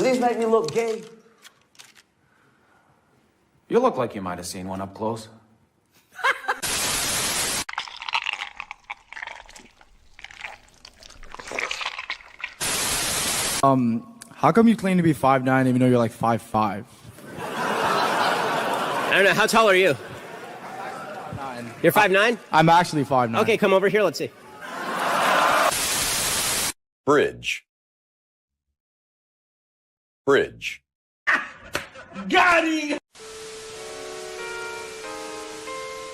these make me look gay? You look like you might have seen one up close. How come you claim to be 5'9" even though you're like 5'5"? I don't know. How tall are you? 5'9". You're 5'9"? I'm actually 5'9". Okay, come over here. Let's see. Bridge. Bridge. Got him!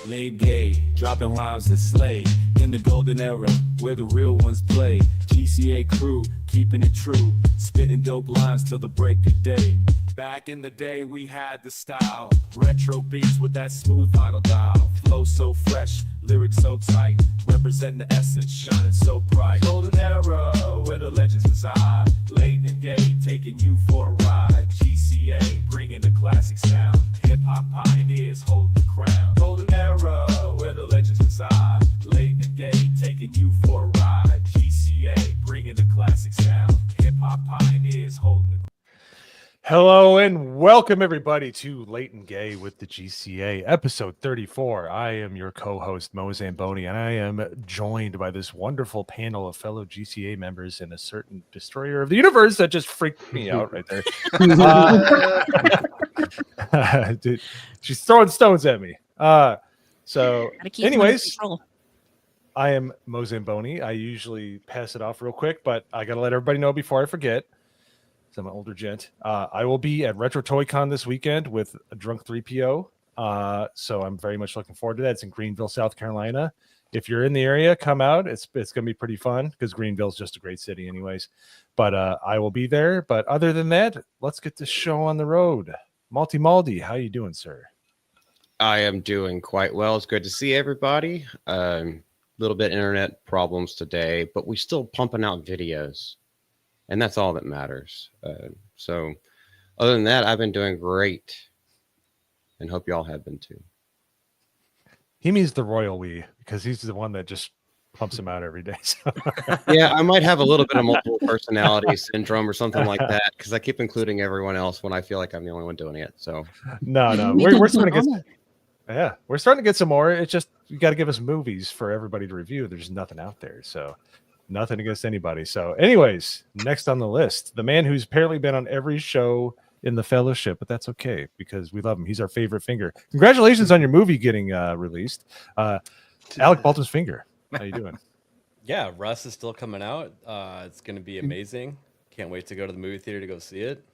Laid gay, dropping rhymes that slay. In the golden era, where the real ones play. GCA crew, keeping it true. Spitting dope lines till the break of day. Back in the day, we had the style. Retro beats with that smooth vinyl dial. Flow so fresh, lyrics so tight. Represent the essence, shining so bright. Golden era, where the legends reside. Late and gay, taking you for a ride. GCA, bringing the classic sound. Hip-hop pioneers holding the crown. Golden era, where the legends reside. Late and gay, taking you for a ride. GCA, bringing the classic sound. Hip-hop pioneers holding the crown. Hello and welcome everybody to Late and Gay with the GCA, episode 34. I am your co-host, Mo Zamboni, and I am joined by this wonderful panel of fellow GCA members and a certain destroyer of the universe that just freaked me out right there. Dude, she's throwing stones at me. Anyways, I am Mo Zamboni. I usually pass it off real quick, but I got to let everybody know before I forget. I'm an older gent. I will be at Retro Toy Con this weekend with a drunk 3PO. So I'm very much looking forward to that. It's in Greenville, South Carolina. If you're in the area, come out. It's going to be pretty fun because Greenville's just a great city anyways. But I will be there. But other than that, let's get this show on the road. Maldi, how you doing, sir? I am doing quite well. It's good to see everybody. Little bit internet problems today, but we're still pumping out videos. And that's all that matters. So other than that, I've been doing great and hope y'all have been too. He means the royal we, because he's the one that just pumps him out every day. So. Yeah, I might have a little bit of multiple personality syndrome or something like that because I keep including everyone else when I feel like I'm the only one doing it. So no, we're starting to get we're starting to get some more. It's just you got to give us movies for everybody to review. There's nothing out there, so. Nothing against anybody. So anyways, next on the list, the man who's apparently been on every show in the fellowship, but that's okay because we love him. He's our favorite finger. Congratulations on your movie getting released. Alec Baldwin's Finger. How you doing? Yeah, Russ is still coming out. It's going to be amazing. Can't wait to go to the movie theater to go see it.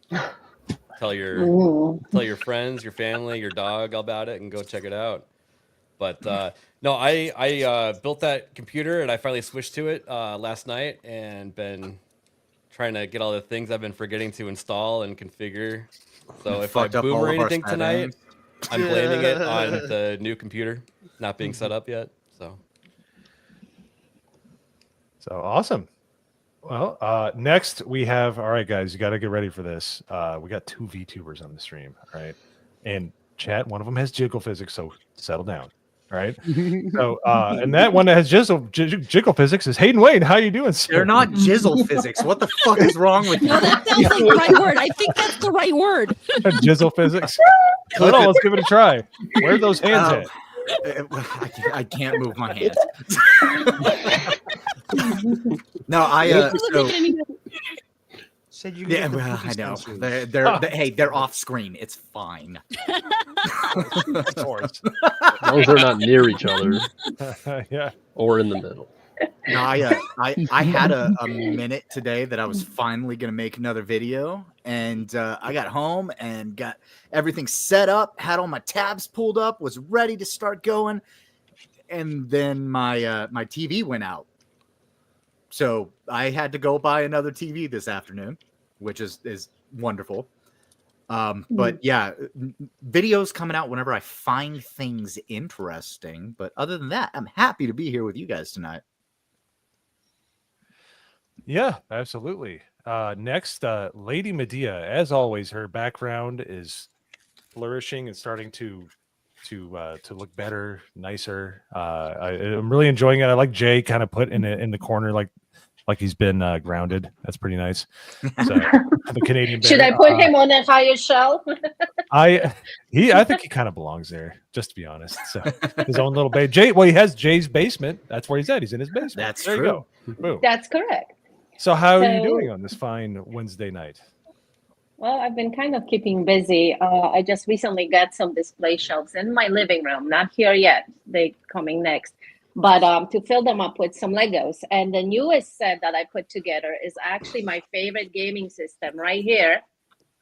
Tell your friends, your family, your dog about it and go check it out. But no, I built that computer and I finally switched to it last night and been trying to get all the things I've been forgetting to install and configure. So if I boom or anything tonight, I'm blaming it on the new computer not being set up yet. So awesome. Well, next we have, all right, guys, you got to get ready for this. We got two VTubers on the stream, all right? And chat, one of them has jiggle physics, so settle down. All right. So, and that one that has jiggle physics is Hayden Wayne. How you doing, sir? They're not jizzle physics. What the fuck is wrong with you? No, that sounds like the right word. I think that's the right word. Jizzle physics. Hold on, let's give it a try. Where are those hands at? I can't move my hands. No, Said you well, I know. They're off screen. It's fine. Of course. As long as they're not near each other. Yeah. Or in the middle. No, I had a minute today that I was finally gonna make another video, and I got home and got everything set up, had all my tabs pulled up, was ready to start going, and then my my TV went out. So I had to go buy another TV this afternoon, which is wonderful. But yeah, videos coming out whenever I find things interesting. But other than that, I'm happy to be here with you guys tonight. Yeah, absolutely. Next, Lady Medea. As always, her background is flourishing and starting to look better, nicer. I'm really enjoying it. I like Jay kind of put in the corner, like like he's been grounded. That's pretty nice. So the Canadian bear. Should I put him on a higher shelf? I think he kind of belongs there, just to be honest. So his own little base. Well, he has Jay's basement. That's where he's at. He's in his basement. That's there true. You go. Boom. That's correct. So how are you doing on this fine Wednesday night? Well, I've been kind of keeping busy. I just recently got some display shelves in my living room. Not here yet. They're coming next. But to fill them up with some Legos. And the newest set that I put together is actually my favorite gaming system right here.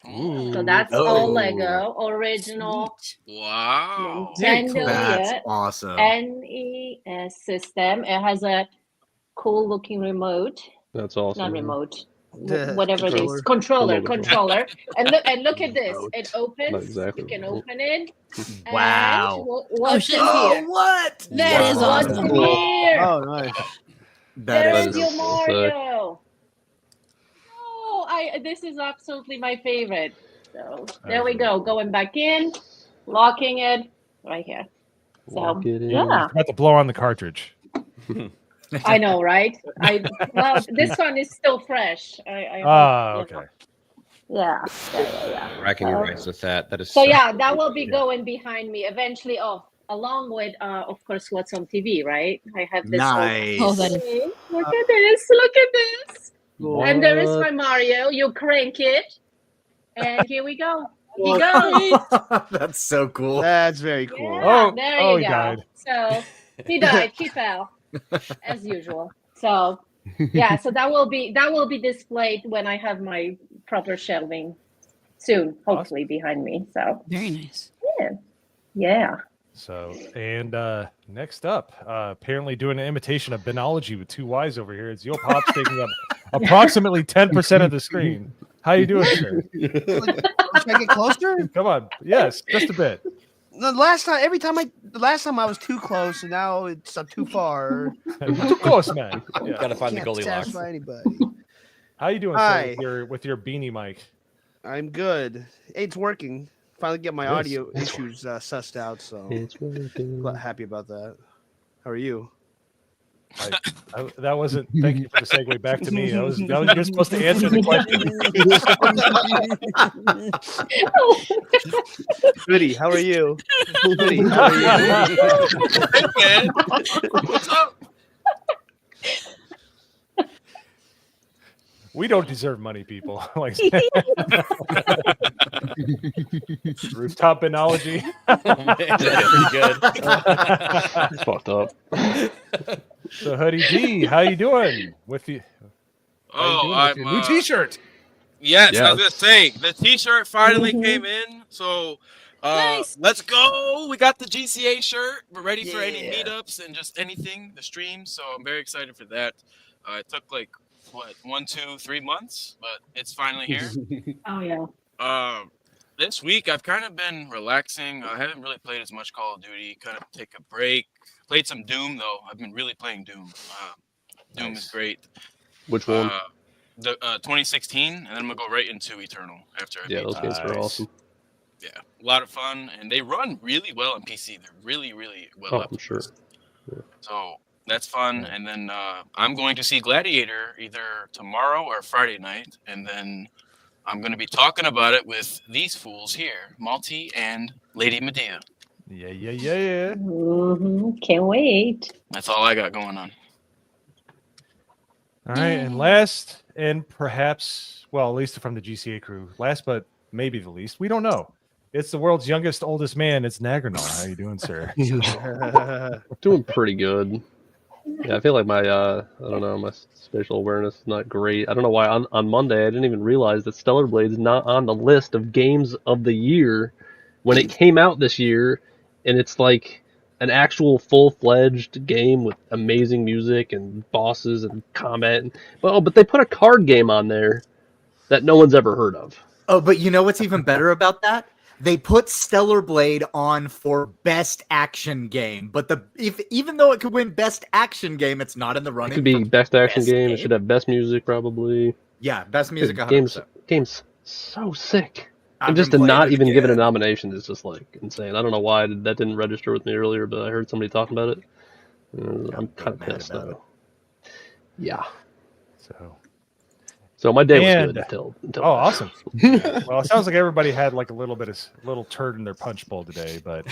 So that's all Lego, original. Wow. Nintendo, That's awesome. NES system. It has a cool looking remote. That's awesome. Not remote. Whatever it is. Controller. And look at this. It opens. Exactly. You can open it. Wow. What's in here? What? That is What's awesome. here? Oh, nice. There's your so Mario. Oh, this is absolutely my favorite. So there we go. Going back in, locking it right here. So yeah, I'm about to blow on the cartridge. I know, right? Well, this one is still fresh. Okay. Yeah. Racking your brains with that. That is So yeah, that will be going behind me eventually. Along with, of course, what's on TV, right? I have this. Nice. Oh, that is. Look at this! Look at this! And there is my Mario. You crank it, and here we go. He goes. That's so cool. That's very cool. Yeah, there you he go. died. So he died. He fell, as usual. So yeah, so that will be displayed when I have my proper shelving soon, hopefully behind me. So Very nice. yeah. So, and next up, apparently doing an imitation of Benology with two Y's over here. It's Yo Pops taking up approximately 10% of the screen. How you doing, sir? Should I get closer? Come on. Yes, just a bit. The last time I was too close, and now it's too far. Too close, man. Yeah. Gotta find the Can't Goldilocks. satisfy anybody. How you doing, Hi. sir, with your beanie mic? I'm good. Hey, it's working. Finally get my Yes. audio issues sussed out, so It's working. happy about that. How are you? That wasn't. Thank you for the segue back to me. That was you're supposed to answer the question. Goody, how are you? Goody, how are you? Hey, man. What's up? We don't deserve money, people. Like rooftop Benology. Pretty good. Fucked up. So, Hoodie D, how you doing with the? I'm your new T-shirt. Yes, Yeah. I was gonna say the T-shirt finally came in. So, Nice. let's go. We got the GCA shirt. We're ready for any meetups and just anything, the streams. So I'm very excited for that. It took like 1, 2, 3 months, but it's finally here. Oh yeah. This week I've kind of been relaxing. I haven't really played as much Call of Duty. Kind of take a break. Played some Doom though. I've been really playing Doom. Doom is great. Which one? The 2016, and then I'm gonna go right into Eternal after. Yeah, those games are awesome. Yeah, a lot of fun, and they run really well on PC. They're really, really well. Oh, I'm sure. Yeah. So that's fun, and then I'm going to see Gladiator either tomorrow or Friday night, and then I'm going to be talking about it with these fools here, Malty and Lady Medea. Yeah. Can't wait. That's all I got going on. All right, and last, and perhaps, well, at least from the GCA crew, last but maybe the least, we don't know. It's the world's youngest, oldest man. It's Nagarnal. How you doing, sir? Doing pretty good. Yeah, I feel like my I don't know, my spatial awareness is not great. I don't know why on Monday I didn't even realize that Stellar Blade's not on the list of games of the year when it came out this year, and it's like an actual full-fledged game with amazing music and bosses and combat. But they put a card game on there that no one's ever heard of. Oh, but you know what's even better about that? They put Stellar Blade on for best action game, but even though it could win best action game, it's not in the running. It could be best action game. It should have best music, probably. Yeah, best music. 100%. Game's so sick. I've And just been to playing not it even again. give it a nomination is just like insane. I don't know why that didn't register with me earlier, but I heard somebody talking about it. I'm kind of pissed though. Yeah. So my day was And- good until Oh, awesome. Well, it sounds like everybody had like a little turd in their punch bowl today, but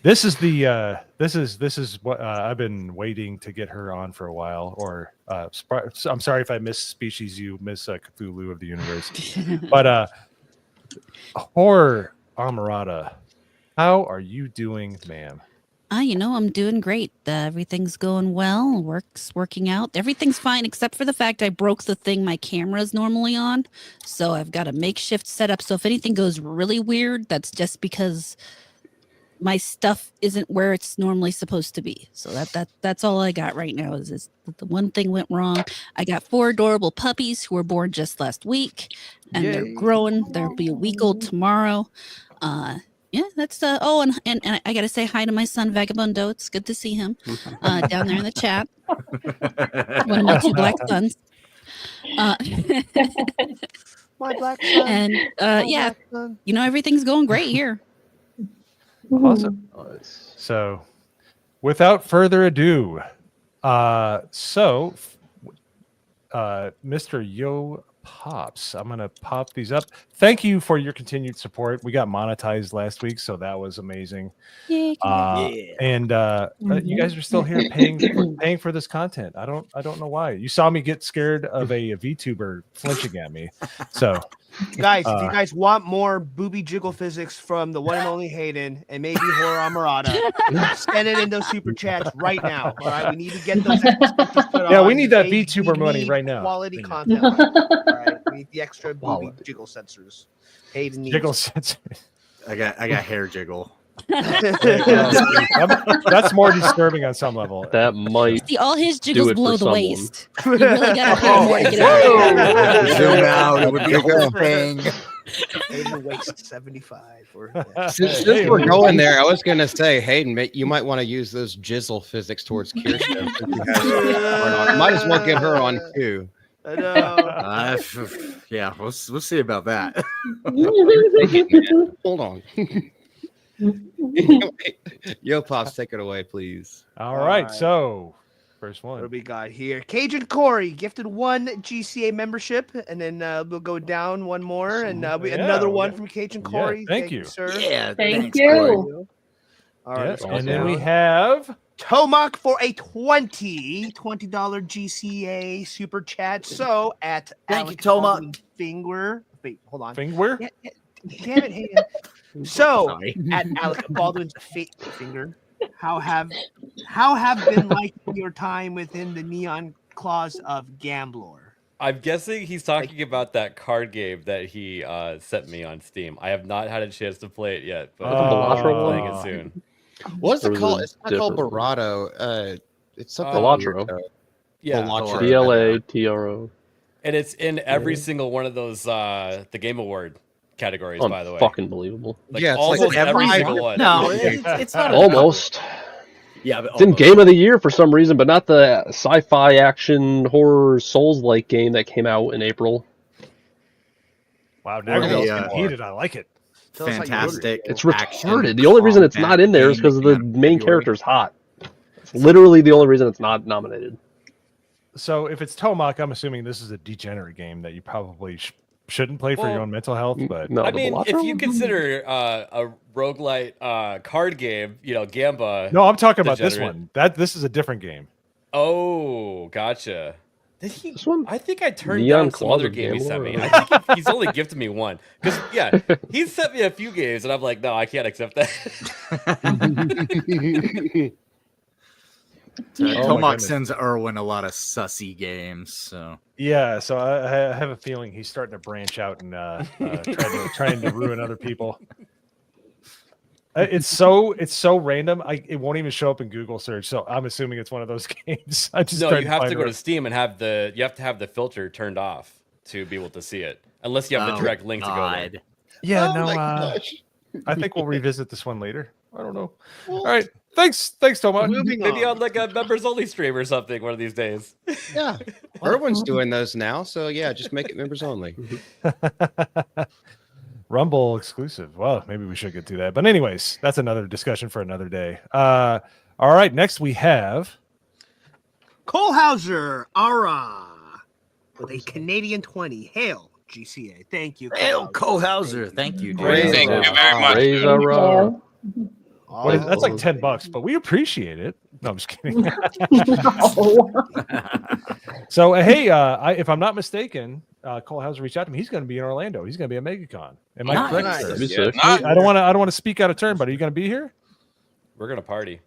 this is what I've been waiting to get her on for a while. Or I'm sorry if I miss species you, Miss Cthulhu of the universe. But HORRORAMORATA, how are you doing, ma'am? I'm doing great. Everything's going well. Working out. Everything's fine except for the fact I broke the thing my camera is normally on. So I've got a makeshift setup. So if anything goes really weird, that's just because my stuff isn't where it's normally supposed to be. So that's all I got right now is the one thing went wrong. I got 4 adorable puppies who were born just last week, and they're growing. They'll be a week old tomorrow. Yeah, that's and I gotta say hi to my son Vagabundo. It's good to see him down there in the chat. One of my 2 black sons. My black son. And yeah, black son. Everything's going great here. Awesome. So, without further ado, Mr. Yo Pops, I'm gonna pop these up. Thank you for your continued support. We got monetized last week, so that was amazing. And you guys are still here paying for this content. I don't know why. You saw me get scared of a VTuber flinching at me. So Guys, if you guys want more booby jiggle physics from the one and only Hayden and maybe HORRORAMORATA, send it in those super chats right now. All right, we need to get those extras put on. yeah, we need that We VTuber money need right now. Quality content. All right, we need the extra booby jiggle sensors. Hayden needs Jiggle sensor. I got hair jiggle. That's more disturbing on some level. That might See, all his do jiggles it below for the someone. waist. You really gotta pay more to get out. Zoom out. It would be a whole thing. Hayden waist 75. Since we're going there, I was going to say, Hayden, you might want to use those jizzle physics towards Kirsten. Might as well get her on too. I know. Yeah, we'll see about that. Hold on. Yo, Pops, take it away, please. All right, so first What do one. we got here? Cajun Corey gifted 1 GCA membership, and then we'll go down one more, and another one from Cajun Corey. thank you. sir. Yeah, Thank thanks, you. Corey. All right, Yes, let's go and then down. we have Tomac for a $20 GCA super chat. So at Thank you, Alex Tomac. Baldwin Finger. Wait, hold on. Finger. Yeah, damn it, Hayden. So Sorry. at Alec Baldwin's finger, how have been liking your time within the neon claws of Gamblor? I'm guessing he's talking about that card game that he sent me on Steam. I have not had a chance to play it yet, but Balatro I'm playing one? it soon. What's Or it was called? it It's not called different? Barato. It's something Balatro. weird, though. Yeah, Balatro. BLATRO. and it's in every single one of those the Game Award categories, by the way. Fucking believable. Like Yeah, it's almost like every every- single one. No, it's not Almost. Yeah, but It's in Game of the Year for some reason, but not the sci-fi action horror Souls-like game that came out in April. Wow, Or Nagarvel's the, getting heated. I like it. Tell us how you fantastic. It's action retarded. The only reason it's combat not in there is game because that the came out in main February. character's hot. It's literally the only reason it's not nominated. So if it's Tomac, I'm assuming this is a degenerate game that you probably shouldn't play for your Well, own mental health. But No, I the mean, Balatro if you one? consider a roguelite card game, Gamba. no, I'm talking about this Degenerate. one. This is a different game. Oh, gotcha. Did he? This one? I think I turned Neon down some Claws other of game he sent me. Gamblor? I think he's only gifted me one. Because, yeah, he's sent me a few games, and I'm like, no, I can't accept that. Tomac goodness. sends Erwin a lot of sussy games. So Yeah, so I have a feeling he's starting to branch out and trying to ruin other people. It's so random. It won't even show up in Google search. So I'm assuming it's one of those games. I just No, tried you have to find go it. to Steam and have the filter turned off to be able to see it, unless you have the Oh, direct link to go there. God. Yeah, Oh no. my gosh. I think we'll revisit this one later. I don't know. All right, thanks, Tomac. Moving Maybe on. on like a members only stream or something one of these days. Yeah, Erwin's doing those now, so yeah, just make it members only. Rumble exclusive. Well, maybe we should get to that. But anyways, that's another discussion for another day. All right, next we have Cole Hauser, Ara. with a Canadian 20. Hail, GCA. Thank you. Hail, Cole-Hauser. Thank you, dude. Thank you very much. Raise a row. That's like $10, but we appreciate it. No, I'm just kidding. So, hey, if I'm not mistaken, Cole Hauser reached out to me. He's going to be in Orlando. He's going to be at MegaCon. Am I correct? Nice. Sir? That'd be sick. I don't want to speak out of turn, but are you going to be here? We're gonna party.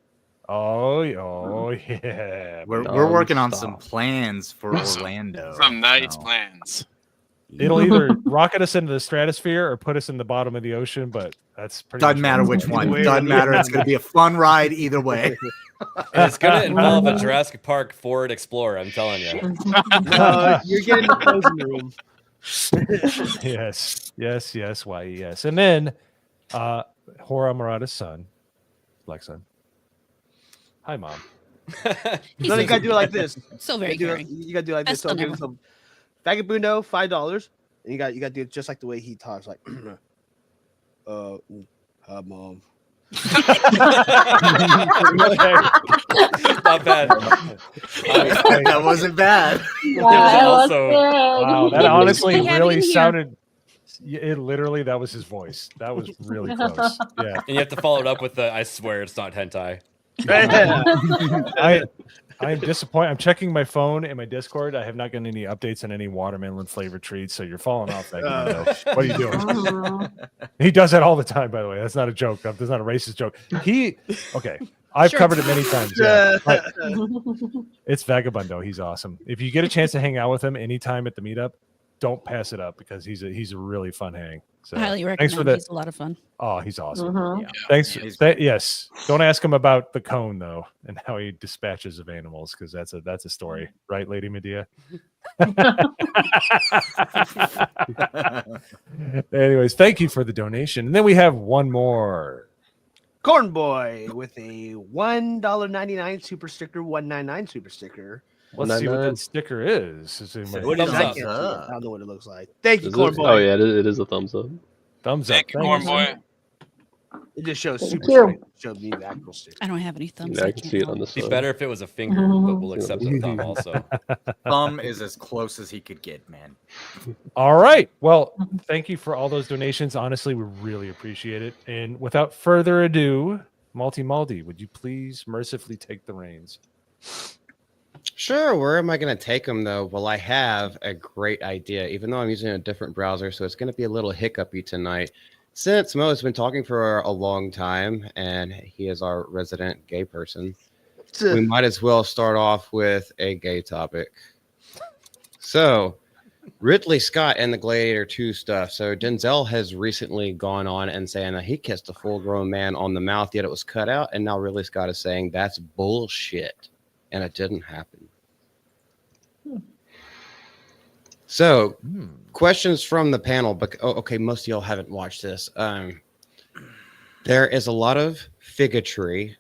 Oh yeah. We're working on some plans for Orlando. Some nice plans. It'll either rocket us into the stratosphere or put us in the bottom of the ocean, but that's pretty. Doesn't matter which one. Doesn't matter. It's going to be a fun ride either way. And it's gonna involve a Jurassic Park Ford Explorer. I'm telling you. You're getting the closing room. Yes. Why? Yes. And then, HORRORAMORATA's son, Lexa. Hi, Mom. No, you gotta do it like this. So very caring. You gotta do it like this. Best So son give him Vagabundo $5, and you got to do it just like the way he talks, like, hi, Mom. Not bad. That wasn't bad. Wow, that honestly really sounded. It literally, that was his voice. That was really close. Yeah, and you have to follow it up with the "I swear it's not hentai." I am disappointed. I'm checking my phone and my Discord. I have not gotten any updates on any watermelon flavored treats. So you're falling off that. What are you doing? He does that all the time, by the way. That's not a joke. That's not a racist joke. I've covered it many times. Yeah. It's Vagabundo. He's awesome. If you get a chance to hang out with him anytime at the meetup, don't pass it up because he's a really fun hang. So Highly recommend. thanks for that. He's a lot of fun. Oh, he's awesome. Mhm. Yeah. Thanks. Yes. Don't ask him about the cone though, and how he dispatches of animals, because that's a story, right, Lady Medea? Anyways, thank you for the donation, and then we have one more. Corn Boy with a $1.99 super sticker, 199 super sticker. Let's see what that sticker is. What is that? I don't know what it looks like. Thank you, Corn Boy. Oh yeah, it is a thumbs up. Thumbs up. Thank you, Corn Boy. It just shows Thank super you. straight. Showed me the actual sticker. I don't have any thumbs. Yeah, I I can can't see it help. on the It'd be side. better if it was a finger, but we'll accept a thumb also. Thumb is as close as he could get, man. All right. Well, thank you for all those donations. Honestly, we really appreciate it. And without further ado, Malty, would you please mercifully take the reins? Sure. Where am I going to take them, though? Well, I have a great idea, even though I'm using a different browser, so it's going to be a little hiccupy tonight. Since Mo has been talking for a long time, and he is our resident gay person, we might as well start off with a gay topic. So, Ridley Scott and the Gladiator 2 stuff. So, Denzel has recently gone on and saying that he kissed a full-grown man on the mouth, yet it was cut out, and now Ridley Scott is saying that's bullshit, and it didn't happen. So, questions from the panel. But okay, most of y'all haven't watched this. There is a lot of bigotry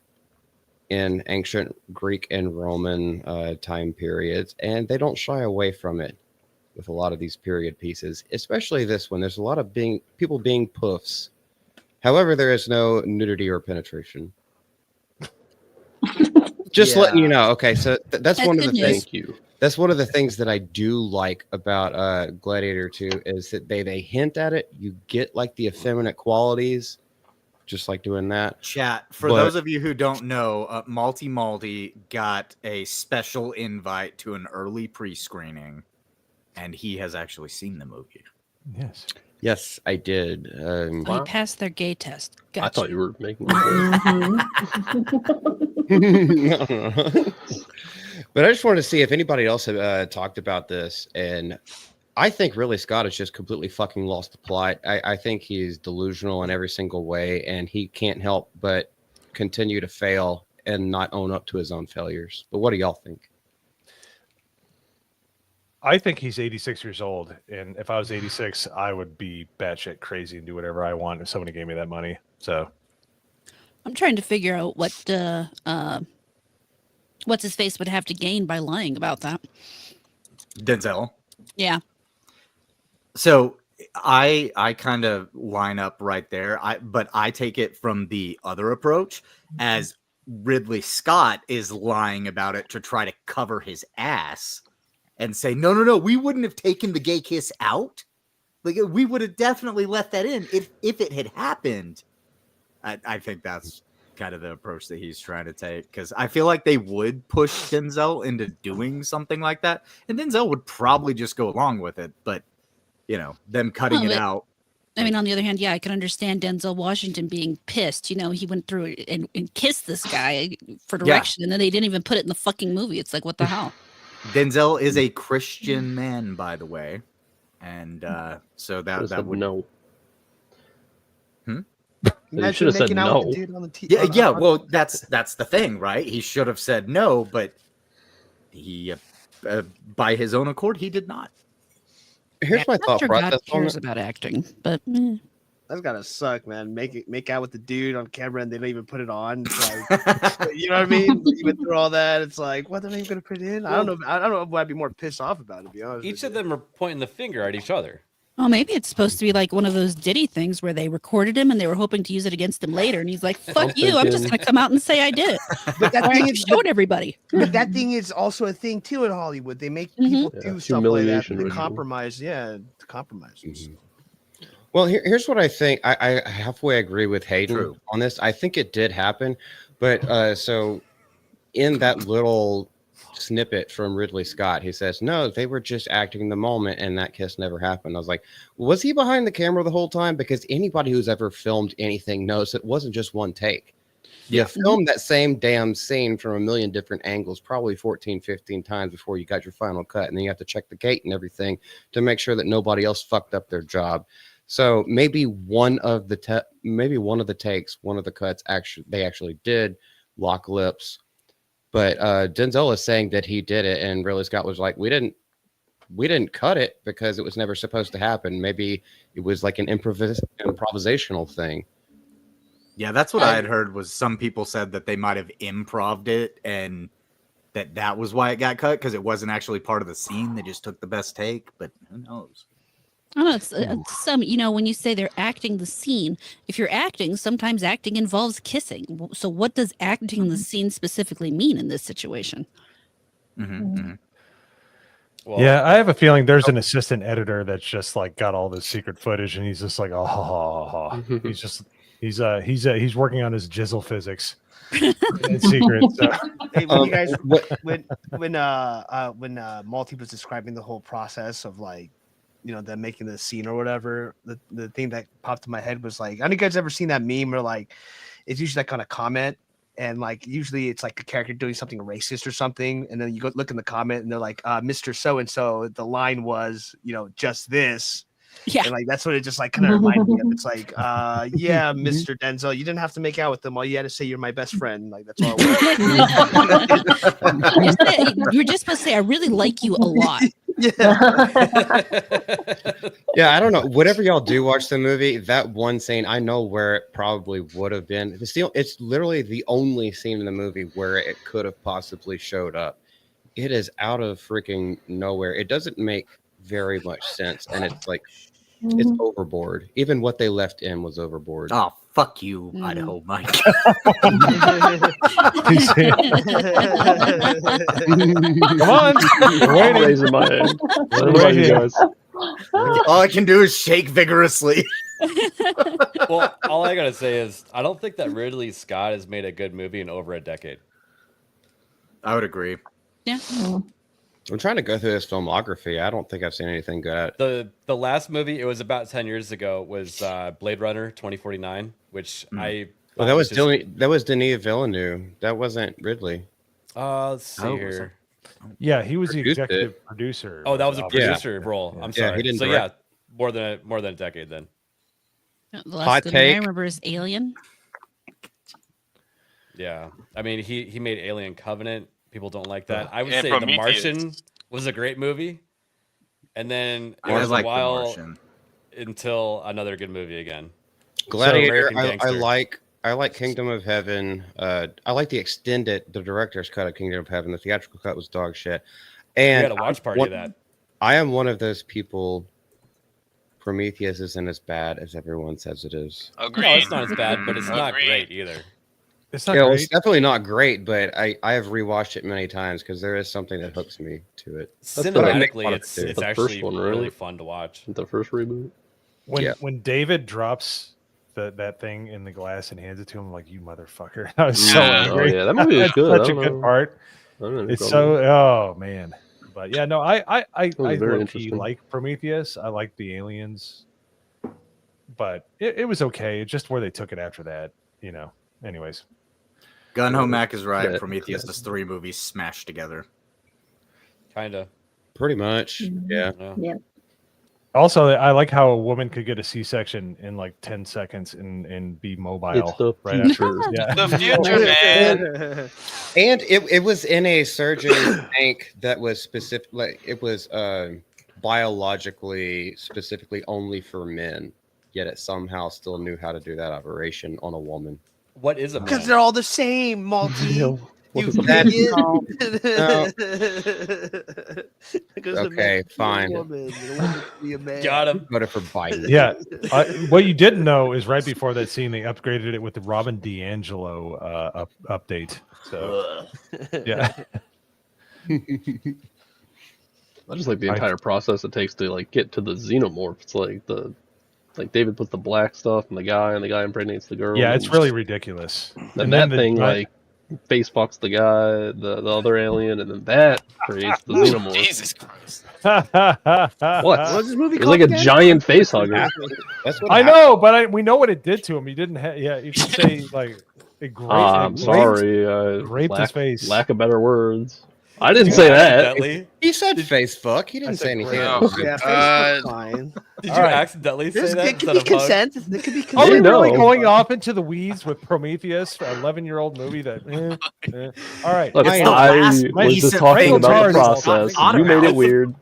in ancient Greek and Roman time periods, and they don't shy away from it with a lot of these period pieces, especially this one. There's a lot of people being poofs. However, there is no nudity or penetration. Just letting you know. Okay, so that's one of the things. Thank you. That's one of the things that I do like about Gladiator 2 is that they hint at it. You get like the effeminate qualities, just like doing that. Chat, for those of you who don't know, Malty got a special invite to an early pre-screening, and he has actually seen the movie. Yes. Yes, I did. Oh, he passed their gay test. Gotcha. I thought you were making. But I just wanted to see if anybody else had talked about this. And I think Ridley Scott has just completely fucking lost the plot. I think he's delusional in every single way, and he can't help but continue to fail and not own up to his own failures. But what do y'all think? I think he's 86 years old, and if I was 86, I would be batshit crazy and do whatever I want if somebody gave me that money. So I'm trying to figure out what what's his face would have to gain by lying about that. Denzel. Yeah. So I kind of line up right there. But I take it from the other approach as Ridley Scott is lying about it to try to cover his ass. and say, no, we wouldn't have taken the gay kiss out. Like, we would have definitely left that in if it had happened. I think that's kind of the approach that he's trying to take, because I feel like they would push Denzel into doing something like that, and Denzel would probably just go along with it. But them cutting it out. I mean, on the other hand, yeah, I can understand Denzel Washington being pissed. He went through and kissed this guy for direction, and then they didn't even put it in the fucking movie. It's like, what the hell? Denzel is a Christian man, by the way, and so that would no. You should have said no. Yeah. Well, that's the thing, right? He should have said no, but he, by his own accord, he did not. Here's my thought process. God cares about acting, but that's gotta suck, man. Make out with the dude on camera and they don't even put it on. It's like, you know what I mean? You went through all that. It's like, what, they're not even gonna put it in? I don't know if I'd be more pissed off about it, to be honest. Each of them are pointing the finger at each other. oh, maybe it's supposed to be like one of those Diddy things where they recorded him and they were hoping to use it against him later, and he's like, "Fuck you! I'm just gonna come out and say I did it." But that thing is showed everybody. But that thing is also a thing too in Hollywood. They make people do stuff like that to compromise. Yeah, to compromise. Well, here's what I think. I halfway agree with Hayden on this. I think it did happen, but so in that little snippet from Ridley Scott, he says, no, they were just acting the moment and that kiss never happened. I was like, was he behind the camera the whole time? Because anybody who's ever filmed anything knows it wasn't just one take. You filmed that same damn scene from a million different angles, probably 14, 15 times before you got your final cut. And then you have to check the gate and everything to make sure that nobody else fucked up their job. So maybe one of the takes, one of the cuts, they actually did lock lips. But Denzel is saying that he did it, and Ridley Scott was like, we didn't cut it because it was never supposed to happen. Maybe it was like an improvisational thing. Yeah, that's what I had heard. Was some people said that they might have improv'd it, and that was why it got cut, because it wasn't actually part of the scene. They just took the best take, but who knows? I don't know. It's some, when you say they're acting the scene, if you're acting, sometimes acting involves kissing. So what does acting the scene specifically mean in this situation? Well, yeah, I have a feeling there's an assistant editor that's just like got all this secret footage, and he's just like, he's working on his jizzle physics in secret. So. Hey, when you guys, when Malty was describing the whole process of like, them making the scene or whatever, the thing that popped in my head was like, I don't know if you guys ever seen that meme where like it's usually like on a comment, and like usually it's like a character doing something racist or something, and then you go look in the comment and they're like, Mr. So-and-so, the line was, just this. Yeah. And like that's what it just like kind of reminded me of. It's like, yeah, Mr. Denzel, you didn't have to make out with them. All you had to say, you're my best friend. Like that's all You're just supposed to say, I really like you a lot. Yeah, I don't know. Whatever y'all do watch the movie, that one scene, I know where it probably would have been. It's literally the only scene in the movie where it could have possibly showed up. It is out of freaking nowhere. It doesn't make very much sense, and it's like it's overboard. Even what they left in was overboard. Oh, fuck you, Idaho Mike. Come on, I'm raising my hand. What about you guys? All I can do is shake vigorously. Well, all I gotta say is I don't think that Ridley Scott has made a good movie in over a decade. I would agree. Yeah. I'm trying to go through his filmography. I don't think I've seen anything good. The last movie, it was about 10 years ago, was Blade Runner 2049, which I. Well, that was Denis Villeneuve. That wasn't Ridley. Let's see here. Yeah, he was the executive producer. Oh, that was a producer role. I'm sorry. He didn't so direct. yeah, more than a decade then. The last thing I remember is Alien. Yeah, I mean he made Alien Covenant. People don't like that. I would Yeah, say Prometheus. The Martian was a great movie, and then it I was like a while The Martian. until another good movie again. Gladiator. American I like Kingdom of Heaven. I like the director's cut of Kingdom of Heaven. The theatrical cut was dog shit. And We had a watch party of that. I am one of those people. Prometheus isn't as bad as everyone says it is. Agreed. No, it's not as bad, but it's not Agreed. great either. It's not Yeah, great. it's definitely not great, but I have rewatched it many times because there is something that hooks me to it. Cinematically, it's the actually first one, really right? fun to watch. The first reboot. When David drops that thing in the glass and hands it to him, like, you motherfucker. I was so angry. Oh yeah, that movie was That's good. such I a don't good know. part. I don't know It's if so oh man. But yeah, no, I was very low-key interesting. like Prometheus. I like the aliens. But it was okay. It's just where they took it after that, you know. Anyways. Gun Ho Mac is right. Yeah. Prometheus is 3 movies smashed together. Kinda. Pretty much. Yeah. Yeah. Also, I like how a woman could get a C-section in like 10 seconds and be mobile. It's the right future. after. Yeah. The future, man. And it was in a surgeon tank that was specific, like it was biologically specifically only for men. Yet it somehow still knew how to do that operation on a woman. What is a Because man? they're all the same, Malty. You know, You that- idiot. Because a Okay, man can be a fine. woman, and a woman can be a man. Got him. Voted for Biden. Yeah. What you didn't know is right before that scene, they upgraded it with the Robin DiAngelo update. So, yeah. I just like the entire process it takes to like get to the xenomorph. It's like David puts the black stuff in the guy, and the guy impregnates the girl. Yeah, it's and really ridiculous. then that thing like face fucks the guy, the other alien, and then that creates the xenomorph. Jesus Christ. What? What's this movie It's called like a again? giant face hugger. That's what I happened. know, but we know what it did to him. He didn't have. Yeah, you could say like it I'm sorry. raped his face. Lack of better words. I didn't say that. Accidentally? He said face fuck. He didn't say anything. No. else. Yeah, Uh, fine. Did All you right. accidentally say that? It could instead be of hug? consent. It could be Are consent. we I really know. going off into the weeds with Prometheus, an 11-year-old movie that? All right. Look, It's the I last was just decent talking thing about the James process. thought You made about. it weird.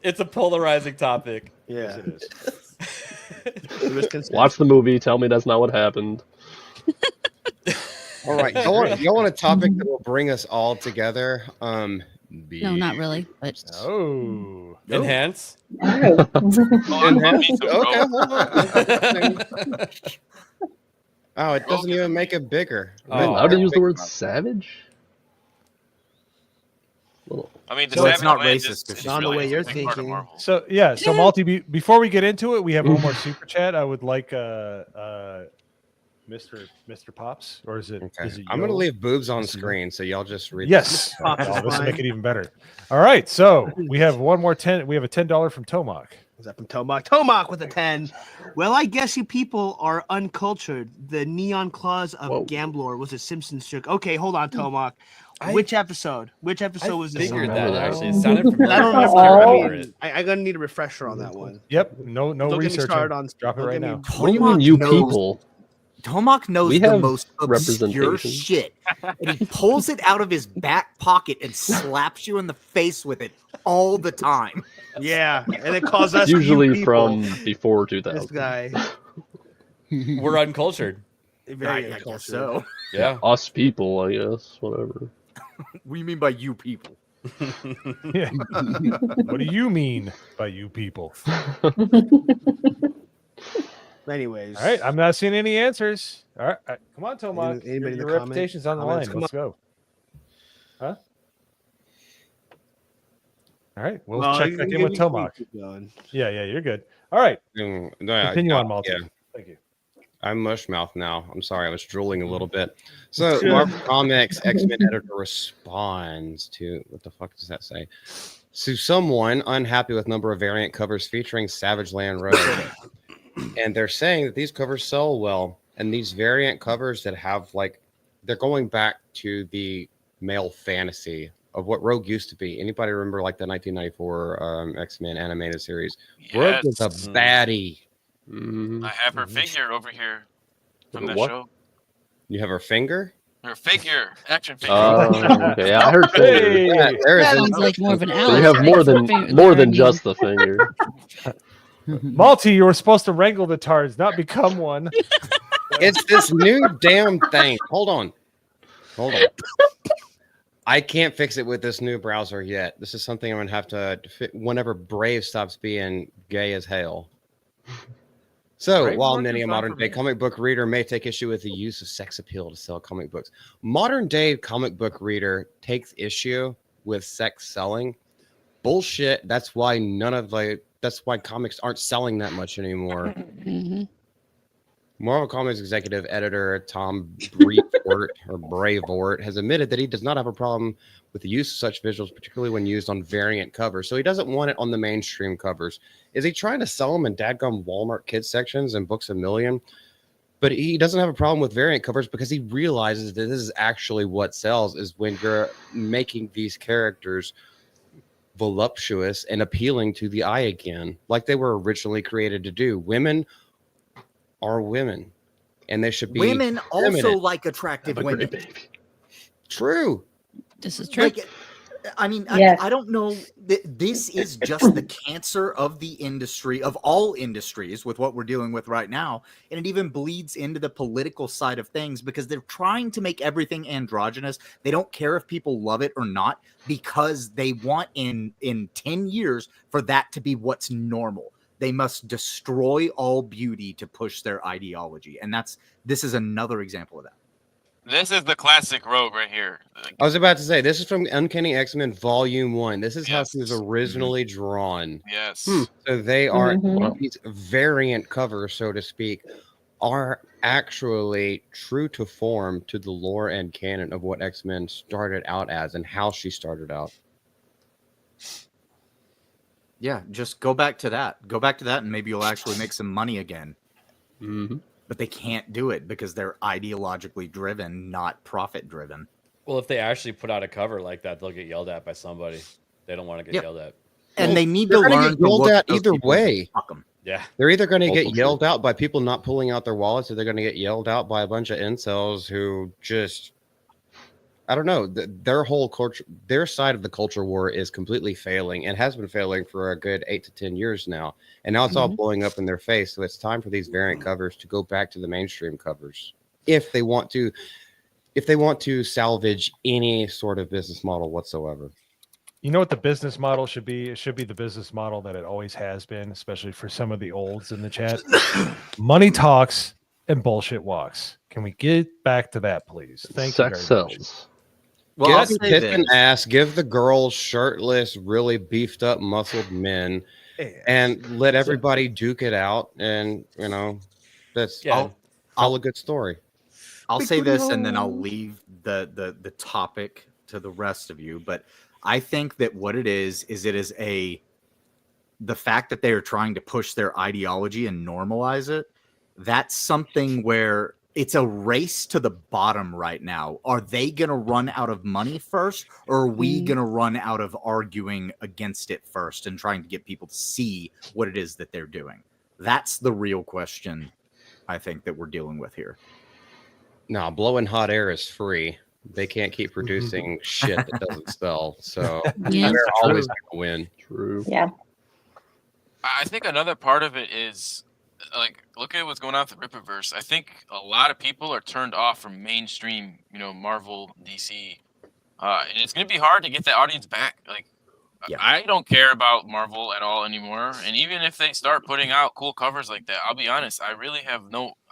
It's a polarizing topic. Yeah. It is. It was consent. Watch the movie. Tell me that's not what happened. All right, y'all want a topic that will bring us all together? No, not really. But Oh. Enhance. Oh, I'm gonna need some Okay, rope. hold on. Oh, it doesn't even make it bigger. Oh. Am I allowed to use the word savage? Little. I mean, the Well, it's Savage not Land racist, is it's not the way really you're a big part of thinking. Marvel. So yeah, so Malty, before we get into it, we have one more super chat. I would like Mr. Pops, or is it? Okay. Is it I'm gonna Yo? leave boobs on screen, so y'all just read. Yes. Pops is Oh, this will fine. make it even better. All right, so we have one more 10. We have a $10 from Tomok. Is that from Tomok? Tomok with a 10. Well, I guess you people are uncultured. The neon claws of Whoa. Gamblor was a Simpsons joke. Okay, hold on, Tomok. I- Which episode? Which episode was this? Figured on? that remember that. actually. It sounded familiar. I don't but remember. can't I remember mean, it. I'm gonna need a refresher on that one. Yep. No Don't get me research. started on. Drop it don't right get me- now. What do you mean, Tomac you knows- people? Tomac knows We the have most obscure representation. shit, and he pulls it out of his back pocket and slaps you in the face with it all the time. Yeah, and it calls us Usually you people. from before This 2000. guy. We're uncultured. Very I guess uncultured. so. Yeah. Us people, I guess. Whatever. What do you mean by you people? Yeah. What do you mean by you people? Anyways, All right, I'm not seeing any answers. All right, come on, Tomok. Anybody in Your the reputation's on the line. comments? Come Let's go. Huh? All right, we'll Well, check you back can in with keep Tomok. going. Yeah, you're good. All right, No, continue on, Malty. Yeah. Thank you. I'm mushmouth now. I'm sorry, I was drooling a little bit. So Marvel Comics X-Men editor responds to what the fuck does that say? To someone unhappy with number of variant covers featuring Savage Land Road. And they're saying that these covers sell well, and these variant covers that have like they're going back to the male fantasy of what Rogue used to be. Anybody remember like the 1994 X-Men animated series? Rogue was a Yes. baddie. Mhm. I have her figure over here from the What? show. You have her finger? Her figure, action figure. Okay, yeah, I heard finger. Hey, Yeah, there is sounds like more of an So ally. you have more than I mean, just the finger. Malty, you were supposed to wrangle the tards, not become one. It's this new damn thing. Hold on. I can't fix it with this new browser yet. This is something I'm gonna have to whenever Brave stops being gay as hell. So, Right, while working many a fine modern for day me. comic book reader may take issue with the use of sex appeal to sell comic books, modern day comic book reader takes issue with sex selling. Bullshit. That's why that's why comics aren't selling that much anymore. Mhm. Marvel Comics executive editor Tom Brevoort has admitted that he does not have a problem with the use of such visuals, particularly when used on variant covers. So he doesn't want it on the mainstream covers. Is he trying to sell them in dadgum Walmart kids sections and Books A Million? But he doesn't have a problem with variant covers because he realizes that this is actually what sells, is when you're making these characters voluptuous and appealing to the eye again, like they were originally created to do. Women are women, and they should be Women also feminine. like attractive Have a great women. baby. True. This is true. Like, I mean, Yes. I don't know. This is just the cancer of the industry, of all industries, with what we're dealing with right now. And it even bleeds into the political side of things because they're trying to make everything androgynous. They don't care if people love it or not because they want in 10 years for that to be what's normal. They must destroy all beauty to push their ideology. And this is another example of that. This is the classic road right here. I was about to say, this is from Uncanny X-Men Volume 1. This is how Yes. she was originally drawn. Yes. So they are, Mhm. these variant covers, so to speak, are actually true to form to the lore and canon of what X-Men started out as and how she started out. Yeah, just go back to that. Go back to that, and maybe you'll actually make some money again. Mm-hmm. But they can't do it because they're ideologically driven, not profit driven. Well, if they actually put out a cover like that, they'll get yelled at by somebody. They don't want to get Yep. yelled at. And they need to They're gonna learn get to yelled look at those either people and way. fuck 'em. Yeah. They're either going to Also get true. yelled out by people not pulling out their wallets, or they're going to get yelled out by a bunch of incels who just, I don't know, their whole culture, their side of the culture war is completely failing and has been failing for a good 8 to 10 years now. And now it's all blowing up in their face. So it's time for these variant covers to go back to the mainstream covers if they want to salvage any sort of business model whatsoever. You know what the business model should be? It should be the business model that it always has been, especially for some of the olds in the chat. Money talks and bullshit walks. Can we get back to that, please? Thank you Sex very much. sells. Well, Get I'll the say kissing this. ass, give the girls shirtless, really beefed up, muscled men, and let everybody duke it out. And that's tell a good story. I'll say this, and then I'll leave the topic to the rest of you. But I think that what it is the fact that they are trying to push their ideology and normalize it. That's something where it's a race to the bottom right now. Are they going to run out of money first, or are we going to run out of arguing against it first and trying to get people to see what it is that they're doing? That's the real question I think that we're dealing with here. No, blowing hot air is free. They can't keep producing shit that doesn't sell. So Yeah. they're always going to win. True. Yeah. I think another part of it is like, look at what's going on with the Rippaverse. I think a lot of people are turned off from mainstream, Marvel, DC, and it's gonna be hard to get that audience back. Like, I don't care about Marvel at all anymore. And even if they start putting out cool covers like that, I'll be honest, I really have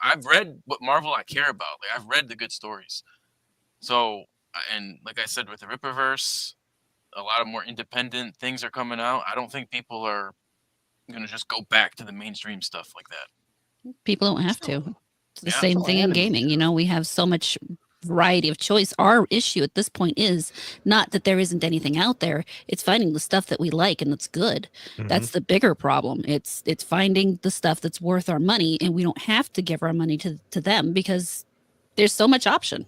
I've read what Marvel I care about. Like, I've read the good stories. So, and like I said, with the Rippaverse, a lot of more independent things are coming out. I don't think people are going to just go back to the mainstream stuff like that. People don't have to. It's the Yeah. same It's thing in all gaming. We have so much variety of choice. Our issue at this point is not that there isn't anything out there. It's finding the stuff that we like and that's good. That's the bigger problem. It's finding the stuff that's worth our money, and we don't have to give our money to them because there's so much option.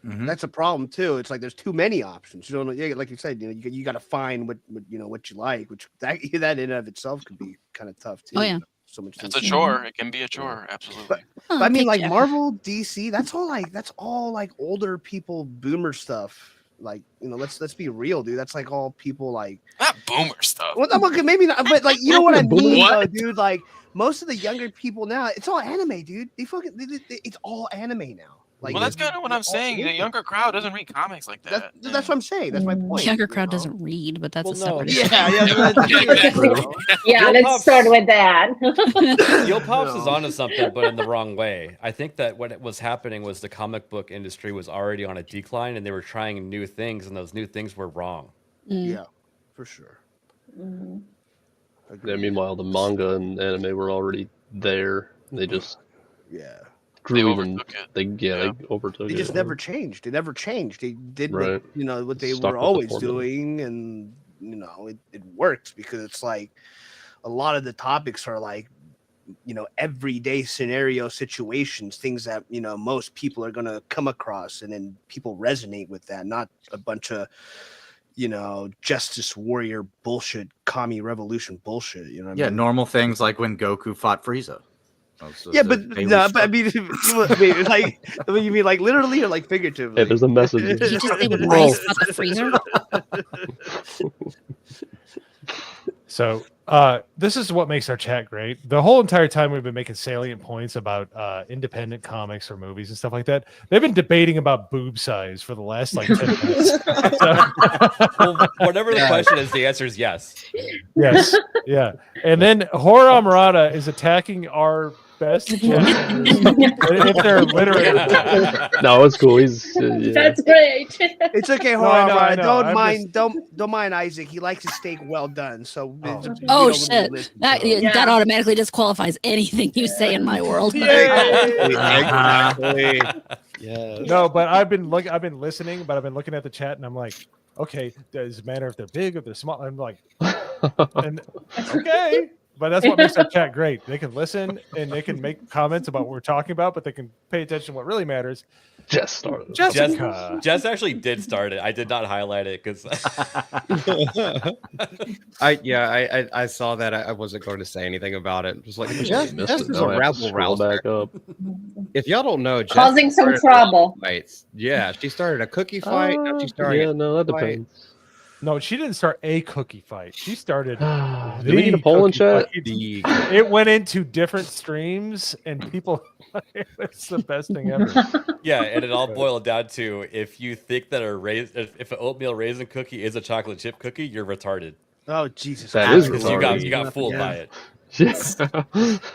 That's a problem too. It's like there's too many options. You don't know, like you said, you got to find what you like, which that in and of itself could be kind of tough too. Oh yeah, so much. It's a chore. It can be a chore, absolutely. But I mean, like Marvel, DC, that's all like older people, boomer stuff. Like let's be real, dude. That's like all people like not boomer stuff. Well, okay, maybe not, but like you know what I mean, What? though, dude. Like most of the younger people now, it's all anime, dude. It's all anime now. Like, Well, that's kind of what I'm saying. The younger crowd doesn't read comics like that. That's what I'm saying. That's my point. The younger crowd doesn't read, but that's a separate issue. Yeah, let's start with that. Yo Pops is onto something, but in the wrong way. I think that what was happening was the comic book industry was already on a decline, and they were trying new things, and those new things were wrong. Yeah, for sure. Yeah, meanwhile, the manga and anime were already there. They just grew even. They overtook it. They just never changed. They never changed. They did Right. what they Stuck were with the always formula. doing, and it works because it's like a lot of the topics are like everyday scenario situations, things that most people are gonna come across, and then people resonate with that, not a bunch of justice warrior bullshit, commie revolution bullshit. You know what I mean? Normal things like when Goku fought Frieza. Yeah, but I mean, like, you mean like literally or like figuratively? Hey, there's a message. Did you just say when Rice fought the freezer? So this is what makes our chat great. The whole entire time we've been making salient points about independent comics or movies and stuff like that. They've been debating about boob size for the last like 10 minutes. Well, whatever the question is, the answer is yes. Yes. Yeah. And then HORRORAMORATA is attacking our best chat members if they're literate. No, it's cool. He's That's great. It's okay, No, I know, I Don't know. mind. Don't mind Isaac. He likes his steak well done. So Oh shit! That automatically disqualifies anything you say in my world. Exactly. Yeah. No, but I've been listening, but I've been looking at the chat, and I'm like, okay, does it matter if they're big or they're small? I'm like, and okay. But that's what makes our chat great. They can listen and they can make comments about what we're talking about, but they can pay attention to what really matters. Jess started. Jess actually did start it. I did not highlight it because I saw that. I wasn't going to say anything about it. Just like Jess is a rabble rouser. Back up. If y'all don't know, Jess Causing some started trouble. Fights. Yeah, she started a cookie fight. Now she's starting. Yeah, no, that fight. depends. No, she didn't start a cookie fight. She started. Do we need a poll in chat? It went into different streams, and people. It's the best thing ever. yeah, and it all boiled down to if you think that if an oatmeal raisin cookie is a chocolate chip cookie, you're retarded. Oh Jesus! That is retarded. You got fooled by it. This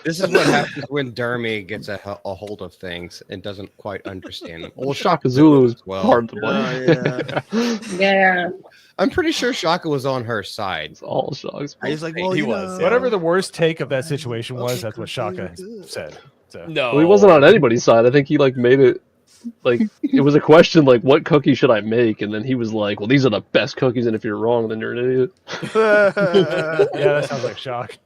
is what happens when Dermy gets a hold of things and doesn't quite understand them. Well, Shaka Zulu is part of the blame. Yeah. I'm pretty sure Shaka was on her side. It's all Shaka's. He's like, well, he was. Yeah. Whatever the worst take of that situation was, that's what Shaka said. So. No, Well, he wasn't on anybody's side. I think he made it it was a question what cookie should I make, and then he was like, well, these are the best cookies, and if you're wrong, then you're an idiot. Yeah, that sounds like shock.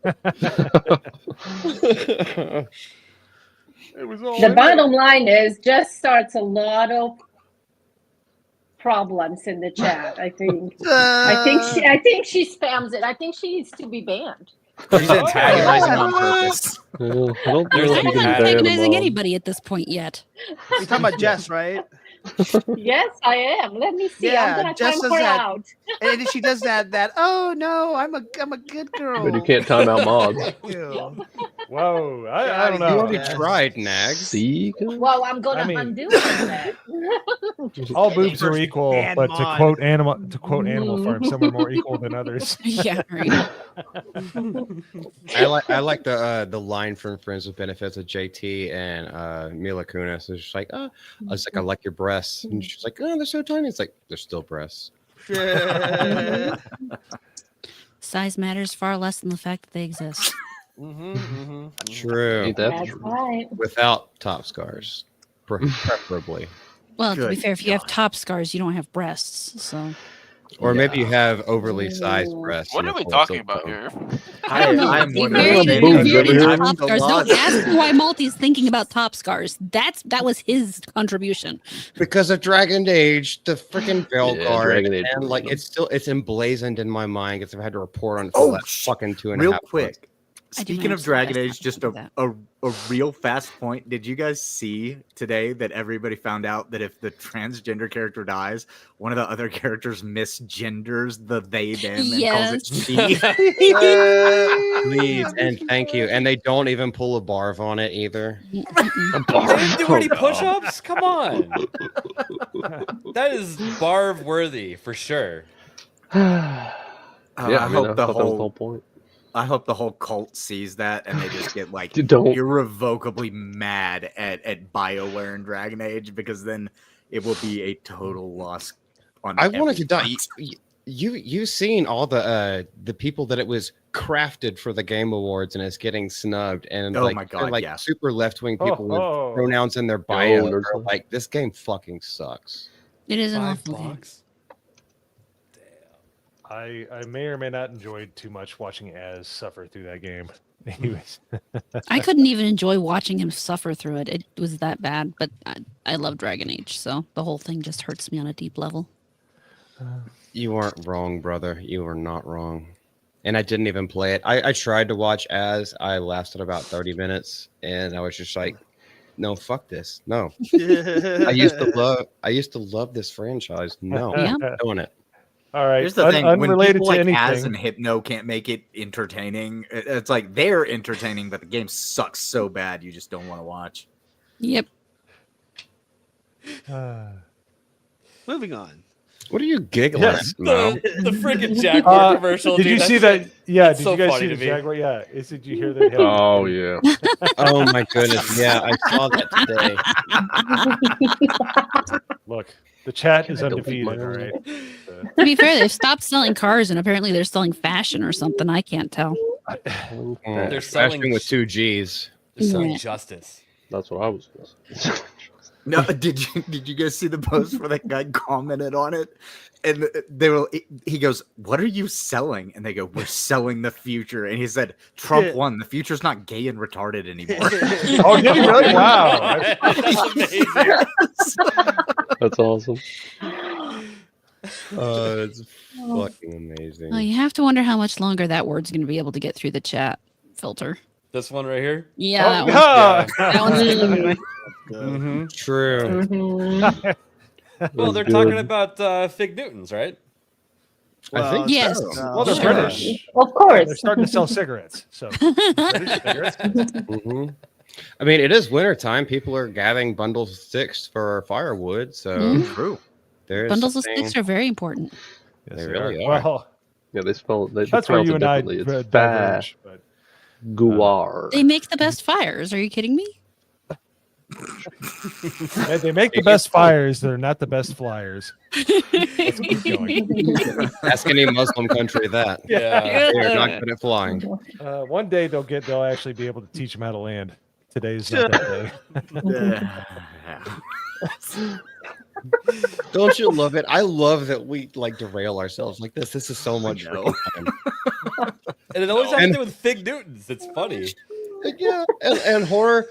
It was all The bottom line is just starts a lot of problems in the chat. I think she spams it. I think she needs to be banned. She's antagonizing on purpose. I don't I'm think you not can ban antagonizing them all. anybody at this point yet. You're talking about Jess, right? Yes, I am. Let me see. Yeah, I'm gonna Jess time does her that. out. And then she does that. Oh no, I'm a good girl. But you can't time out mods. Ew. Whoa, I don't You know. already tried, Nags. See? Well, I'm gonna I mean- undo that. All boobs are equal, Dan but Mon. to quote Animal Farm, some are more equal than others. Yeah, right. I like the line from Friends with Benefits of JT and Mila Kunis. It's just like, I was like, I like your breasts, and she's like, oh, they're so tiny. It's like they're still breasts. Size matters far less than the fact that they exist. True. Ain't that That's true? right. Without top scars, preferably. Well, to be Good fair, if you have top scars, you don't have breasts. So Or maybe you have overly sized breasts. What and are we it's talking also- about here? I don't know. I'm Be one very of those confused men. about I'm top the scars. Don't lost. ask me why Malty's thinking about top scars. That was his contribution. Because of Dragon Age, the freaking veil Yeah, guard, Dragon Age and was it's emblazoned in my mind because I've had to report on it for Oh, the last fucking 2.5 real months. quick. Speaking of Dragon Age, just a real fast point. Did you guys see today that everybody found out that if the transgender character dies, one of the other characters misgenders the they them and calls it she? Please and thank you. And they don't even pull a barf on it either. They didn't do any push-ups? Come on. That is barf worthy for sure. Yeah, I hope the thought that was the whole whole point. I hope the whole cult sees that and they just get like Don't. irrevocably mad at BioWare and Dragon Age, because then it will be a total loss. On I wanted to every die. front. You've seen all the people that it was crafted for the Game Awards and it's getting snubbed, and Oh like, my they're, God, like yeah. super left wing people Oh. with pronouns in their bio there's are one. like, this game fucking sucks. It is an $5. awful game. I may or may not enjoyed too much watching Az suffer through that game. Anyways, I couldn't even enjoy watching him suffer through it. It was that bad, but I love Dragon Age, so the whole thing just hurts me on a deep level. You aren't wrong, brother. You are not wrong. And I didn't even play it. I tried to watch Az. I lasted about 30 minutes, and I was just like, no, fuck this. No. I used to love this franchise. No, Yeah. I'm not doing it. all right. Here's the thing: when unrelated people to like anything. Az and Hypno can't make it entertaining, it's like they're entertaining, but the game sucks so bad you just don't want to watch. Yep. Moving on. What are you giggling Yes. at, Mo? The freaking Jaguar commercial. Did dude, you see shit- that? Yeah. it's Did so you guys funny see to the me. Jaguar? Yeah. Did you hear that? Oh yeah. Oh my goodness. Yeah, I saw that today. Look, the chat is I delete undefeated. my All own? right. To be fair, they've stopped selling cars and apparently they're selling fashion or something. I can't tell. They're selling Fashion with 2 G's. They're selling Yeah. justice. That's what I was gonna say. No, did you guys see the post where that guy commented on it? And he goes, "What are you selling?" And they go, "We're selling the future." And he said, "Trump won. The future's not gay and retarded anymore." Oh, did he really? Wow. That's amazing. That's awesome. It's fucking amazing. Well, you have to wonder how much longer that word's going to be able to get through the chat filter. This one right here. Yeah, Oh, that yeah. that one's anyway. Mm-hmm. True. Well, they're That's talking good. about Fig Newtons, right? I think Yes. so. Well, they're Sure. British. Of course. They're starting to sell cigarettes. So British cigarettes. Mhm. I mean, it is wintertime. People are gathering bundles of sticks for firewood. So Mhm. True. there's Bundles of something- sticks are very important. Yes, They they really are. are. Well, Yeah, they spell. They that's where pronounce you it and I differently. It's diverge. But Guar. They make the best fires. Are you kidding me? they make the best fires. They're not the best flyers. Let's keep going. Ask any Muslim country that. Yeah. They're not good at flying. One day they'll actually be able to teach them how to land. Today's not that day. Don't you love it? I love that we like derail ourselves like this. This is so much know. freaking fun. And it always has to And- do with Fig Newtons. It's funny. Yeah, and horror.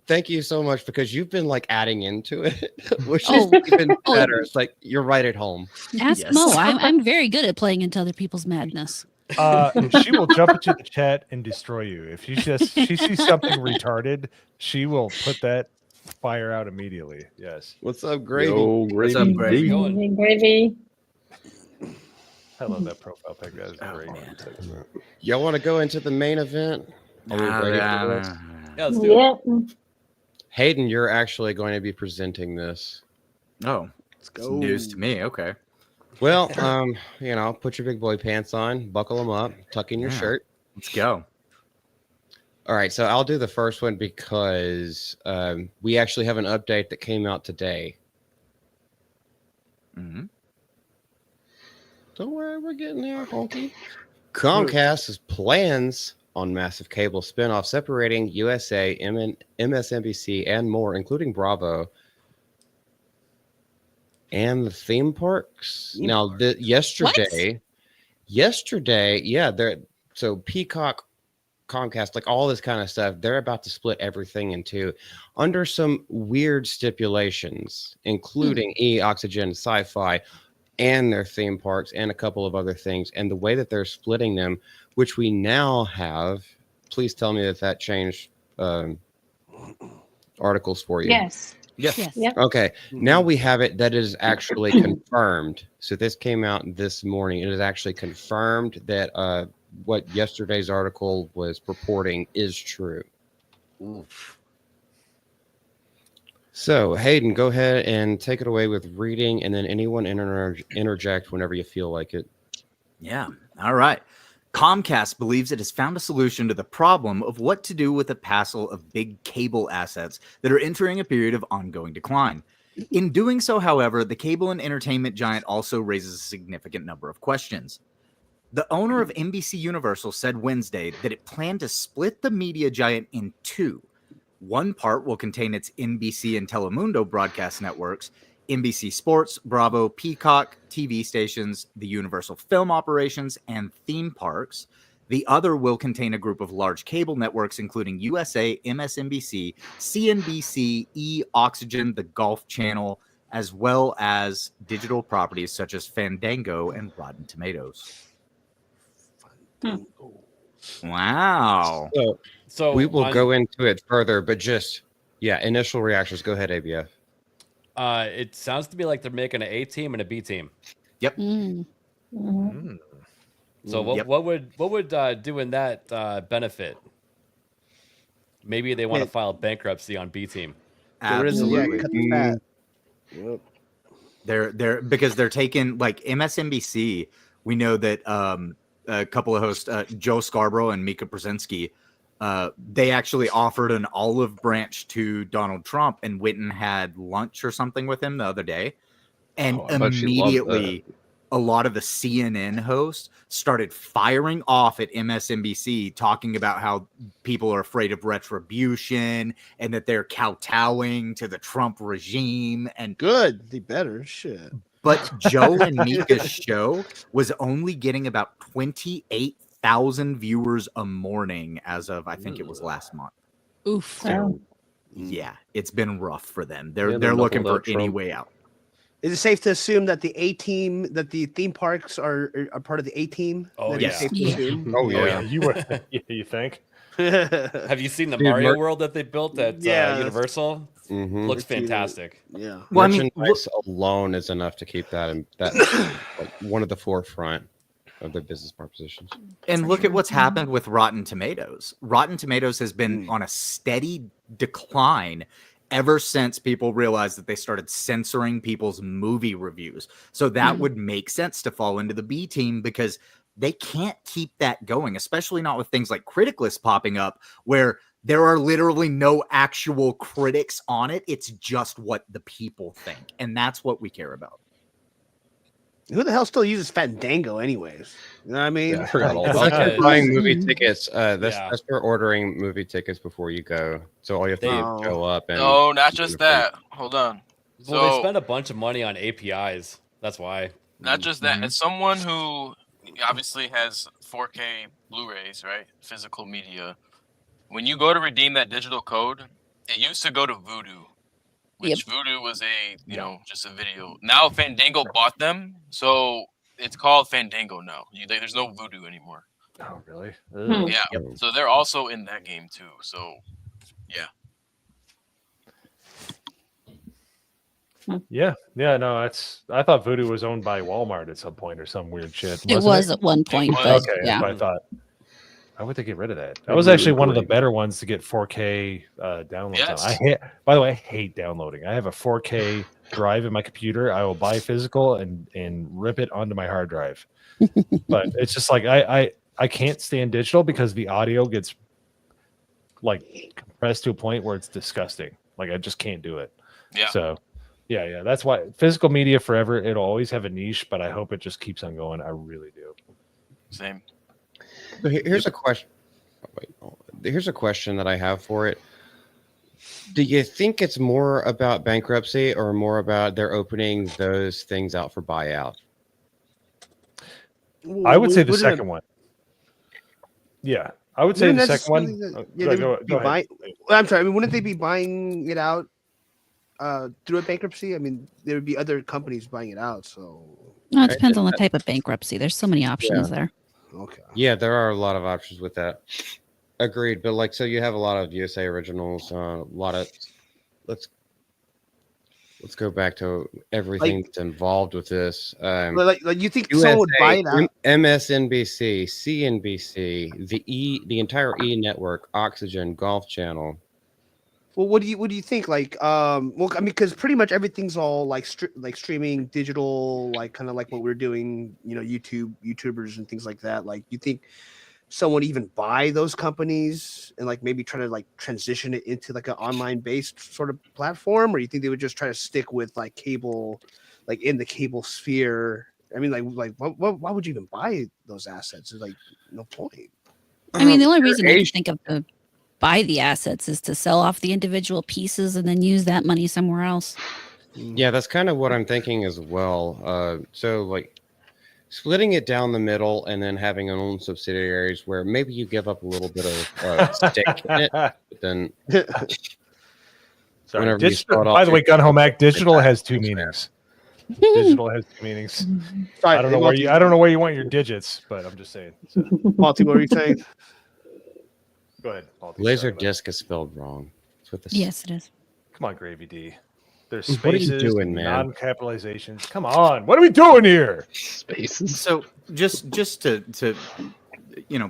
Thank you so much because you've been like adding into it, which is even better. It's like you're right at home. Ask Yes. Mo. I'm very good at playing into other people's madness. She will jump into the chat and destroy you. If she sees something retarded, she will put that fire out immediately. Yes. What's up, Gravy? Yo, What's up, Gravy? Gravy? Gravy. I love that profile pic. That is great. Y'all want to go into the main event? Are we ready for this? Yeah, let's do it. Yeah. Hayden, you're actually going to be presenting this. Oh, Let's it's go. news to me. Okay. Well, put your big boy pants on, buckle them up, tuck in your Yeah. shirt. Let's go. All right, so I'll do the first one because we actually have an update that came out today. Mm-hmm. Don't worry, we're getting there, honky. Comcast's plans on massive cable spinoff separating USA, MSNBC, and more, including Bravo and the theme parks. Now, yesterday, yeah, so Peacock, Comcast, like all this kind of stuff, they're about to split everything in two under some weird stipulations, including Oxygen, Sci-Fi, and their theme parks and a couple of other things. And the way that they're splitting them, which we now have, please tell me that changed articles for you. Yes. Yes. Yep. Okay. Now we have it that is actually confirmed. So this came out this morning. It is actually confirmed that what yesterday's article was purporting is true. Oof. So, Hayden, go ahead and take it away with reading, and then anyone interject whenever you feel like it. Yeah. All right. Comcast believes it has found a solution to the problem of what to do with a passel of big cable assets that are entering a period of ongoing decline. In doing so, however, the cable and entertainment giant also raises a significant number of questions. The owner of NBC Universal said Wednesday that it planned to split the media giant in two. One part will contain its NBC and Telemundo broadcast networks, NBC Sports, Bravo, Peacock, TV stations, the Universal Film operations, and theme parks. The other will contain a group of large cable networks, including USA, MSNBC, CNBC, E! Oxygen, the Golf Channel, as well as digital properties such as Fandango and Rotten Tomatoes. Wow. So we will go into it further, but just, initial reactions. Go ahead, ABF. It sounds to me like they're making an A team and a B team. Yep. So what would doing that benefit? Maybe they want to file bankruptcy on B team. Absolutely. Cut the fat. Yep. They're because they're taking, like, MSNBC. We know that a couple of hosts, Joe Scarborough and Mika Brzezinski, they actually offered an olive branch to Donald Trump and went and had lunch or something with him the other day. And immediately a lot of the CNN hosts started firing off at MSNBC, talking about how people are afraid of retribution and that they're kowtowing to the Trump regime. And good, they better shit. But Joe and Mika's show was only getting about 28,000 viewers a morning as of, I think it was last month. Oof. So, yeah, it's been rough for them. They're looking for any way out. Is it safe to assume that the A team, that the theme parks are part of the A team? Oh, That yeah. is safe to assume? Oh yeah. You think? Have you seen the Mario world that they built at Universal? Looks fantastic. Yeah. Well, merchandise alone is enough to keep that in that like one of the forefront of their business propositions. And look at what's happened with Rotten Tomatoes. Rotten Tomatoes has been on a steady decline ever since people realized that they started censoring people's movie reviews. So that would make sense to fall into the B team, because they can't keep that going, especially not with things like Criticlist popping up, where there are literally no actual critics on it. It's just what the people think. And that's what we care about. Who the hell still uses Fandango anyways? You know what I mean? Yeah, I forgot all It's about like that. buying movie tickets. That's for ordering movie tickets before you go. So all you have to do is go up and. No, not just that. Hold on. Well, they spend a bunch of money on APIs. That's why. Not just that. As someone who obviously has 4K Blu-rays, right? Physical media. When you go to redeem that digital code, it used to go to Vudu, which Vudu was just a video. Now Fandango bought them, so it's called Fandango now. There's no Vudu anymore. Oh, really? Yeah. So they're also in that game too. So, yeah. Yeah. No, I thought Vudu was owned by Walmart at some point or some weird shit. It was at one point, but okay, yeah. that's what I thought. Why would they get rid of that? That was actually one of the better ones to get 4K downloads on. By the way, I hate downloading. I have a 4K drive in my computer. I will buy physical and rip it onto my hard drive. But it's just like I can't stand digital because the audio gets like compressed to a point where it's disgusting. Like I just can't do it. Yeah. So yeah. That's why physical media forever. It'll always have a niche, but I hope it just keeps on going. I really do. Same. So here's a question. Here's a question that I have for it. Do you think it's more about bankruptcy or more about they're opening those things out for buyout? I would say the second one. Yeah, I would say the second one. Go ahead. I'm sorry. I mean, wouldn't they be buying it out through a bankruptcy? I mean, there would be other companies buying it out. So No, it depends on the type of bankruptcy. There's so many options there. Okay. Yeah, there are a lot of options with that. Agreed, but like, so you have a lot of USA originals, a lot of. Let's go back to everything that's involved with this. Like you think someone would buy it out? MSNBC, CNBC, the entire E network, Oxygen, Golf Channel. Well, what do you think? Like, well, I mean, because pretty much everything's all like streaming, digital, like kind of like what we're doing. You know, YouTubers and things like that. Like, you think someone even buy those companies and like maybe try to like transition it into like an online based sort of platform, or you think they would just try to stick with like cable, like in the cable sphere? I mean, why would you even buy those assets? There's like no point. I mean, the only reason I can think of to buy the assets is to sell off the individual pieces and then use that money somewhere else. Yeah, that's kind of what I'm thinking as well. So like splitting it down the middle and then having your own subsidiaries where maybe you give up a little bit of stake in it, but then Sorry, by the way, Gun Home Act, digital has two meanings. Digital has two meanings. I don't know where you want your digits, but I'm just saying. So. Monty, what were you saying? Go ahead, Monty. Laser disc is spelled wrong. Yes, it is. Come on, Gravy D. There's What are you spaces, doing, man? non-capitalizations. Come on, what are we doing here? Spaces. So just to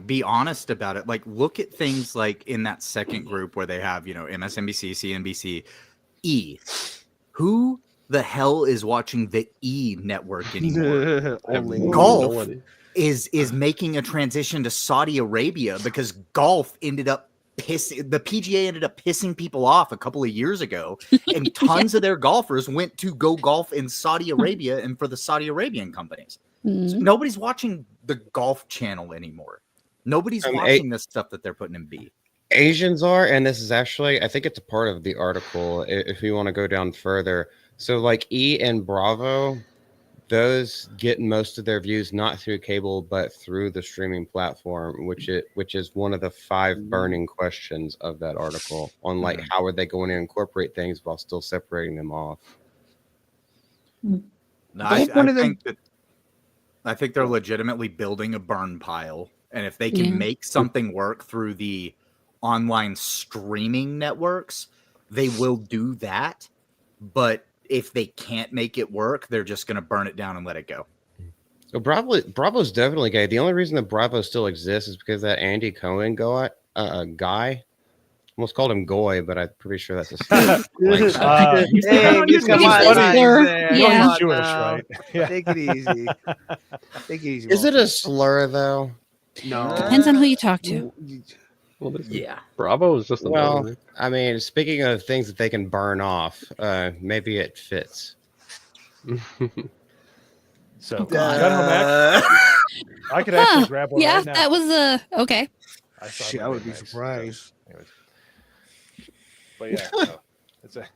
be honest about it, like look at things like in that second group where they have MSNBC, CNBC, E. Who the hell is watching the E network anymore? Golf is making a transition to Saudi Arabia because golf ended up the PGA ended up pissing people off a couple of years ago, and tons of their golfers went to go golf in Saudi Arabia and for the Saudi Arabian companies. So nobody's watching the Golf Channel anymore. Nobody's watching the stuff that they're putting in B. Asians are, and this is actually, I think it's a part of the article if you want to go down further. So like E and Bravo, those get most of their views not through cable but through the streaming platform, which is one of the 5 burning questions of that article on like how are they going to incorporate things while still separating them off. No, I think they're legitimately building a burn pile, and if they can make something work through the online streaming networks, they will do that. But if they can't make it work, they're just going to burn it down and let it go. So Bravo's definitely gay. The only reason that Bravo still exists is because that Andy Cohen guy. Almost called him Goy, but I'm pretty sure that's a slur. He's Jewish, right? Yeah. Take it easy. Take it easy. Is it a slur though? No. Depends on who you talk to. Well, Bravo is just well. I mean, speaking of things that they can burn off, maybe it fits. So, Gun Home Act, I could actually grab one right now. That was okay. Shit, I would be surprised. Anyways. But yeah, no, it's a.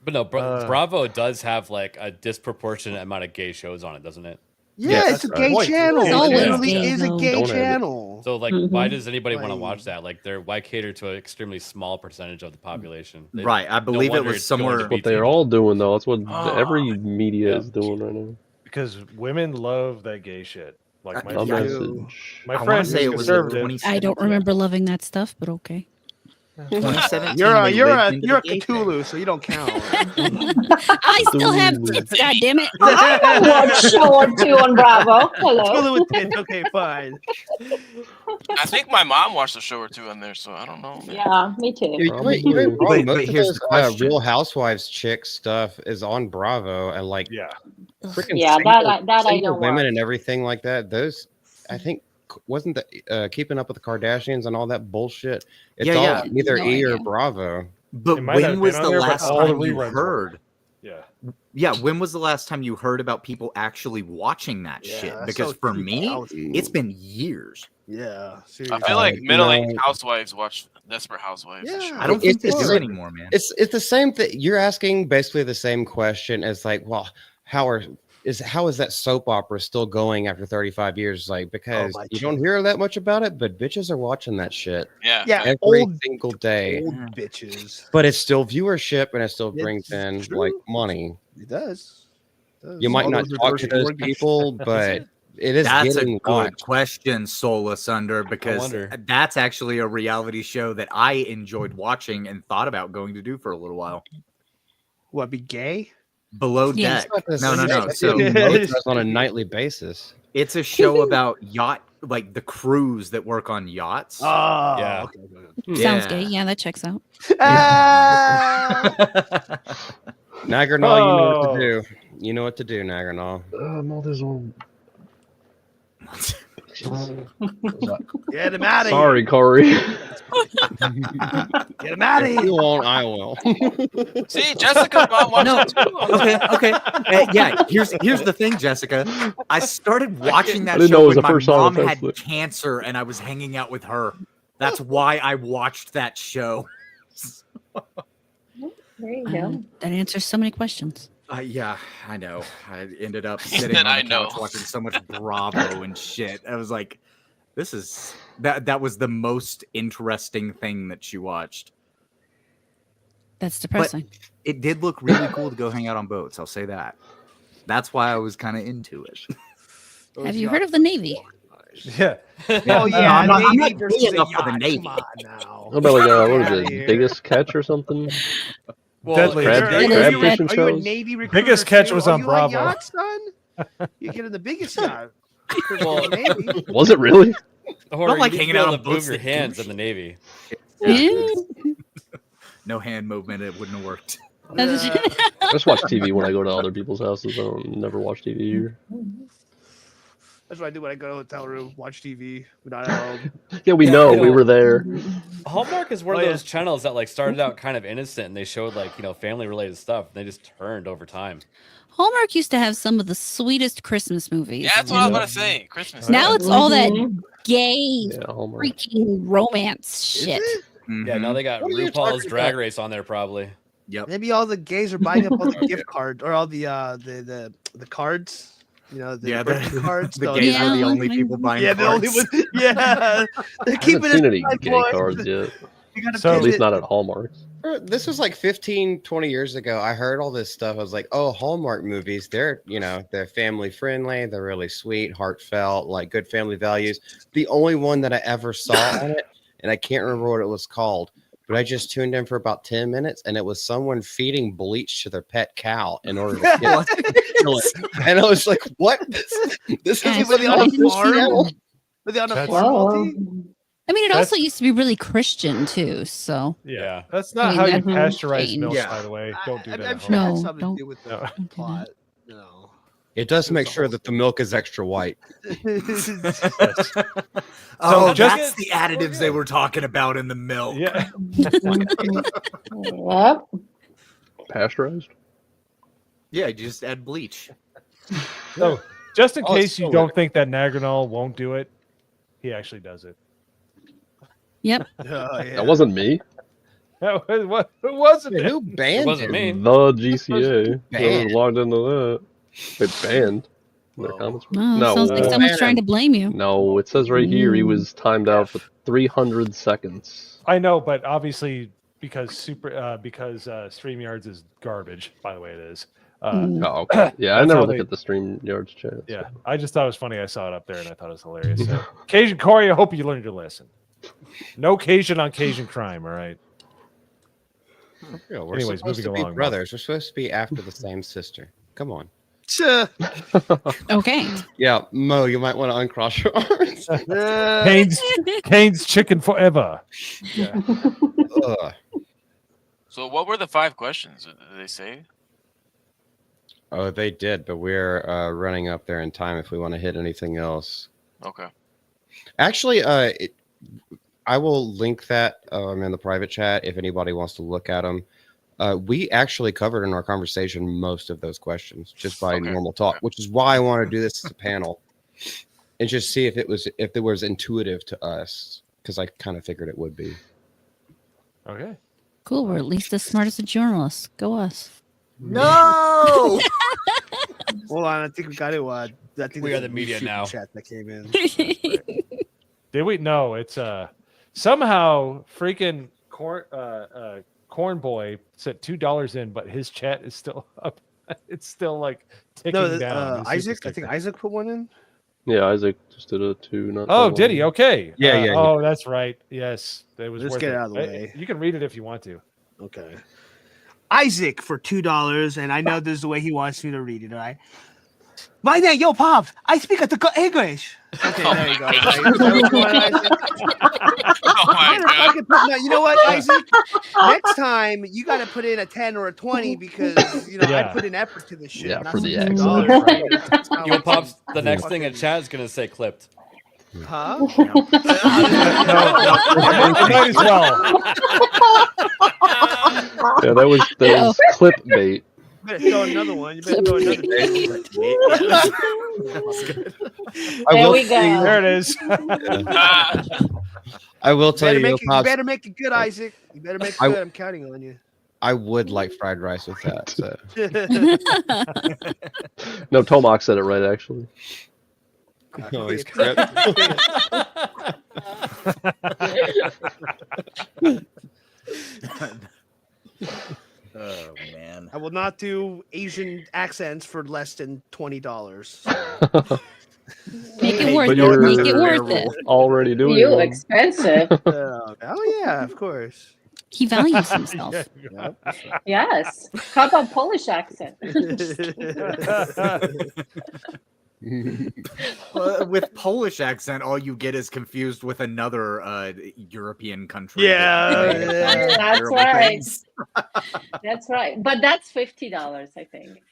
But no, Bravo does have like a disproportionate amount of gay shows on it, doesn't it? Yeah, it's a gay channel. It literally is a gay channel. So, like, why does anybody want to watch that? Like, why cater to an extremely small percentage of the population? Right, I believe it was somewhere. What they're all doing, though. That's what every media is doing right now. Because women love that gay shit. Like my I friend say it was I don't remember loving that stuff, but okay. 2017. You're a Cthulhu, so you don't count. I still have tits, goddammit. I watched show or two on Bravo. Hello. Cthulhu with tits. Okay, fine. I think my mom watched a show or two on there, so I don't know. Yeah, me too. Most of those Real Housewives chick stuff is on Bravo, and like freaking that I don't women watch. and everything like that. Those, I think, wasn't the Keeping Up with the Kardashians and all that bullshit. It's all either E or Bravo. But when was the last time you heard? Yeah, when was the last time you heard about people actually watching that shit? Because for me, it's been years. Yeah, seriously. I feel like middle-aged housewives watch Desperate Housewives. Yeah, I don't think they do anymore, man. It's the same thing. You're asking basically the same question as like, well, how are how is that soap opera still going after 35 years? Like, because my you don't hear that much about it, but bitches are watching that shit. Yeah. Yeah, every old single day. Old bitches. But it's still viewership, and it still It's brings in true. like money. It does. You might All not those talk reverse to those mortgage- people, but it is That's a getting good watched. question, Solus Under, because wonder. that's actually a reality show that I enjoyed watching and thought about going to do for a little while. What, be gay? Below Yeah. Deck. No. That's So what Mo does on a nightly basis. it's a show about yacht, like the crews that work on yachts. Oh, Yeah. okay. Sounds gay. Yeah, that checks out. Ah! Nagranol, you know what to do. You know what to do, Nagranol. Get him out of Sorry, Corey. here. Get him out of You here. won't, I will. See, Jessica's mom watched No. it too. Okay. Yeah, here's the thing, Jessica. I started watching that I didn't know show it was when the my first song mom on had Facebook. cancer and I was hanging out with her. That's why I watched that show. There you go. That answers so many questions. Yeah, I know. I ended up sitting on the couch watching so much Bravo and shit. I was like, this is that was the most interesting thing that she watched. That's depressing. But it did look really cool to go hang out on boats. I'll say that. That's why I was kind of into it. Have you heard of the Navy? Yeah. Oh yeah, I'm not Navy gay versus a enough for the yacht. Navy. Come on now. What about like what Outta is it? here. Biggest Catch or something? Well, Deadly. Crab, Are you, crab are you fishing a shows? Navy recruiter? Biggest Catch too? was Oh, on you like Bravo. yachts, son? You're getting the biggest yacht. Well, Navy. Was it really? Horror, like you need to hanging be out able on to move boats your that hands douche. in the Navy. No hand movement. It wouldn't have worked. I just watch TV when I go to other people's houses. I don't never watch TV here. That's what I do when I go to a hotel room, watch TV. We're not at home. Yeah, we know. We were there. Hallmark is one Oh, of yeah. those channels that like started out kind of innocent and they showed like, you know, family related stuff. And they just turned over time. Hallmark used to have some of the sweetest Christmas movies. Yeah, that's what I was about to say. Christmas. Now it's all that gay Yeah, Hallmark. freaking romance shit. Yeah, now they got What are you RuPaul's talking Drag about? Race on there probably. Yep. Maybe all the gays are buying up all the gift cards or all the cards. You know, the birthday cards. The so- gays Yeah, are the I only think- people buying Yeah, the only cards. one. Yeah, they're I keeping haven't seen it any alive, gay boys. cards yet. You gotta So- At pitch least it. not at Hallmark. This was like 15, 20 years ago. I heard all this stuff. I was like, oh, Hallmark movies, they're, you know, they're family friendly. They're really sweet, heartfelt, like good family values. The only one that I ever saw on it, and I can't remember what it was called, but I just tuned in for about 10 minutes and it was someone feeding bleach to their pet cow in order to get and I was like, what? This Guys, is Were they on I a didn't see farm? that. Were they on a That's- farm? Whoa. Multi? I mean, it That's- also used to be really Christian too. So Yeah. That's not I mean, how you that pasteurize changed. milk, Yeah. by the way. Don't do that. I'm at sure it home. had No, something to don't- do with the No. don't do that. plot. No. It does make sure that the milk is extra white. Oh, just- that's the additives they were talking about in the milk. Yeah. Yep. Pasteurized? Yeah, you just add bleach. So, just in Oh, it's case you so don't think that Nagranol won't do it, he actually does it. Yep. Oh, yeah. That wasn't me. That was what? Who wasn't it? Who It banned wasn't him? me. The GCA. Banned. Whoever logged into that. Wait, banned? In their comments? Oh, No, sounds like someone's trying to blame you. No, it says right here he was timed out for 300 seconds. I know, but obviously because StreamYards is garbage. By the way, it is. Mm. Oh, okay. Yeah, I That's never how look they- at the StreamYards chat. Yeah, I just thought it was funny. I saw it up there and I thought it was hilarious. So, Cajun Corey, I hope you learned your lesson. No Cajun on Cajun crime. All right. Yeah, we're Anyways, supposed moving to be along, Bob. brothers. We're supposed to be after the same sister. Come on. Okay. Yeah, Mo, you might want to uncross your arms. Kane's chicken forever. Yeah. Ugh. So what were the 5 questions? Did they say? Oh, they did, but we're running up there in time if we want to hit anything else. Okay. Actually, I will link that in the private chat if anybody wants to look at them. We actually covered in our conversation most of those questions just by normal talk, which is why I want to do this as a panel and just see if it was intuitive to us, because I kind of figured it would be. Okay. Cool. We're at least as smart as the journalists. Go us. No! Hold on, I think we got it. I think We there's are the a new media super now. Chat that came in. Did we? No, it's somehow freaking Corn Boy sent $2 in, but his chat is still up. It's still like ticking No, down. His Isaac. super I think sticker. Isaac put one in. Yeah, Isaac just did a 2. Not Oh, that did he? long. Okay. Yeah, yeah, Oh, that's right. Yes, it was. Let's worth get it it. out of the way. You can read it if you want to. Okay. Isaac for $2, and I know this is the way he wants me to read it. All right. My name, yo, Pops. I speak at the English. Okay, there you go. Right. Is that what you want, Isaac? Oh my god. You know what, Isaac? Next time you got to put in a 10 or a 20 because I put in effort to this shit. Yeah, not for the some accent. $2, right? It's not Yo, like Pops, some the next thing in fucking- chat is going to say clipped. Huh? Might as well. Yeah, that was clickbait. You better throw another one. You better throw another one. There we go. There it is. I will tell you, You Pops, better make it good, Isaac. You better make it good. I'm counting on you. I would like fried rice with that. So. No, Tomac said it right, actually. Oh, he's crap. Oh man. I will not do Asian accents for less than $20. Make it Hey, worth but it. you're- Make it worth it. Already doing You it. expensive. Oh yeah, of course. He values himself. Yes. How about Polish accent? Well, with Polish accent, all you get is confused with another European country. Yeah, That's Terrible right. things. That's right. But that's $50, I think.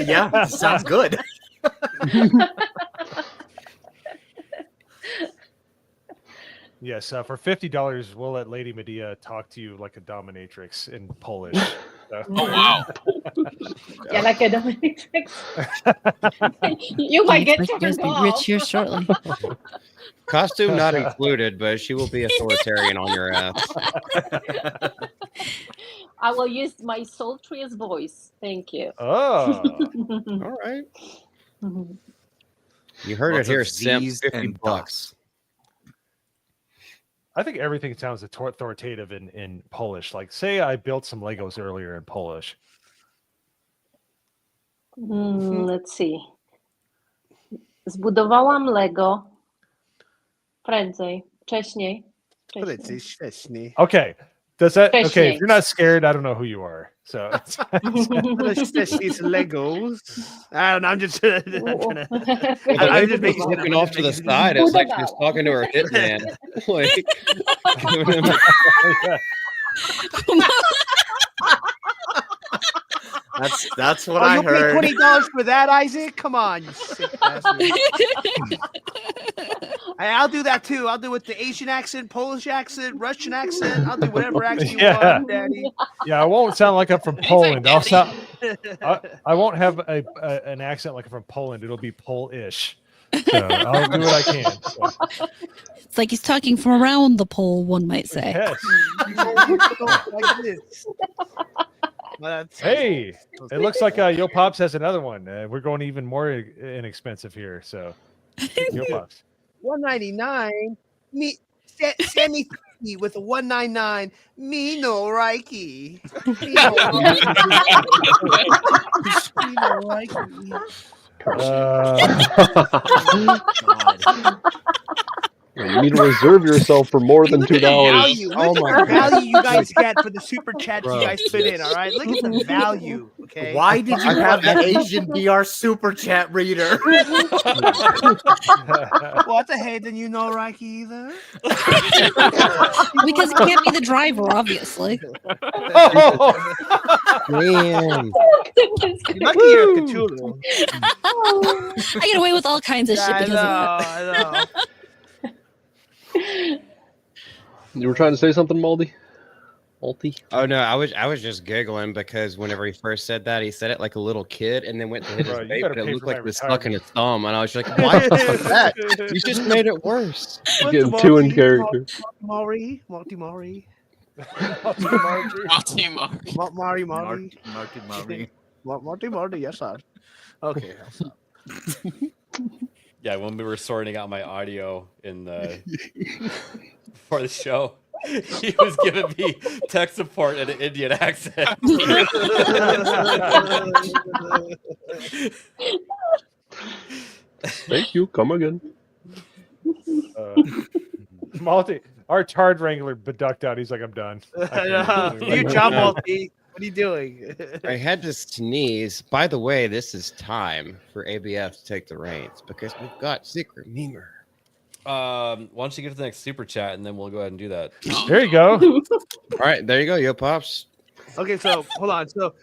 Yeah, sounds good. Yes, for $50, we'll let Lady Medea talk to you like a dominatrix in Polish. So. Oh wow. Yeah, like a dominatrix. You might get You guys turned be off. rich here shortly. Costume not included, but she will be authoritarian on your ass. I will use my sultriest voice. Thank you. Oh, All right. You heard Lots it here, of Simp. Z's $50. and bucks. I think everything sounds authoritative in Polish. Like, say I built some Legos earlier in Polish. Let's see. Zbudowałam Lego prędzej, wcześniej. Okay. Does that okay? Wcześniej. If you're not scared, I don't know who you are. So These Legos. I don't know. I'm just. I'm just making looking off to the side. It's like she's talking to her hitman. Like, giving him That's what Oh, I you'll pay heard. $20 for that, Isaac? Come on, you sick bastard. I'll do that too. I'll do it with the Asian accent, Polish accent, Russian accent. I'll do whatever accent you Yeah. want, Daddy. yeah, I won't sound like I'm from Poland. I'll sound. I won't have an accent like I'm from Poland. It'll be Polish. So I'll do what I can. So, It's like he's talking from around the pole, one might say. yes. Like this. Well, that's- Hey, it looks like Yo Pops has another one. We're going even more inexpensive here. So Yo Pops. $199. Me, Sammy with a $199. Me no Reiki. Me no Reiki. Me no Reiki. You need to reserve yourself for more than $2. Value. Oh Look my at the value you guys get for the super chats Bro. you guys put in. All right, look at the value. Okay. Why did you have the Asian DR super chat reader? What the hell? Then you know Reiki either? Because he can't be the driver, obviously. Man. You're lucky you're a Cthulhu. I get away with all kinds of shit I because know. of that. I know. You were trying to say something, Malty? Malty? Oh no, I was just giggling because whenever he first said that, he said it like a little kid, and then went to hit Bro, his you vape, better and it pay looked for like my it was stuck in retirement. his thumb, and I was like, "Why did you do that? You just made it worse." Getting two in character. Mari. Multi Mari. Marty, yes, sir. Okay. Yeah, when we were sorting out my audio in the for the show, he was giving me tech support in an Indian accent. Thank you. Come again. Malty, our charge wrangler ducked out. He's like, I'm done. You job, Malty. What are you doing? I had to sneeze. By the way, this is time for ABF to take the reins because we've got Secret Memer. Why don't you get to the next super chat and then we'll go ahead and do that. There you go. All right, there you go, Yo Pops. Okay, so hold on. So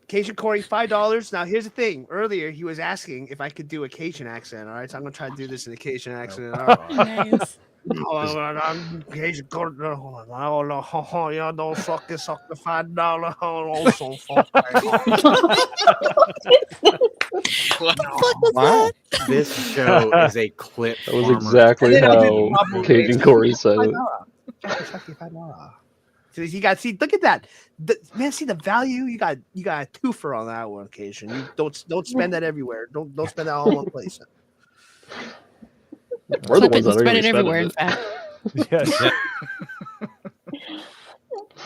Cajun Corey, $5. Now here's the thing. Earlier he was asking if I could do a Cajun accent. All right, so I'm gonna try to do this in a Cajun accent. All right. Nice. Cajun Corey, hold on. Y'all don't suck the $5. Also fuck. Wow. This show is a clip. That was farmer. exactly how Cajun Corey said it. So you got look at that, man. See the value you got. You got a twofer on that one occasion. You don't spend that everywhere. Don't spend that all in one place. We're the ones that are Spread going it to everywhere. In spend fact, Yes.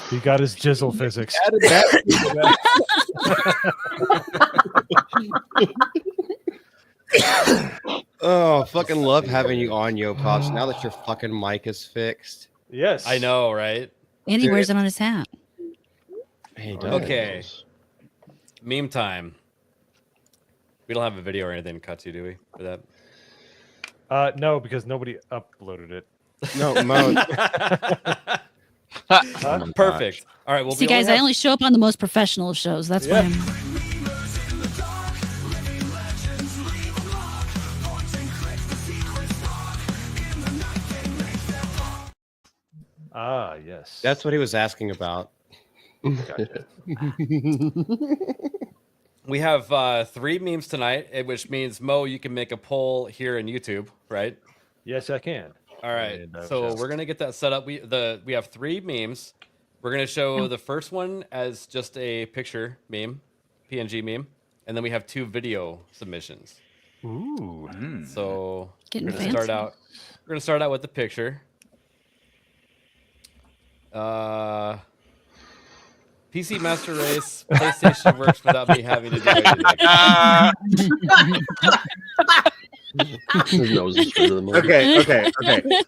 He got his jizzle physics. Oh, fucking love having you on, Yo Pops. Now that your fucking mic is fixed. Yes. I know, right? and he wears it on his hat. He does. Okay. Meme time. We don't have a video or anything to cut to, do we? For that? No, because nobody uploaded it. No, Mo. Perfect. All right. Well, See, guys, I only show up on the most professional of shows. That's why I'm. Ah, yes. That's what he was asking about. We have 3 memes tonight, which means Mo, you can make a poll here in YouTube, right? Yes, I can. All right. So we're gonna get that set up. We have 3 memes. We're gonna show the first one as just a picture meme, PNG meme, and then we have 2 video submissions. Ooh. So Getting we're gonna fancy. start out. We're gonna start out with the picture. PC Master Race, PlayStation works without me having to do anything. His nose is straight to the moon. Okay.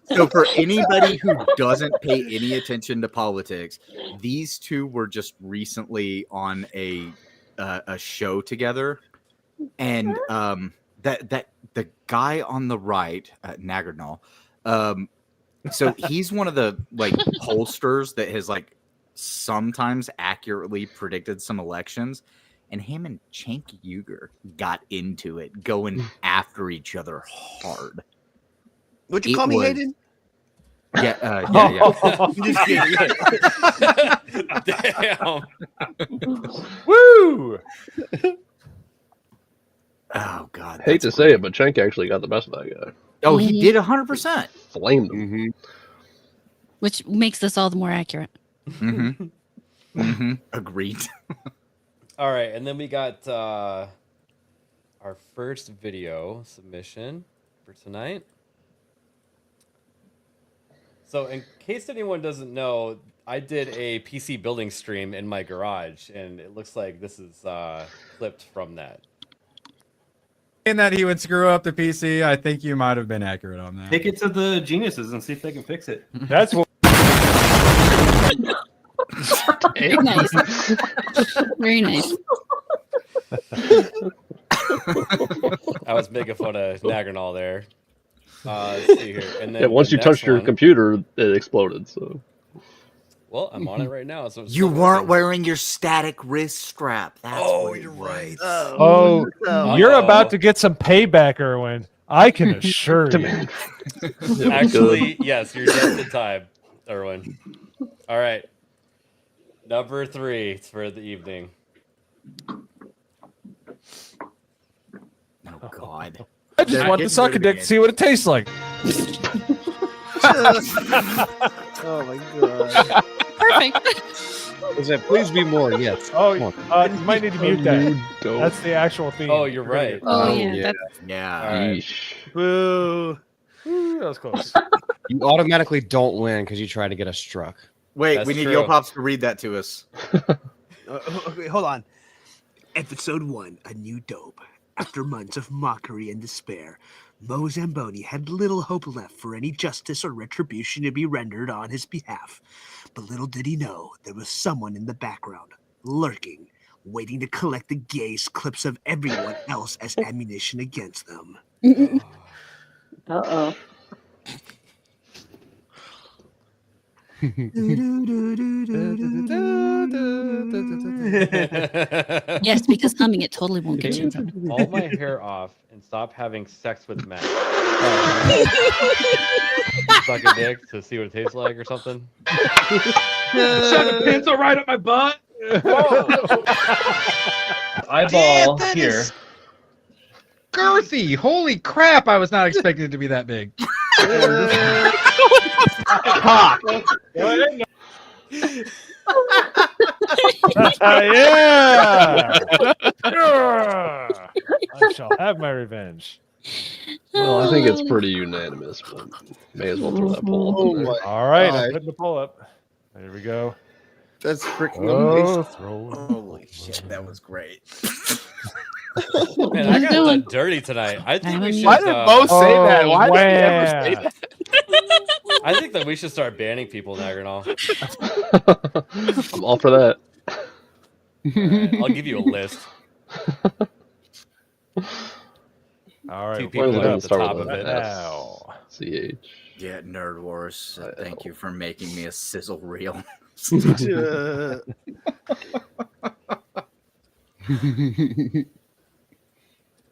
So for anybody who doesn't pay any attention to politics, these two were just recently on a show together, and that the guy on the right, Nagernal, so he's one of the like pollsters that has like sometimes accurately predicted some elections, and him and Cenk Uygur got into it, going after each other hard. Would you call me Hayden? Yeah. I'm just kidding. Damn. Woo! Oh God. Hate to say it, but Cenk actually got the best of that guy. Oh, he did 100%. Flamed him. Which makes this all the more accurate. Agreed. All right, and then we got our first video submission for tonight. So, in case anyone doesn't know, I did a PC building stream in my garage, and it looks like this is clipped from that. In that he would screw up the PC, I think you might have been accurate on that. Take it to the geniuses and see if they can fix it. That's what. Very nice. Very nice. I was making fun of Nagernal there. Let's see here. And then Once the you touched next your one- computer, it exploded. So Well, I'm on it right now. So it's You still weren't working. wearing your static wrist strap. That's what it was. right. Oh, you're about to get some payback, Erwin. I can assure you. Actually, yes, you're just in time, Erwin. All right. Number 3 for the evening. Oh God. I just want the sucker dick to see what it tastes like. Oh my God. Perfect. Is it please be more? Yes. Oh, Come on. you might need to mute that. That's the actual theme. Oh, you're right. Oh, yeah. yeah. That, Yeah. All right. Yeesh. Boo. Ooh, that was close. You automatically don't win because you try to get us struck. Wait, That's we need true. Yo Pops to read that to us. Okay, hold on. Episode 1, A New Dope. After months of mockery and despair, Mo Zamboni had little hope left for any justice or retribution to be rendered on his behalf. But little did he know there was someone in the background, lurking, waiting to collect the gaze clips of everyone else as ammunition against them. Uh-oh. yes, because humming it totally won't Can get you you. take all my hair off and stop having sex with men? Suck a dick to see what it tastes like or something? Shove a pencil right up my butt. Eyeball here. Girthy! Holy crap! I was not expecting it to be that big. Yeah! I shall have my revenge. Well, I think it's pretty unanimous, but may as well throw that poll up in there. All right, I'm putting the poll up. There we go. That's freaking Oh, amazing. Holy shit, that was great. Man, I got done dirty tonight. I think we should. Why did Mo say that? Why did he ever say that? I think that we should start banning people now, and all. I'm all for that. Right, I'll give you a list. All right, Two people We're at the start top with of it. now. CH. Yeah, Nerd Wars. Thank you for making me a sizzle reel.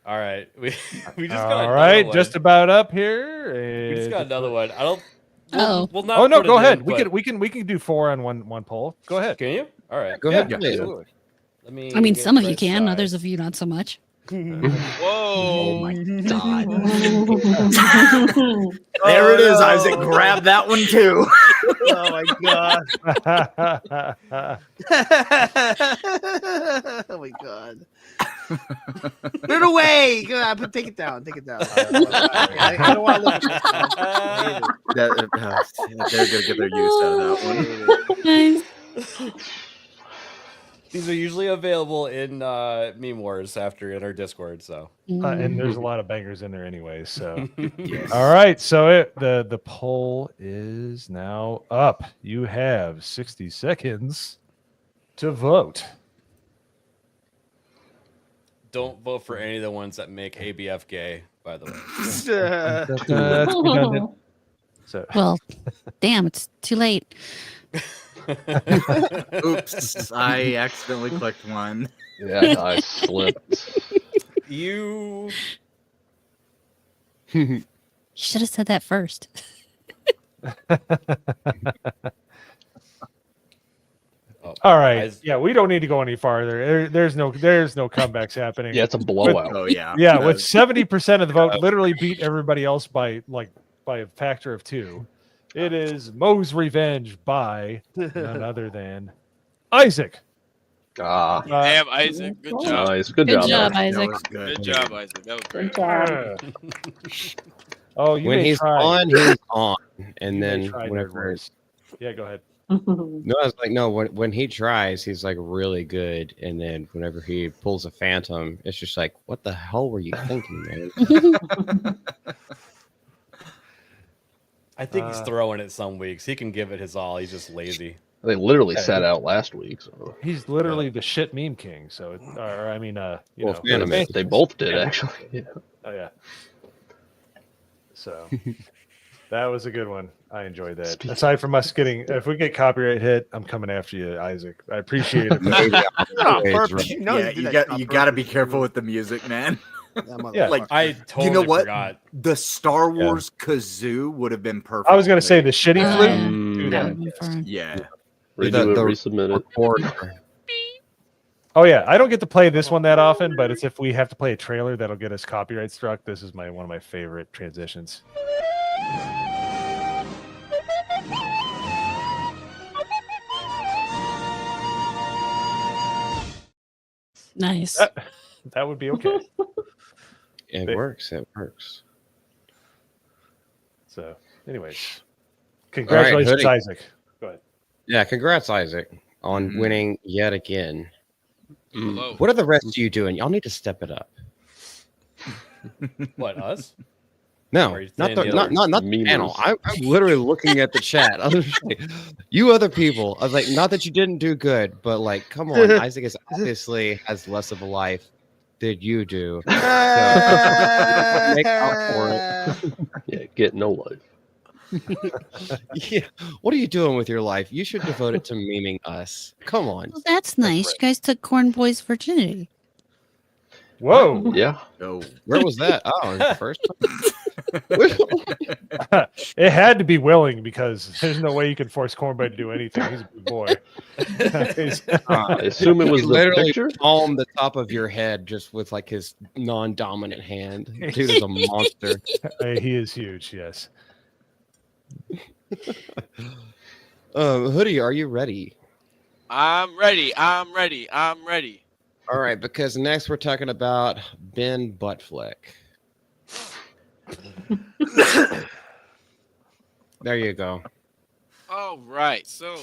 All right, we just got All another right, one. just about up here. We just got another one. I don't. Oh. We'll not Oh no, put go it ahead. in, We but- can do 4 on one poll. Go ahead. Can you? All right. Go ahead. Yeah, play it. absolutely. Let me. I mean, get some of you Fred's can, side. others of you not so much. Whoa! my God. There it is, no. Isaac. Grab that one too. Oh my god. Oh my god. Put it away. Go on, take it down. Take it down. I don't want to look at this. I hate it. They're gonna get their use out of that one. Nice. These are usually available in Meme Wars after in our Discord. So. And there's a lot of bangers in there anyway. So, all right. So the poll is now up. You have 60 seconds to vote. Don't vote for any of the ones that make ABF gay, by the way. That's redundant. So, Well, damn, it's too late. Oops, I accidentally clicked one. Yeah, I slipped. You You should have said that first. all right. Eyes- Yeah, we don't need to go any farther. There's no comebacks happening. Yeah, it's a blowout. Oh yeah. Yeah, with 70% of the vote, literally beat everybody else by a factor of 2. It is Mo's Revenge by none other than Isaac. Ah, Damn, Isaac. Good job. nice. Good Good job. job, Isaac. Isaac. That was good. Good job, Isaac. That was great. Good job. Oh, you When may he's try. on, he's on. And You may then try Nerd whenever Wars. Yeah, go ahead. no, I was like, no, when he tries, he's like really good. And then whenever he pulls a phantom, it's just like, what the hell were you thinking, man? I think he's throwing it some weeks. He can give it his all. He's just lazy. They literally sat out last week. So He's literally the shit meme king. So, or I mean, you Well, know, Phantom is. they both did actually. Yeah. Oh yeah. So that was a good one. I enjoyed that. Aside from us getting, if we get copyright hit, I'm coming after you, Isaac. I appreciate it. Oh, perfect. You know Yeah, you you did that got on you got to purpose. be careful with the music, man. Yeah. Like I totally you know what? forgot. The Star Wars kazoo would have been perfect. I was gonna say the shitty Oh, flute. yeah. Do That that. would be fun. Yeah. Redo it, resubmit it. Recorder. Oh yeah, I don't get to play this one that often, but it's if we have to play a trailer that'll get us copyright struck. This is one of my favorite transitions. Nice. That would be okay. It works. It works. So, anyways, congratulations, Hoodie. Isaac. Go ahead. Yeah, congrats, Isaac, on winning yet again. Hello. What are the rest of you doing? Y'all need to step it up. What, us? No, Or are you not saying the the panel. I'm literally looking at the chat. I was like, you other people. I was like, not that you didn't do good, but like, come on. Isaac is obviously has less of a life than you do. So make up for it. Yeah, get no life. Yeah. What are you doing with your life? You should devote it to memeing us. Come on. Well, that's nice. You guys took Corn Boy's virginity. Whoa. Yeah. Oh, Where was that? Oh, the first It had to be willing because there's no way you can force Cornbread to do anything. He's a big boy. I assume it was He the literally picture. palmed the top of your head just with like his non-dominant hand. Dude is a monster. He is huge. Yes. Hoodie, are you ready? I'm ready. I'm ready. I'm ready. All right, because next we're talking about Ben Buttfleck. There you go. All right. So,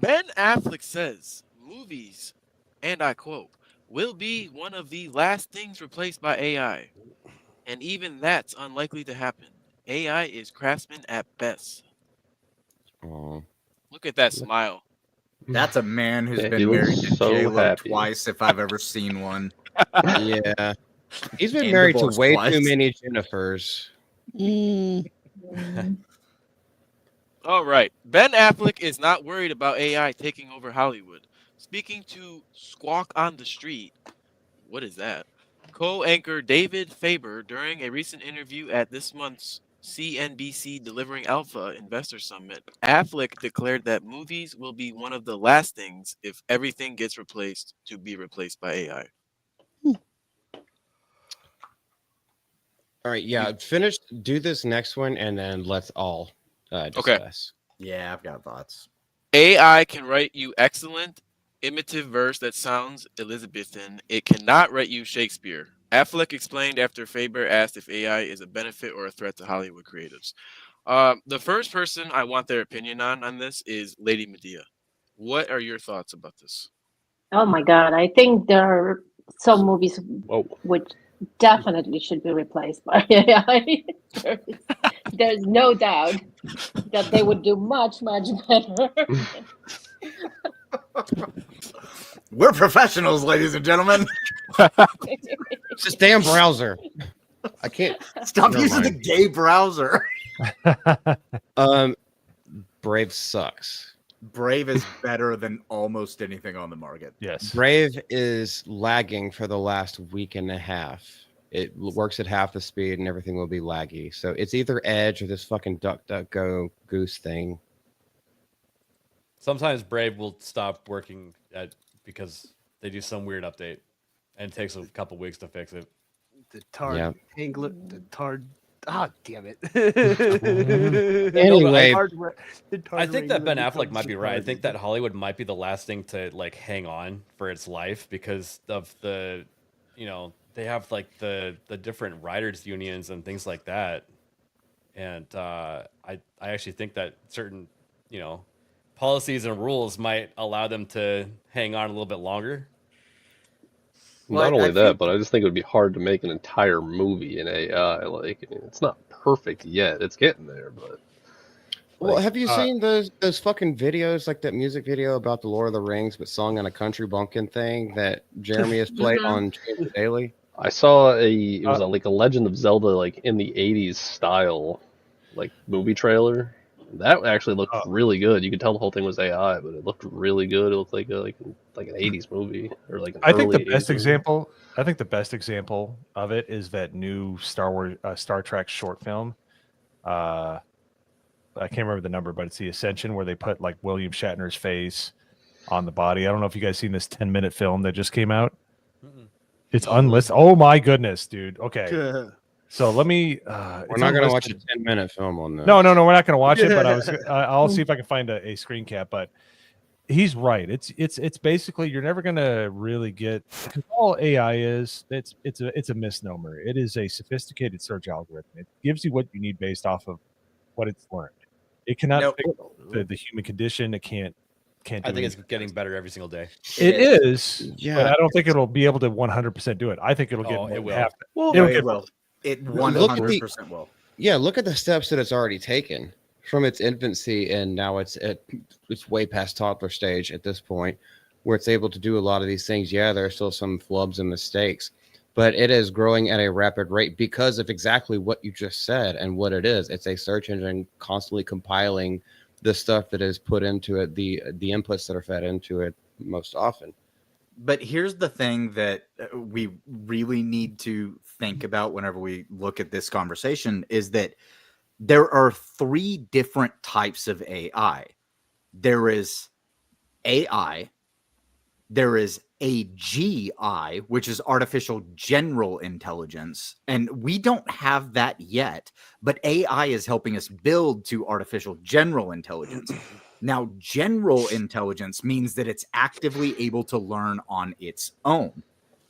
Ben Affleck says movies, and I quote, will be one of the last things replaced by AI. And even that's unlikely to happen. AI is craftsman at best. Oh, Look at that smile. that's a man who's Yeah, he been looks married to so J-Lo happy. twice, if I've ever seen one. yeah. He's been And married to divorced way twice. too many Jennifers. All right. Ben Affleck is not worried about AI taking over Hollywood. Speaking to Squawk on the Street, what is that? Co-anchor David Faber during a recent interview at this month's CNBC Delivering Alpha Investor Summit, Affleck declared that movies will be one of the last things if everything gets replaced to be replaced by AI. All right, yeah. Finish. Do this next one, and then let's all discuss. Yeah, I've got thoughts. AI can write you excellent imitative verse that sounds Elizabethan. It cannot write you Shakespeare. Affleck explained after Faber asked if AI is a benefit or a threat to Hollywood creatives. The first person I want their opinion on this is Lady Medea. What are your thoughts about this? Oh my God. I think there are some movies which definitely should be replaced by AI. There's no doubt that they would do much, much better. We're professionals, ladies and gentlemen. It's this damn browser. I can't Stop Never using the mind. gay browser. Brave sucks. Brave is better than almost anything on the market. Yes. Brave is lagging for the last week and a half. It works at half the speed and everything will be laggy. So it's either Edge or this fucking DuckDuckGo goose thing. Sometimes Brave will stop working because they do some weird update, and it takes a couple weeks to fix it. The tard Yeah. England, the tard. Ah, damn it. Anyway, I think that Ben Affleck might be right. I think that Hollywood might be the last thing to like hang on for its life because of the, they have like the different writers unions and things like that. And I actually think that certain, policies and rules might allow them to hang on a little bit longer. Not only that, but I just think it would be hard to make an entire movie in AI. Like, it's not perfect yet. It's getting there, but. Well, have you seen those fucking videos, like that music video about the Lord of the Rings, but sung on a country bumpkin thing that Jeremy has played on James Daily? I saw it was like a Legend of Zelda, like in the 80s style, like movie trailer. That actually looked really good. You could tell the whole thing was AI, but it looked really good. It looked like an 80s movie or like an I think the early best 80s example. I think the best example of it is that new Star Trek short film. I can't remember the number, but it's the Ascension where they put like William Shatner's face on the body. I don't know if you guys seen this 10-minute film that just came out. It's unlisted. Oh my goodness, dude. Okay. So let me. We're not going to watch a 10-minute film on this. No, we're not going to watch it. But I'll see if I can find a screen cap. But he's right. It's basically you're never gonna really get, because all AI is it's a misnomer. It is a sophisticated search algorithm. It gives you what you need based off of what it's learned. It cannot fix the human condition. It can't do I think it's anything. getting better every single day. It is, Yeah. but I don't think it'll be able to 100% do it. I think it'll get Oh, more it than will. half. Well, It'll it get will. It Look at the- 100% will. Yeah, look at the steps that it's already taken from its infancy, and now it's way past toddler stage at this point, where it's able to do a lot of these things. Yeah, there are still some flubs and mistakes, but it is growing at a rapid rate because of exactly what you just said and what it is. It's a search engine constantly compiling the stuff that is put into it, the inputs that are fed into it most often. But here's the thing that we really need to think about whenever we look at this conversation is that there are 3 different types of AI. There is AI, there is AGI, which is artificial general intelligence, and we don't have that yet, but AI is helping us build to artificial general intelligence. Now, general intelligence means that it's actively able to learn on its own.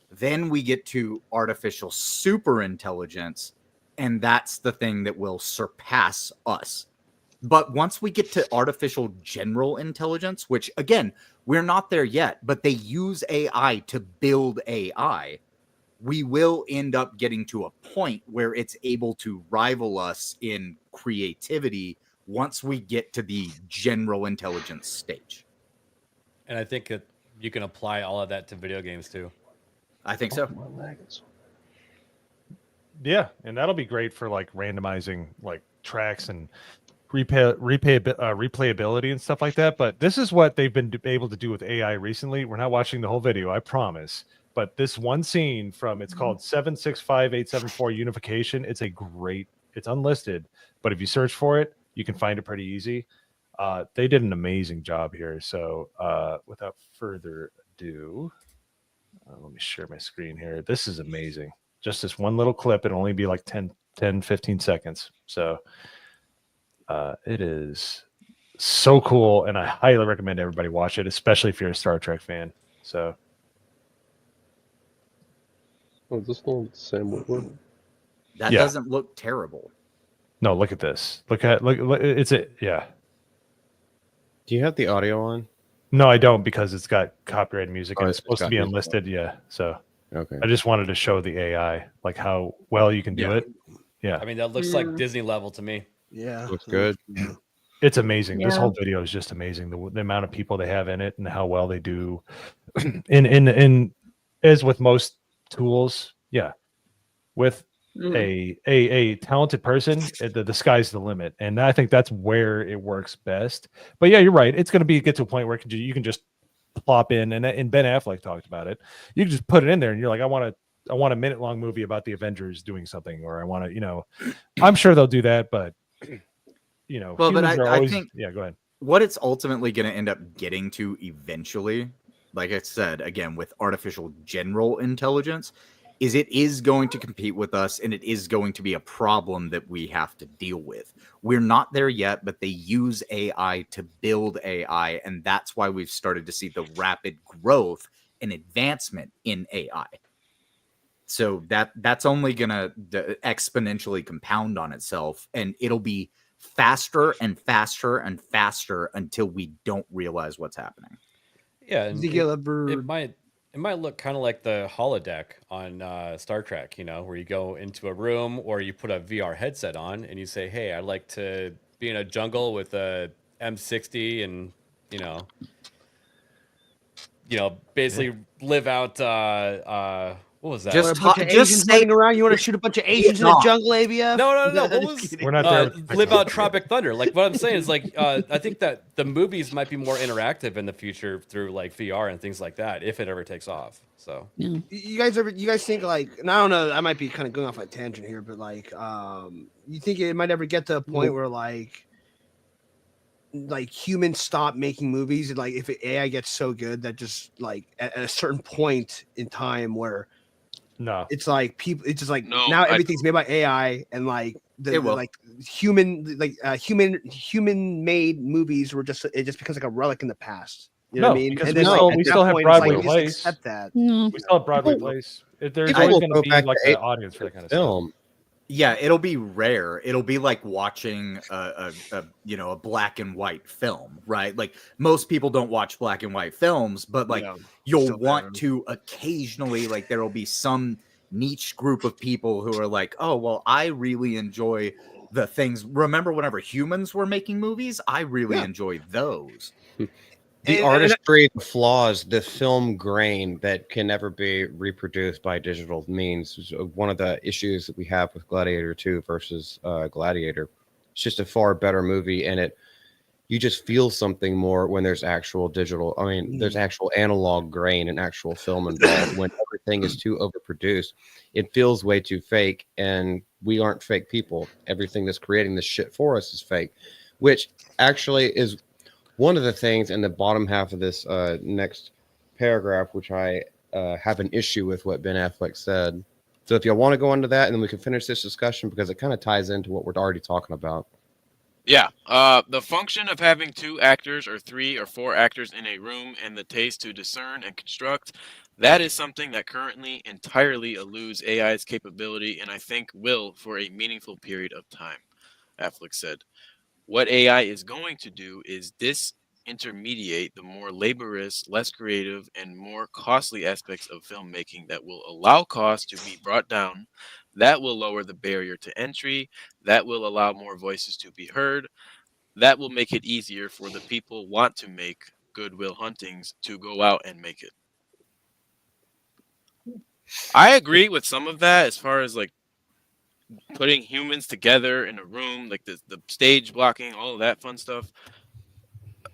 Then we get to artificial super intelligence, and that's the thing that will surpass us. But once we get to artificial general intelligence, which again, we're not there yet, but they use AI to build AI, we will end up getting to a point where it's able to rival us in creativity once we get to the general intelligence stage. And I think that you can apply all of that to video games too. I think so. Yeah, and that'll be great for like randomizing like tracks and replayability and stuff like that. But this is what they've been able to do with AI recently. We're not watching the whole video, I promise. But this one scene from, it's called 765874 Unification. It's unlisted, but if you search for it, you can find it pretty easy. They did an amazing job here. So without further ado, let me share my screen here. This is amazing. Just this one little clip. It'll only be like 10, 15 seconds. So it is so cool. And I highly recommend everybody watch it, especially if you're a Star Trek fan. So. Oh, is this one with Sam Witwer? That doesn't look terrible. No, look at this. Look, it's it. Yeah. Do you have the audio on? No, I don't, because it's got copyrighted music and it's supposed to be music. unlisted. Yeah. So okay. I just wanted to show the AI, like how well you can do it. Yeah. I mean, that looks like Disney level to me. Yeah. Looks good. It's amazing. This Yeah. whole video is just amazing. The amount of people they have in it and how well they do. in as with most tools, yeah. With a talented person, the sky's the limit, and I think that's where it works best. But yeah, you're right. It's going to get to a point where you can just plop in, and Ben Affleck talked about it. You can just put it in there, and you're like, I want a minute-long movie about the Avengers doing something, or I want to, I'm sure they'll do that, but well, but I think yeah, go ahead. What it's ultimately going to end up getting to eventually, like I said, again, with artificial general intelligence, is it is going to compete with us, and it is going to be a problem that we have to deal with. We're not there yet, but they use AI to build AI, and that's why we've started to see the rapid growth and advancement in AI. So that's only going to exponentially compound on itself, and it'll be faster and faster and faster until we don't realize what's happening. Yeah, and it might look kind of like the holodeck on Star Trek, where you go into a room or you put a VR headset on and you say, "Hey, I'd like to be in a jungle with a M60 and basically live out." What was that? Just a bunch of Asians running around. You want to shoot a bunch of Asians in a jungle, ABF? No. What was? We're not there. Live out Tropic Thunder. Like what I'm saying is I think that the movies might be more interactive in the future through like VR and things like that if it ever takes off. So you guys think like, and I don't know, I might be kind of going off a tangent here, but like, you think it might ever get to a point where like humans stop making movies, and like if AI gets so good that just like at a certain point in time where it's like people, it's just like now everything's made by AI, and like human made movies it just becomes like a relic in the past. You know what I No, mean? because And we then, still, at we that still have point, it's Broadway like, just Place. accept that. We still have Broadway People- Place. There's people always will going go to be back like to an audience for that kind of film. stuff. Yeah, it'll be rare. It'll be like watching a black and white film, right? Like most people don't watch black and white films, but like you'll still want better. to occasionally, like there will be some niche group of people who are like, oh, well, I really enjoy the things. Remember whenever humans were making movies? I really enjoy those. The artistry, the flaws, the film grain that can never be reproduced by digital means is one of the issues that we have with Gladiator 2 versus Gladiator. It's just a far better movie, and you just feel something more when there's actual digital. I mean, there's actual analog grain and actual film involved. When everything is too overproduced, it feels way too fake, and we aren't fake people. Everything that's creating this shit for us is fake, which actually is one of the things in the bottom half of this next paragraph, which I have an issue with what Ben Affleck said. So if y'all want to go into that, and then we can finish this discussion because it kind of ties into what we're already talking about. Yeah, the function of having 2 actors or 3 or 4 actors in a room and the taste to discern and construct, that is something that currently entirely eludes AI's capability and I think will for a meaningful period of time, Affleck said. What AI is going to do is disintermediate the more laborious, less creative, and more costly aspects of filmmaking that will allow costs to be brought down, that will lower the barrier to entry, that will allow more voices to be heard, that will make it easier for the people want to make Goodwill Huntings to go out and make it. I agree with some of that as far as like putting humans together in a room, like the stage blocking, all of that fun stuff.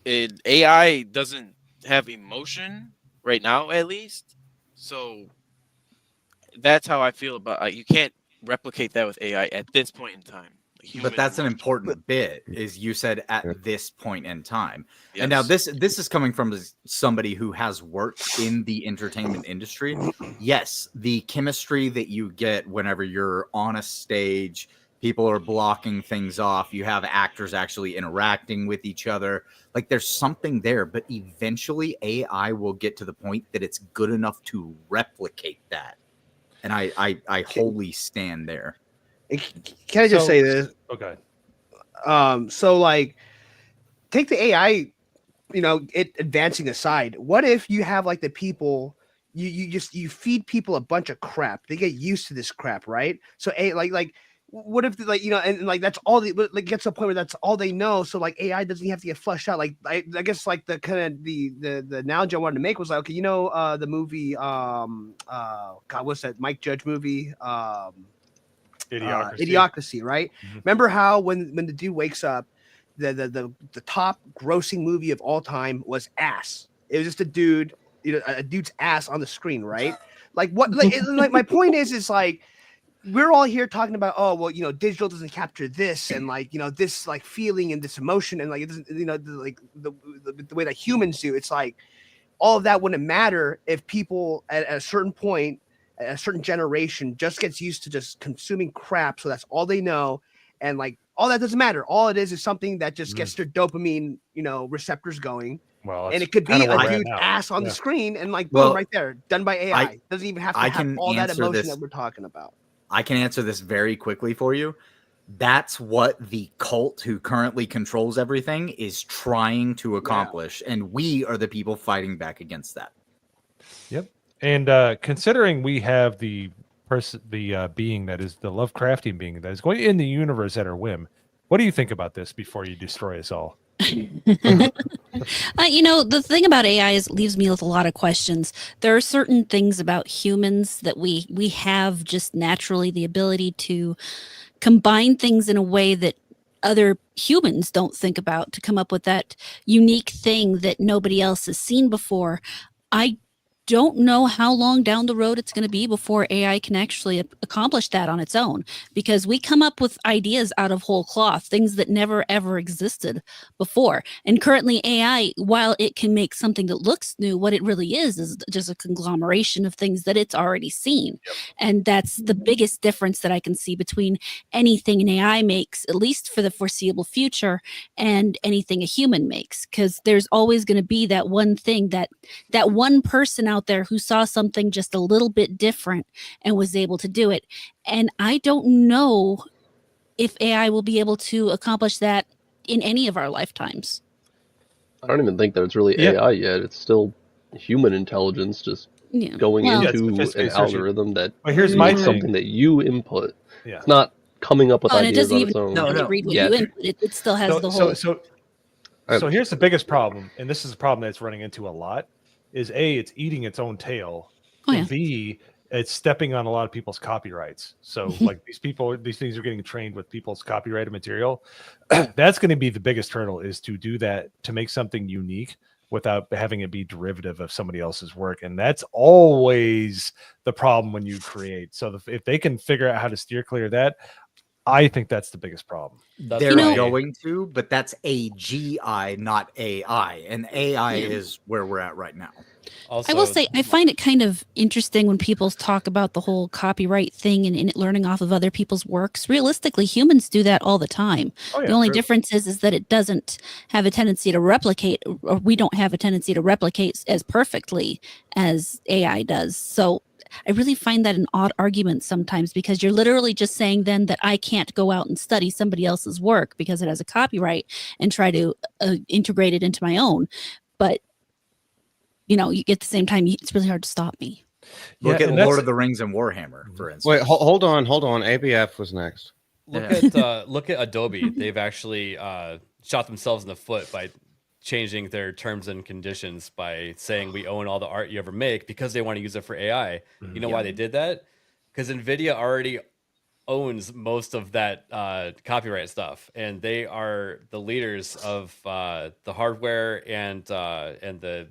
AI doesn't have emotion right now, at least. So that's how I feel about you can't replicate that with AI at this point in time. But that's an important bit, is you said at this point in time. And now Yes. this is coming from somebody who has worked in the entertainment industry. Yes, the chemistry that you get whenever you're on a stage, people are blocking things off, you have actors actually interacting with each other. Like there's something there, but eventually AI will get to the point that it's good enough to replicate that. And I wholly stand there. Can I just say this? Okay. So like, take the AI, it advancing aside. What if you have like the people, you feed people a bunch of crap, they get used to this crap, right? So like what if and like that's all they like gets to a point where that's all they know. So like AI doesn't have to get flushed out. Like I guess like the kind of the analogy I wanted to make was like, okay, the movie God, what's that Mike Judge movie? Idiocracy, right? Remember how when the dude wakes up, the top grossing movie of all time was Ass. It was just a dude, a dude's ass on the screen, right? Like what? Like my point is like we're all here talking about, oh well, digital doesn't capture this and like this like feeling and this emotion and like it doesn't, like the way that humans do. It's like all of that wouldn't matter if people at a certain point, a certain generation just gets used to just consuming crap, so that's all they know, and like all that doesn't matter. All it is something that just gets their dopamine receptors going. Well, and it could be a dude's now. ass on the screen and like boom, right there, done by AI. Doesn't even have to I have can all that answer emotion this- that we're talking about. I can answer this very quickly for you. That's what the cult who currently controls everything is trying to accomplish, and we are the people fighting back against that. Yep. And considering we have the being that is the Lovecraftian being that is going in the universe at our whim, what do you think about this before you destroy us all? The thing about AI is it leaves me with a lot of questions. There are certain things about humans that we have just naturally the ability to combine things in a way that other humans don't think about, to come up with that unique thing that nobody else has seen before. I don't know how long down the road it's going to be before AI can actually accomplish that on its own, because we come up with ideas out of whole cloth, things that never ever existed before. And currently AI, while it can make something that looks new, what it really is just a conglomeration of things that it's already seen. And that's the biggest difference that I can see between anything an AI makes, at least for the foreseeable future, and anything a human makes, because there's always going to be that one thing, that one person out there who saw something just a little bit different and was able to do it. And I don't know if AI will be able to accomplish that in any of our lifetimes. I don't even think that it's really AI yet. It's still human intelligence just going into an algorithm that makes something that you input. Yeah. It's not coming up with And it ideas doesn't on even its own. read what you input. It still has the whole. So here's the biggest problem, and this is a problem that's running into a lot, is A, it's eating its own tail. B, it's stepping on a lot of people's copyrights. So like these things are getting trained with people's copyrighted material. That's going to be the biggest hurdle, is to do that, to make something unique without having it be derivative of somebody else's work. And that's always the problem when you create. So if they can figure out how to steer clear of that, I think that's the biggest problem. They're going to, but that's AGI, not AI. And AI is where we're at right now. Also, I will say, I find it kind of interesting when people talk about the whole copyright thing and learning off of other people's works. Realistically, humans do that all the time. The only difference is that it doesn't have a tendency to replicate, or we don't have a tendency to replicate as perfectly as AI does. So I really find that an odd argument sometimes, because you're literally just saying then that I can't go out and study somebody else's work because it has a copyright and try to integrate it into my own. But you at the same time, it's really hard to stop me. Look at Lord of the Rings and Warhammer, for instance. Wait, hold on. ABF was next. Look at Adobe. They've actually shot themselves in the foot by changing their terms and conditions by saying we own all the art you ever make, because they want to use it for AI. You know why they did that? Because NVIDIA already owns most of that copyright stuff, and they are the leaders of the hardware and the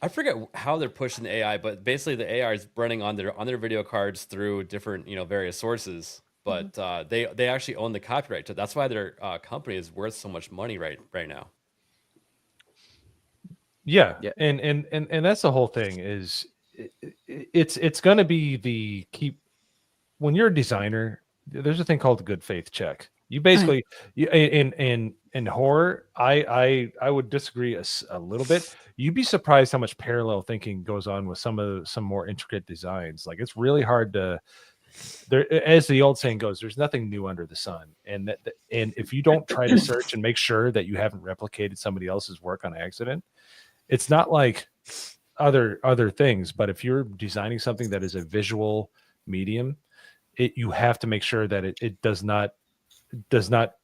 I forget how they're pushing the AI, but basically the AI is running on their video cards through different various sources. But they actually own the copyright. So that's why their company is worth so much money right now. Yeah. And that's the whole thing, is it's going to be when you're a designer, there's a thing called the good faith check. You basically in horror, I would disagree a little bit. You'd be surprised how much parallel thinking goes on with some more intricate designs. Like, it's really hard to. There, as the old saying goes, there's nothing new under the sun, and if you don't try to search and make sure that you haven't replicated somebody else's work on accident, it's not like other things. But if you're designing something that is a visual medium, you have to make sure that it does not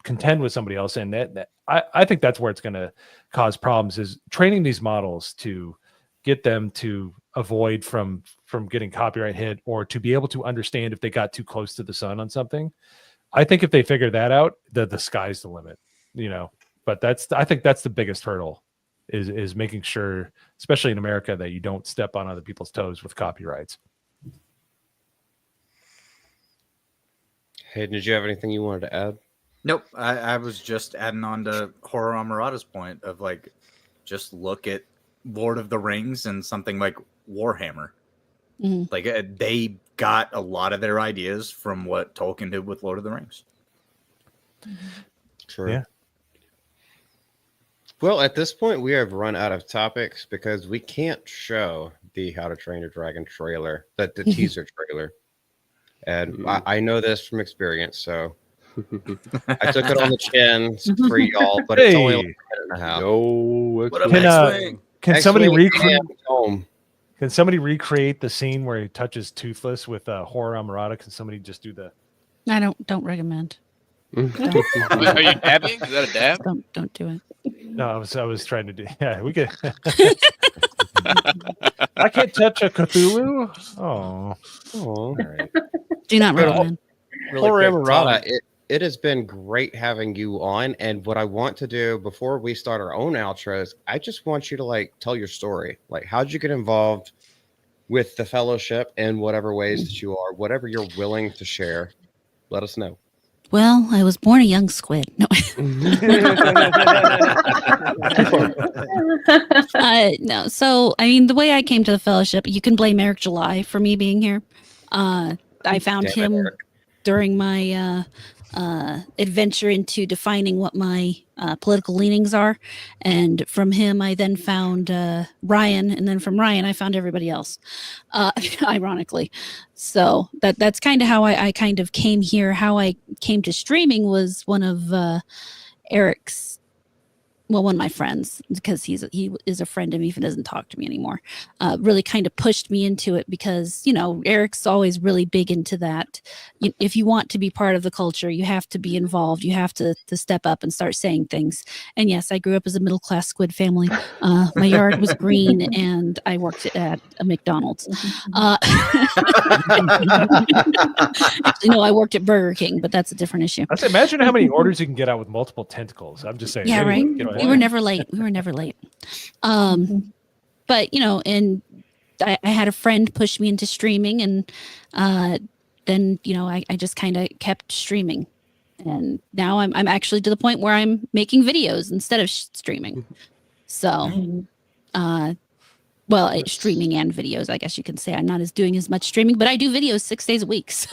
contend with somebody else, and I think that's where it's going to cause problems, is training these models to get them to avoid from getting copyright hit, or to be able to understand if they got too close to the sun on something. I think if they figure that out, the sky's the limit, but I think that's the biggest hurdle, is making sure, especially in America, that you don't step on other people's toes with copyrights. Hey, did you have anything you wanted to add? Nope. I was just adding on to HORRORAMORATA's point of, like, just look at Lord of the Rings and something like Warhammer. Like, they got a lot of their ideas from what Tolkien did with Lord of the Rings. True. Yeah. Well, at this point, we have run out of topics because we can't show the How to Train Your Dragon trailer, the teaser trailer. And I know this from experience, so I took it on the chin for y'all, but it's only like a minute and a half. What up, can somebody recreate? Can somebody recreate the scene where he touches Toothless with HORRORAMORATA? Can somebody just do the? I don't recommend. Are you dabbing? Is that a dab? Don't do it. No, I was trying to do. Yeah, we could. I can't touch a Cthulhu. Oh, all right. Do not recommend. HORRORAMORATA, it has been great having you on. And what I want to do before we start our own outros, I just want you to like tell your story. Like, how'd you get involved with the fellowship in whatever ways that you are, whatever you're willing to share? Let us know. Well, I was born a young squid. No. No. So, I mean, the way I came to the fellowship, you can blame Eric July for me being here. I found him during my adventure into defining what my political leanings are. And from him, I then found Ryan. And then from Ryan, I found everybody else, ironically. So that's kind of how I kind of came here. How I came to streaming was one of Eric's, well, one of my friends, because he is a friend of me, even doesn't talk to me anymore, really kind of pushed me into it because, you know, Eric's always really big into that. If you want to be part of the culture, you have to be involved. You have to step up and start saying things. And yes, I grew up as a middle-class squid family. My yard was green and I worked at a McDonald's. Actually, no, I worked at Burger King, but that's a different issue. I say, imagine how many orders you can get out with multiple tentacles. I'm just saying. Yeah, anyway, right. you know, We were never late. We were never late. But, you know, and I had a friend push me into streaming, and then, you know, I just kind of kept streaming. And now I'm actually to the point where I'm making videos instead of streaming. So, well, streaming and videos, I guess you can say. I'm not doing as much streaming, but I do videos 6 days a week. So.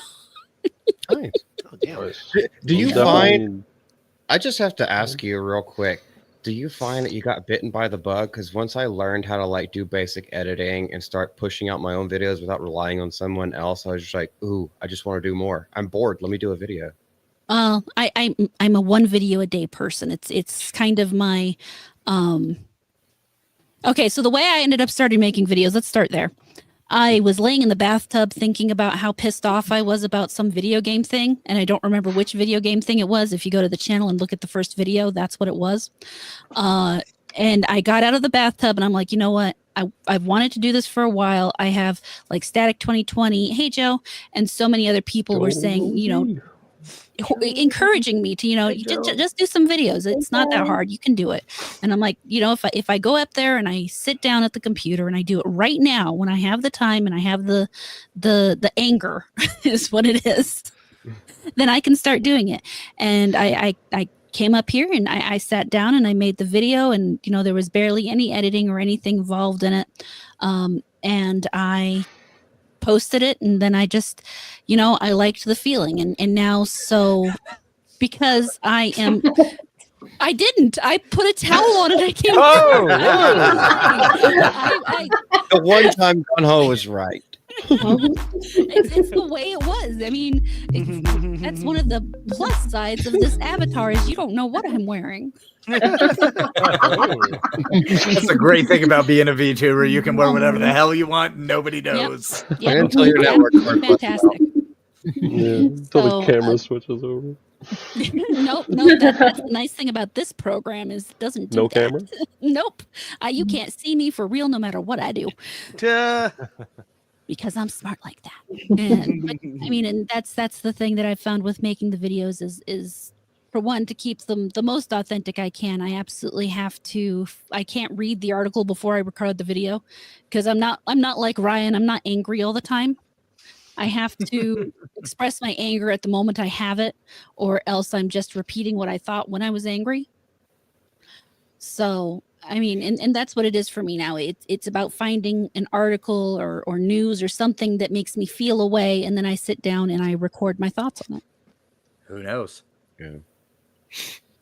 Nice. Do you find... I just have to ask you real quick. Do you find that you got bitten by the bug? Because once I learned how to like do basic editing and start pushing out my own videos without relying on someone else, I was just like, ooh, I just want to do more. I'm bored. Let me do a video. I'm a one video a day person. It's kind of my okay, so the way I ended up starting making videos, let's start there. I was laying in the bathtub thinking about how pissed off I was about some video game thing, and I don't remember which video game thing it was. If you go to the channel and look at the first video, that's what it was. And I got out of the bathtub and I'm like, you know what? I've wanted to do this for a while. I have like Static 2020, Hey Joe, and so many other people were saying, you know, encouraging me to, you know, just do some videos. It's not that hard. You can do it. And I'm like, you know, if I go up there and I sit down at the computer and I do it right now when I have the time and I have the anger is what it is, then I can start doing it. And I came up here and I sat down and I made the video, and, you know, there was barely any editing or anything involved in it. And I posted it, and then I just, you know, I liked the feeling, and now, so because I put a towel on it. I came. The one time Gunho was right. It's the way it was. I mean, that's one of the plus sides of this avatar is you don't know what I'm wearing. That's a great thing about being a VTuber. You can wear whatever the hell you want. And nobody knows. Yep. Until your network Fantastic. Yeah, until the camera switches over. Nope. That's the nice thing about this program is it doesn't do no that. camera. Nope. You can't see me for real no matter what I do. Because I'm smart like that. And I mean, and that's the thing that I've found with making the videos is for one, to keep them the most authentic I can. I absolutely have to. I can't read the article before I record the video because I'm not like Ryan. I'm not angry all the time. I have to express my anger at the moment I have it, or else I'm just repeating what I thought when I was angry. So, I mean, and that's what it is for me now. It's about finding an article or news or something that makes me feel a way, and then I sit down and I record my thoughts on it. Who knows? Yeah.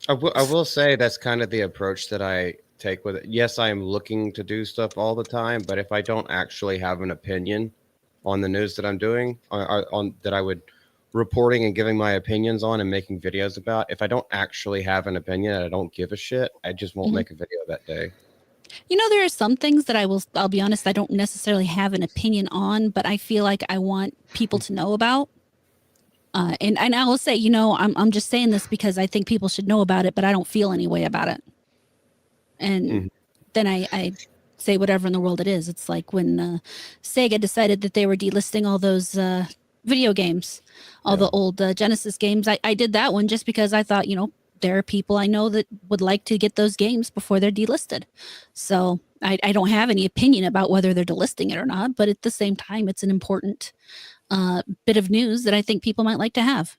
I will say that's kind of the approach that I take with it. Yes, I am looking to do stuff all the time, but if I don't actually have an opinion on the news that I'm doing, on that I would reporting and giving my opinions on and making videos about, if I don't actually have an opinion and I don't give a shit, I just won't make a video that day. You know, there are some things that I'll be honest, I don't necessarily have an opinion on, but I feel like I want people to know about. And I will say, you know, I'm just saying this because I think people should know about it, but I don't feel any way about it. And then I say whatever in the world it is. It's like when Sega decided that they were delisting all those video games, all the old Genesis games. I did that one just because I thought, there are people I know that would like to get those games before they're delisted. So I don't have any opinion about whether they're delisting it or not, but at the same time, it's an important bit of news that I think people might like to have.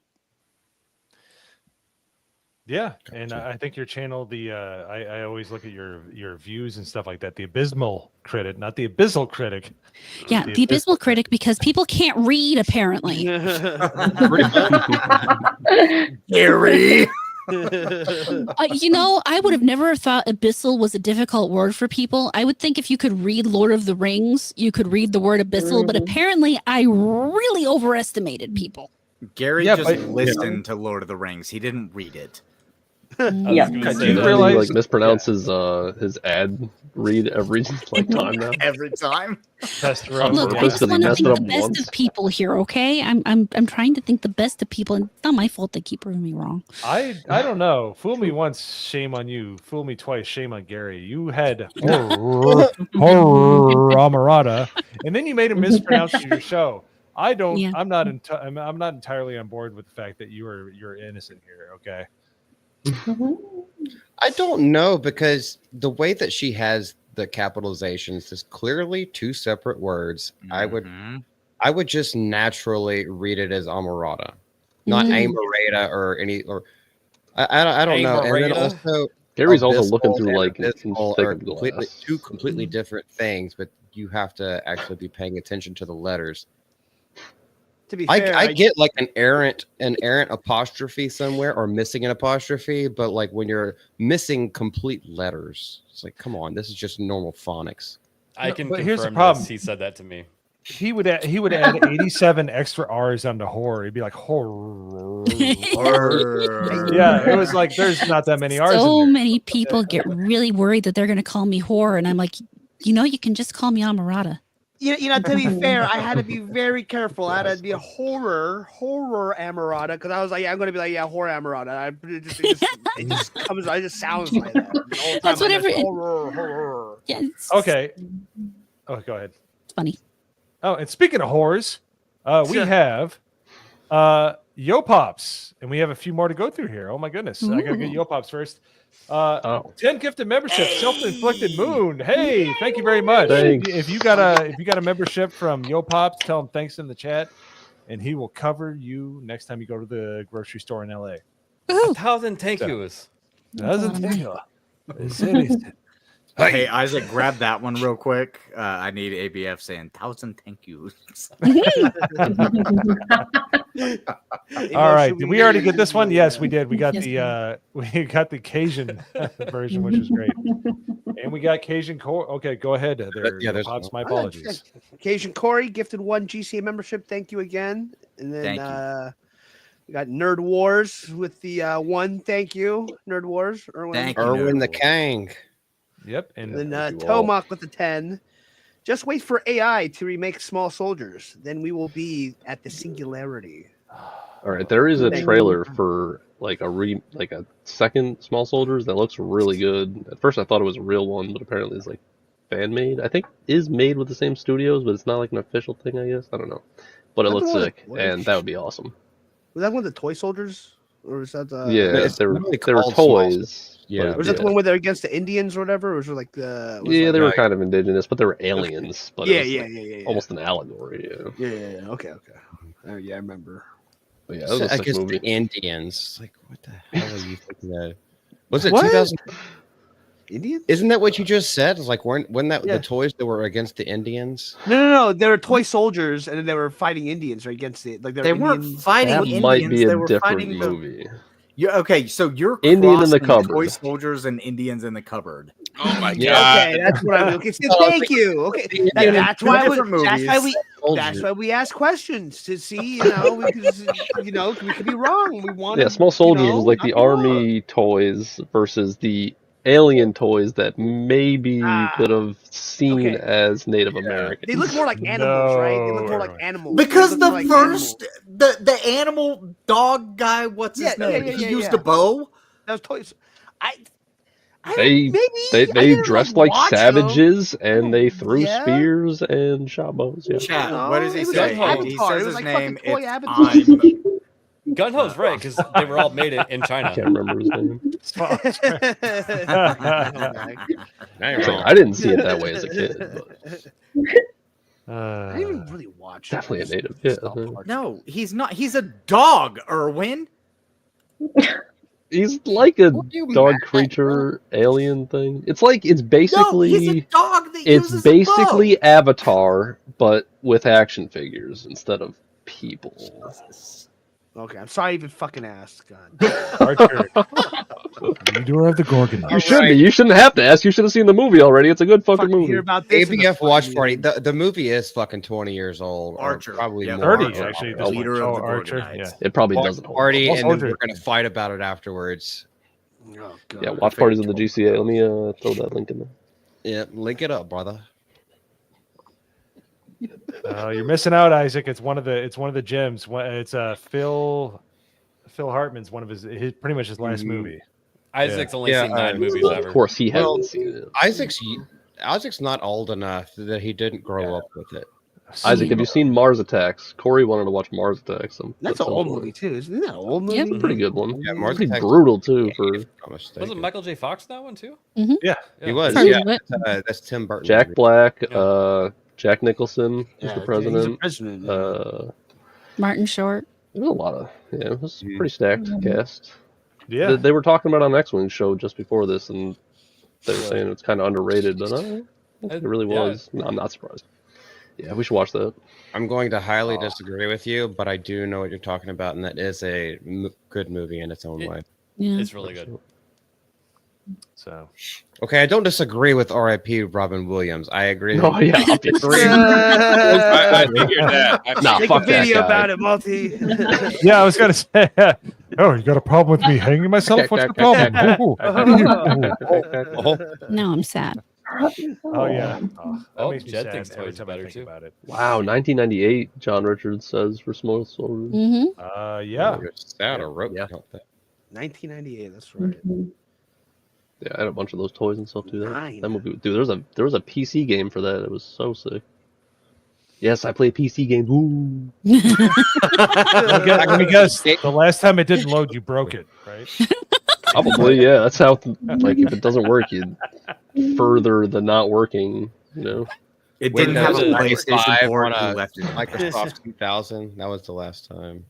Yeah, and I think your channel, I always look at your views and stuff like that. The abysmal critic, not the abyssal critic. Yeah, the abysmal critic, because people can't read apparently. Gary. I would have never thought abyssal was a difficult word for people. I would think if you could read Lord of the Rings, you could read the word abyssal, but apparently I really overestimated people. Gary just listened to Lord of the Rings. He didn't read it. Yeah. Do you realize he mispronounces his ad read every time now? Every time. Look, I just want to think the best of people here, okay? I'm trying to think the best of people, and it's not my fault they keep proving me wrong. I don't know. Fool me once, shame on you. Fool me twice, shame on Gary. You had HORRORAMORATA, and then you made him mispronounce your show. I'm not entirely on board with the fact that you're innocent here. Okay. I don't know, because the way that she has the capitalizations is clearly two separate words. I would just naturally read it as Amorata, not Amorata I don't know. And then also Gary's also looking through two completely different things, but you have to actually be paying attention to the letters. To be fair, I get like an errant apostrophe somewhere or missing an apostrophe, but like when you're missing complete letters, it's like, come on, this is just normal phonics. I can confirm here's the problem. this. He said that to me. He would add 87 extra R's onto horror. He'd be like horror. Yeah, it was like there's not that many R's. So many people get really worried that they're going to call me horror, and I'm like, you can just call me Amorata. To be fair, I had to be very careful. I had to be a horror Amorata, because I was like, I'm going to be like, horror Amorata. It just comes, it just sounds like that. That's whatever. Horror. Yeah. Okay. Oh, go ahead. It's funny. Oh, and speaking of horrors, we have Yo Pops, and we have a few more to go through here. Oh my goodness. I gotta get Yo Pops first. 10 gifted membership, self-inflicted moon. Hey, thank you very much. Thanks. If you got a membership from Yo Pops, tell him thanks in the chat, and he will cover you next time you go to the grocery store in LA. 1,000 thank yous. Thank you. Hey, Isaac, grab that one real quick. I need ABF saying 1,000 thank yous. All right, did we already get this one? Yes, we did. We got the Cajun version, which was great, and we got Cajun Corey. Okay, go ahead. Pops. My apologies. Cajun Corey gifted 1 GCA membership. Thank you again. And then we got Nerd Wars with the 1. Thank you, Nerd Wars. Erwin the Kang. Yep, and then Tomac with the 10. Just wait for AI to remake Small Soldiers. Then we will be at the singularity. All right, there is a trailer for like a second Small Soldiers that looks really good. At first, I thought it was a real one, but apparently it's like fan made. I think is made with the same studios, but it's not like an official thing. I guess I don't know, but it looks sick, and that would be awesome. Was that one of the toy soldiers, or was that the? Yeah, they were toys. Yeah, was that the one where they're against the Indians or whatever? Or was it like the? They were kind of indigenous, but they were aliens. But almost an allegory. Yeah. Okay. Oh yeah, I remember. But yeah, that was a sick movie. The Indians. Like, what the hell are you thinking of? Was it 2000? Indians? Isn't that what you just said? It's like, weren't that the toys that were against the Indians? No. They were toy soldiers, and then they were fighting Indians, right, against the they weren't fighting Indians. Might be they were different fighting movie. Yeah. Okay. So you're Indian in the cupboard. Toy soldiers and Indians in the cupboard. Oh my god. Okay, that's what I'm looking. Thank you. Okay, that's why we ask questions to see. We could be wrong. We want. Small soldiers was like the army toys versus the alien toys that maybe could have seen as Native Americans. They look more like animals, right? They look more like animals. Because the first, the animal dog guy, what's his name? He used a bow. That was toys. They dressed like savages and they threw spears and shot bows. Yeah. Chat, what does he say? He Avatar. says It was his like name. fucking toy It's Avatar. Gunho's right because they were all made in China. Can't remember his name. I I didn't see it that way as a kid. But I didn't even really watch. definitely a native. Yeah. No, he's not. He's a dog, Erwin. He's like a you dog mad, creature alien thing. It's like it's basically No, he's a dog that it's uses basically Avatar, but with action figures instead of people. Okay, I'm sorry I even fucking asked. God. Archer. You do have the Gorgon. You should be. You shouldn't have to ask. You should have seen the movie already. It's a good fucking movie. Hear about this in the ABF watch fucking party. meeting. The movie is fucking 20 years old. Archer. Or probably Yeah, more. 30 actually. The leader of the Archer. Gorgonites. Yeah. It probably Watch doesn't hold. party, Watch and then Archer. we're gonna fight about it afterwards. Oh, God. Yeah, watch parties in the GCA. Let me throw that link in there. Yeah, link it up, brother. You're missing out, Isaac. It's one of the gyms. It's Phil Hartman's one of his pretty much his last movie. Isaac's only Yeah, seen 9 movies Well, ever. of course, he hasn't Well, seen it. Isaac's not old enough that he didn't grow up with it. Isaac, have you seen Mars Attacks? Corey wanted to watch Mars Attacks. That's an old movie too. Isn't that an old movie? Yep. It's a pretty good one. Yeah, Mars Pretty Attacks- brutal too. For Wasn't Michael J. Fox in that one too? Yeah. He was. Part Yeah, of it. that's Tim Burton. Jack Black, Yeah. Jack Nicholson was Yeah, the he's the president. president. Martin Short. There was a lot of it was a pretty stacked cast. Yeah. They were talking about on X-Wing show just before this, and they were saying it's kind of underrated, but it really Yeah. was. No, I'm not surprised. Yeah, we should watch that. I'm going to highly disagree with you, but I do know what you're talking about, and that is a good movie in its own way. Yeah. It's really good. So Okay, I don't disagree with R.I.P. Robin Williams. I agree. Oh yeah, obviously. I figured that. Nah, Make fuck a that video guy. about it, Multi. yeah, I was gonna say. Oh, you got a problem with me hanging myself? What's the problem? Now I'm sad. Oh yeah. Oh, that Oh, makes me Jed sad thinks every Toy's time I better, think too. about it. Wow, 1998. John Richards says for Small Soldiers. Mm-hmm. Yeah. Sad or rope. Yeah. 1998. That's right. Yeah, I had a bunch of those toys and stuff too. Nine. That movie, dude. There was a PC game for that. It was so sick. Yes, I play PC games. Woo. Let me guess. The last time it didn't load, you broke it, right? Probably, yeah. That's how. Like, if it doesn't work, you further the not working. You know. It didn't have a Windows PlayStation 5 port. on You a left it. Microsoft 2000. That was the last time.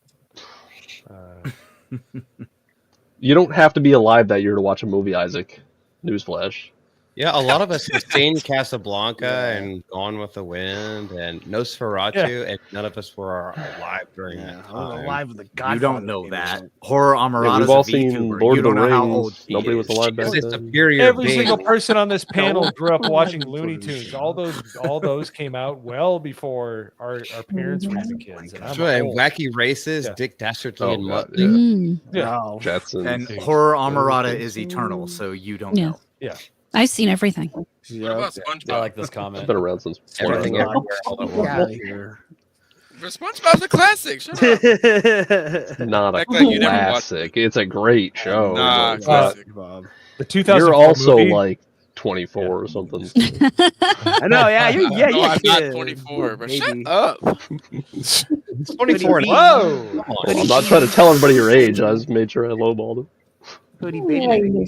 You don't have to be alive that year to watch a movie, Isaac. Newsflash. Yeah, a lot of us have seen Casablanca and Gone with the Wind and Nosferatu, and none of us were alive during that I was time. alive with the Godfather. You don't know came that. out. Horror Yeah, Amarata's we've all a seen VTuber. Lord You of don't the know how old Rings. she Nobody was is. alive back She's a then. superior Every being. single person on this panel grew up watching Looney Tunes. All those came out well before our parents were even kids. And I'm Right, old. Wacky Races, Yeah. Dick Dastardly, Oh, and God, Muttley. Mm. Yeah. No. Jetsons. And Horror Amarata is eternal, so you don't Yeah. know. Yeah. I've seen everything. What Yeah. about SpongeBob? I like this It's comment. been around since Everything 20. everywhere. all at Get once. out of here. SpongeBob's a classic. Shut up. Not a Act like you never watched classic. It's a great show. Nah, but classic. Bob. The 2004 you're also movie, like 24 or something. I know. Yeah. You're, yeah. No, You're I'm a not kid. 24, but Maybe. shut up. 24 and Whoa! Well, I'm not trying to tell everybody your age. I just made sure I lowballed it. Hoodie baby.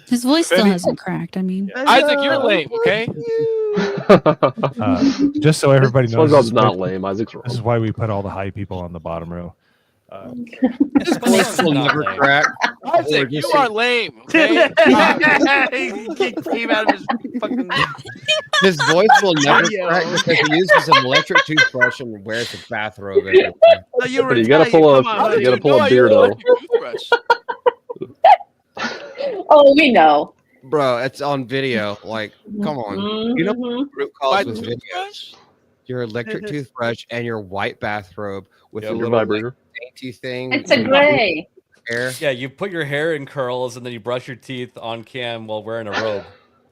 His voice still hasn't cracked. I mean, Isaac, you're lame, okay? Just so everybody knows, SpongeBob's not lame. Isaac's wrong. this is why we put all the high people on the bottom row. His voice will never crack. Isaac, you are lame, okay? He came out of his fucking. His voice will never Audio. crack because he uses an electric toothbrush and wears a bathrobe everywhere. No, you But you gotta pull a beardo. Oh, we know. Bro, it's on video. Like, come on. You know what group calls with videos? Your electric toothbrush and your white bathrobe with a Your little vibrator. like, dainty thing. It's a gray. Hair. Yeah, you put your hair in curls and then you brush your teeth on cam while wearing a robe.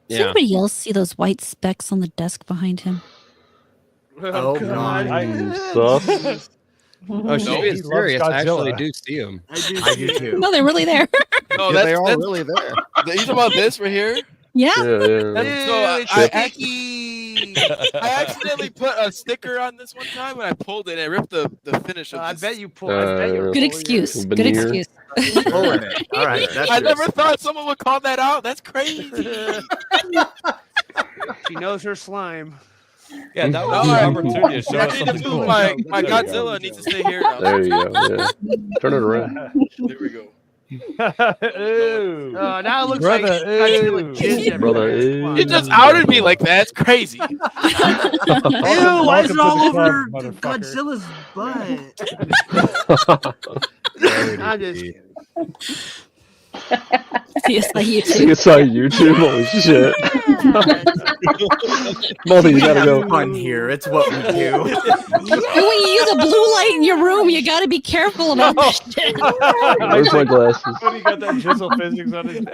does anybody else see those white specks on the desk behind him? Oh, God. Sus. Oh, she's No, being he loves serious. I actually Godzilla. do see him. I do too. No, they're really there. No, Yeah, they are really there. You talking about this right here? Yeah. So I accidentally put a sticker on this one time when I pulled it and I ripped the finish of I this. bet you pulled. I bet you're Good excuse. Good veneer. excuse. Pulling it. All right. That's I good. never thought someone would call that out. That's crazy. She knows her slime. Yeah, that was an opportunity to show us something cool. My There you go. Godzilla needs to stay here now. There you go. Yeah. Turn it around. There we go. Ooh. Now it looks Brother, like Godzilla ooh. jizz Brother, everywhere. Come on. You just outed me like that. It's crazy. Ew, why is it Welcome to all the over club, motherfucker. Godzilla's butt? I'm just kidding. CSI YouTube. CSI YouTube. Holy shit. Multi, you gotta go. Fun here. It's what we do. And when you use a blue light in your room, you got to be careful about this shit. Where's my glasses? When you got that jizzle physics on it.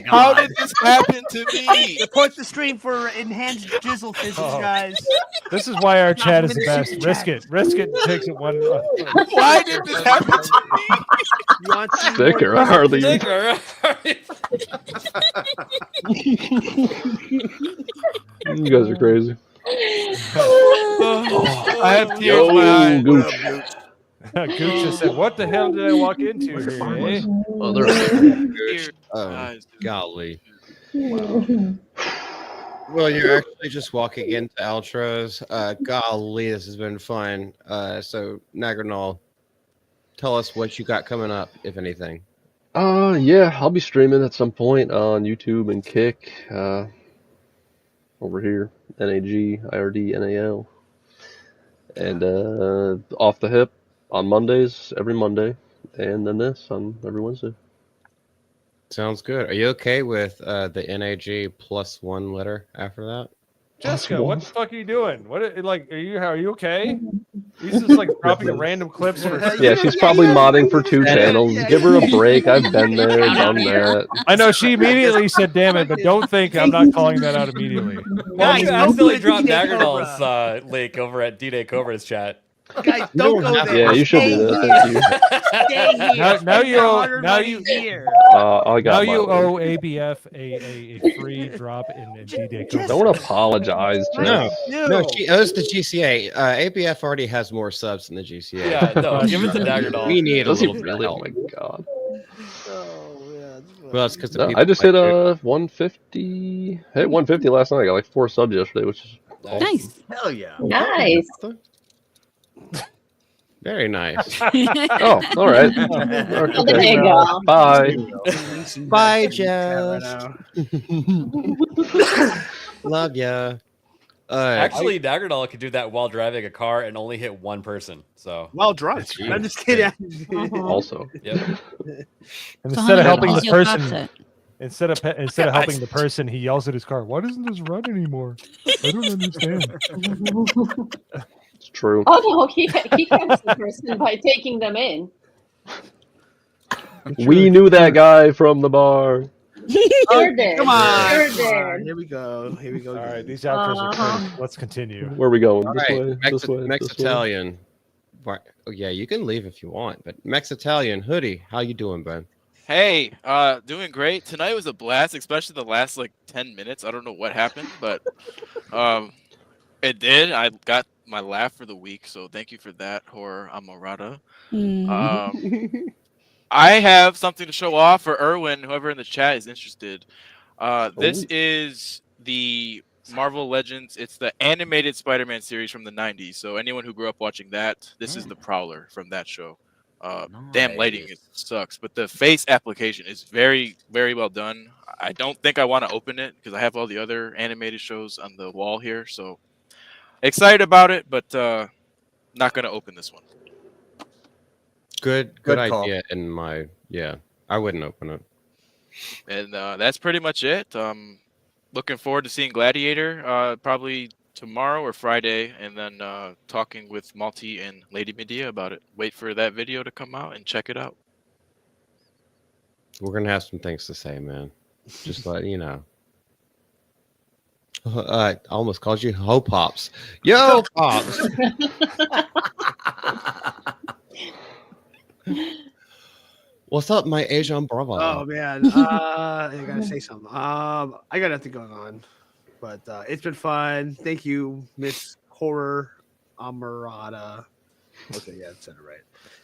How did this happen to me? Report the stream for enhanced jizzle physics, guys. This is why our chat is the best. Risk it. Risk it takes it one. Why did this happen to me? You want to see Sick more- or Harley? You guys are crazy. I have tears in my eyes. Gooch. Gooch just said, "What the hell did I walk into here?" Eh? Mother. Tears in my eyes. Golly. Well, you're actually just walking into outros. Golly, this has been fun. So, Nagranol, tell us what you got coming up, if anything. Yeah, I'll be streaming at some point on YouTube and Kick. Over here, NAG, IRD, NAL. And Off the Hip on Mondays, every Monday. And then this on every Wednesday. Sounds good. Are you okay with the NAG +1 letter after that? Jessica, what the fuck are you doing? What are you okay? He's just like dropping random clips for Yeah, she's probably modding for 2 channels. Give her a break. I've been there, done that. I know she immediately said, "Damn it!" But don't think I'm not calling that out immediately. Guys, I don't accidentally put dropped D-Day Nagranol's link over at D-Day Cobra's chat. Guys, don't go there. Yeah, you should do that. Thank you. Stay here. Now you owe. Now you. here. I got Now you my- owe ABF a free drop in D-Day. Don't apologize, Jess. No, she owes the GCA. ABF already has more subs than the GCA. Yeah, no, give it to Nagranol. We need a Does he little bit of really? Oh help. my god. Well, that's because No, I just hit 150. I hit 150 last night. I got like 4 subs yesterday, which is awesome. Nice. Hell yeah. Nice. Very nice. Oh, all right. There you go. Bye. Bye, Jeff. Love ya. Actually, Nagranol could do that while driving a car and only hit one person. So Well drunk. I'm just kidding. Also, yep. And instead of helping the You'll person, got it. instead of helping the person, he yells at his car. Why doesn't this run anymore? I don't understand. it's true. Oh no, he helps the person by taking them in. We knew that guy from the bar. You're there. Come on. You're Come there. on. Here we go. Here we go. All right, these outros are crazy. Let's continue. Where are we going? All This right, way? This way? Mex This way? Italian. Oh, yeah, you can leave if you want, but Mex Italian hoodie, how you doing, bud? Hey, doing great. Tonight was a blast, especially the last like 10 minutes. I don't know what happened, but it did. I got my laugh for the week, so thank you for that, HORRORAMORATA. I have something to show off for Erwin, whoever in the chat is interested. This is the Marvel Legends. It's the animated Spider-Man series from the 90s. So anyone who grew up watching that, this is the Prowler from that show. Damn lighting, it sucks. But the face application is very, very well done. I don't think I want to open it because I have all the other animated shows on the wall here. So excited about it, but not going to open this one. Good call. idea. In my I wouldn't open it. And that's pretty much it. Looking forward to seeing Gladiator probably tomorrow or Friday, and then talking with Malty and Lady Medea about it. Wait for that video to come out and check it out. We're gonna have some things to say, man. Just let you know. I almost called you Ho Pops. Yo, Pops. What's up, my Asian brother? Oh man, I gotta say something. I got nothing going on, but it's been fun. Thank you, Miss HORRORAMORATA. Okay, yeah, I said it right.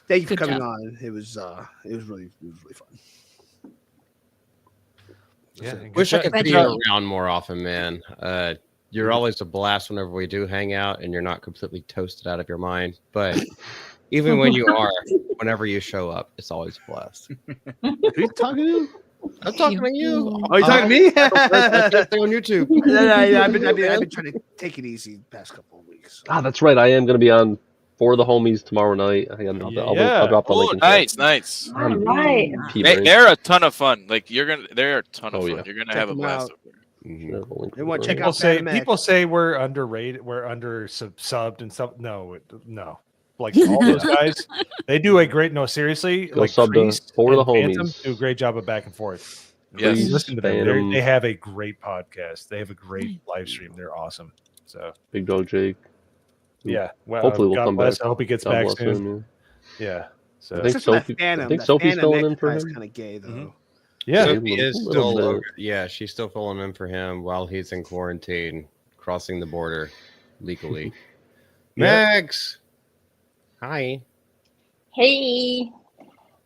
Thank you for coming on. It was really fun. Yeah, Wish I could be around more often, man. You're always a blast whenever we do hang out, and you're not completely toasted out of your mind. But even when you are, whenever you show up, it's always a blast. Who are you talking to? I'm talking to you. Oh, you talking to me? That's on YouTube. Yeah, I've been trying to take it easy the past couple of weeks. Ah, that's right. I am going to be on For the Homies tomorrow night. I'll drop the link. Nice. All right. They're a ton of fun. Like they're a ton of fun. Yeah. You're gonna have a blast over there. They want to check People out say Phantom X. people say we're underrated, we're under subbed and stuff. No. Like all those guys, they do a great. No, seriously, Go like sub to Priest For the and Phantom Homies. do a great job of back and forth. Yes. Please listen to them. Phantom. They have a great podcast. They have a great live stream. They're awesome. So Big Dog Jake. yeah, well, Hopefully we'll God come bless. back. I hope he gets God back bless soon. him, Yeah. So I think Except for that Sophie. Phantom. I think That Sophie's Phantom filling X in for guy's him. kind of gay though. Yeah. Sophie is little still, bit. yeah, she's still filling in for him while he's in quarantine, crossing the border legally. Max, hi. Hey.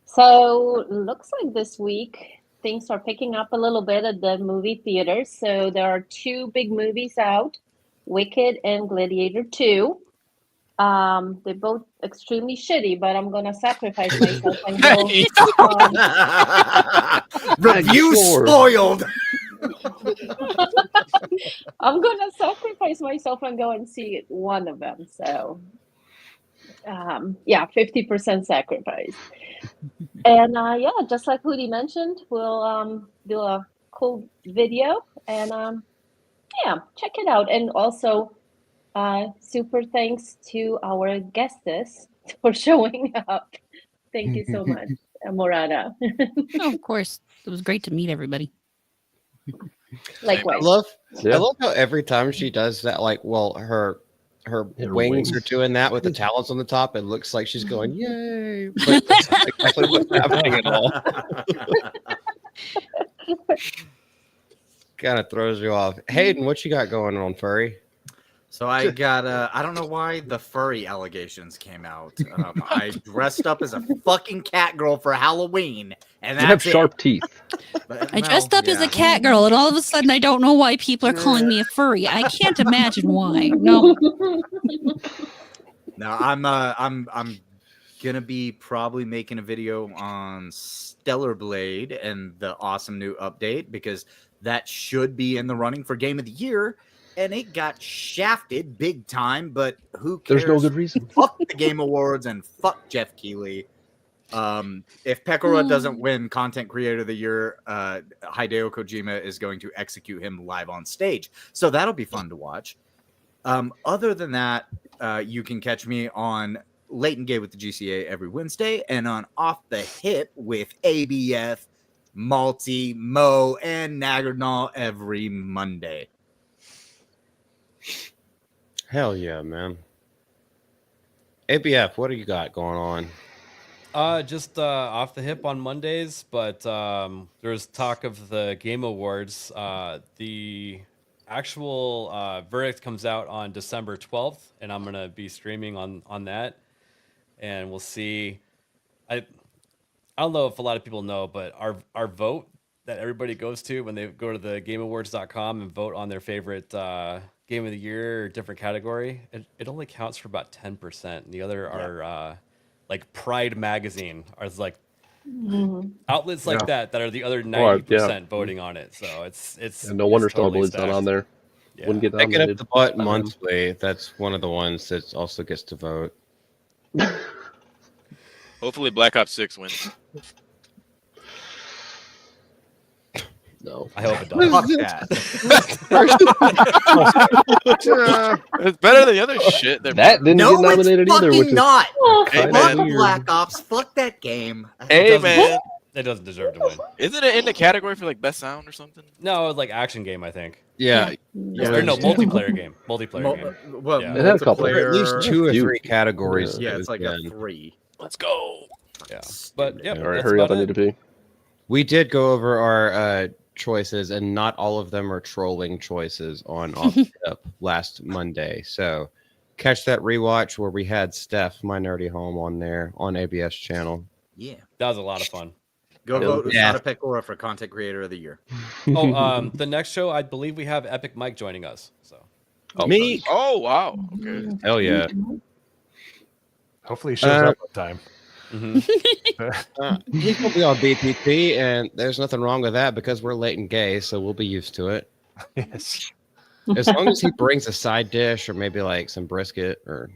So looks like this week things are picking up a little bit at the movie theaters. So there are 2 big movies out, Wicked and Gladiator 2. They're both extremely shitty, but I'm gonna sacrifice myself and go. Review spoiled. I'm gonna sacrifice myself and go and see one of them. So, yeah, 50% sacrifice. And yeah, just like Hootie mentioned, we'll do a cool video and yeah, check it out. And also, super thanks to our guests for showing up. Thank you so much, Morata. Oh, of course. It was great to meet everybody. Likewise. I love how every time she does that, like, well, her wings are doing that with the talons on the top. It looks like she's going, yay. But that's not exactly what's happening at all. Kind of throws you off. Hayden, what you got going on, furry? So I got I don't know why the furry allegations came out. I dressed up as a fucking cat girl for Halloween, and You have that's it. sharp teeth. But, I dressed well, up as yeah. a cat girl, and all of a sudden, I don't know why people are calling me a furry. I can't imagine why. No. No, I'm gonna be probably making a video on Stellar Blade and the awesome new update because that should be in the running for Game of the Year. And it got shafted big time, but who cares? There's no good reason. Fuck the Game Awards and fuck Jeff Keighley. If Pekora doesn't win Content Creator of the Year, Hideo Kojima is going to execute him live on stage. So that'll be fun to watch. Other than that, you can catch me on Late and Gay with the GCA every Wednesday and on Off the Hip with ABF, Malty, Mo, and Nagarnal every Monday. Hell yeah, man. ABF, what do you got going on? Just off the hip on Mondays, but there's talk of the Game Awards. The actual verdict comes out on December 12th, and I'm gonna be streaming on that, and we'll see. I don't know if a lot of people know, but our vote that everybody goes to when they go to the GameAwards.com and vote on their favorite Game of the Year or different category, it only counts for about 10%. And the other are like Pride Magazine are like outlets like that are the other 90% voting on it. So it's no wonder it's totally Starblade's not on there. Yeah. Wouldn't get Picking up nominated. the butt monthly. That's one of the ones that also gets to vote. Hopefully, Black Ops 6 wins. No. I hope it does. Fuck that. It's better than the other shit. That didn't No, get nominated it's either, fucking which is not. Hey, Fuck man. Black Ops. Fuck that game. Hey, man. It doesn't deserve to win. Isn't it in the category for like best sound or something? No, like action game, I think. Yeah. Or no, multiplayer game. Multiplayer game. Well, Yeah. It had a couple. At least 2 or Few. 3 categories. Yeah, it's like a been. 3. Let's go. Yeah, but yeah. All right, hurry up. I need to pee. We did go over our choices, and not all of them are trolling choices on Off the Tip last Monday. So catch that rewatch where we had Steph, My Nerdy Home, on there on ABS channel. Yeah, that was a lot of fun. Go vote Usada Pecora for Content Creator of the Year. Oh, the next show, I believe we have Epic Mike joining us. So me. Oh wow. Okay. Hell yeah. Hopefully, he shows up on time. He will be on BPT, and there's nothing wrong with that because we're late and gay, so we'll be used to it. Yes. As long as he brings a side dish or maybe like some brisket, or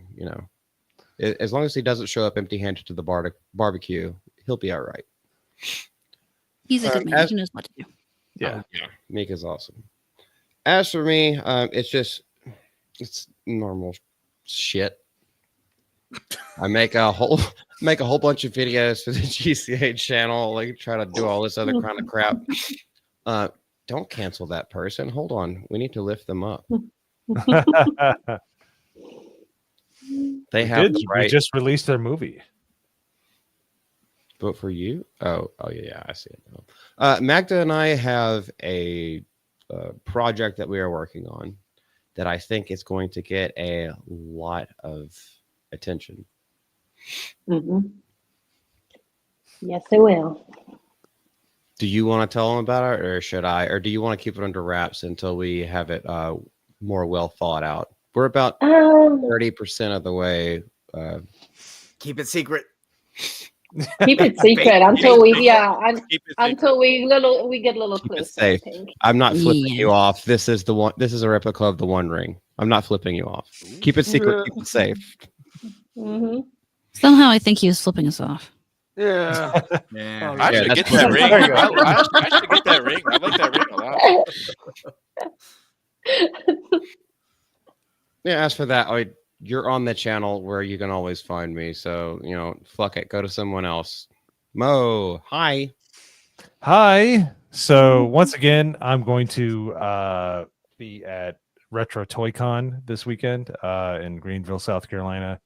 as long as he doesn't show up empty-handed to the barbecue, he'll be all right. He's a good man. He knows what to do. Yeah, Meek is awesome. As for me, it's normal shit. I make a whole bunch of videos for the GCA channel, like try to do all this other kind of crap. Don't cancel that person. Hold on, we need to lift them up. They have the right. They just released their movie. Vote for you. Oh yeah, I see it now. Magda and I have a project that we are working on that I think is going to get a lot of attention. Yes, it will. Do you want to tell them about it, or should I? Or do you want to keep it under wraps until we have it more well thought out? We're about 30% of the way. Keep it secret. Keep it secret until we get a little closer. Safe. I'm not flipping you off. This is the one. This is a replica of the One Ring. I'm not flipping you off. Keep it secret. Keep it safe. Somehow I think he was flipping us off. Yeah. Yeah. I should get that ring. I should get that ring. I like that ring a lot. Yeah. As for that, you're on the channel where you can always find me. So fuck it. Go to someone else. Mo, hi. Hi. So once again, I'm going to be at Retro Toy Con this weekend in Greenville, South Carolina.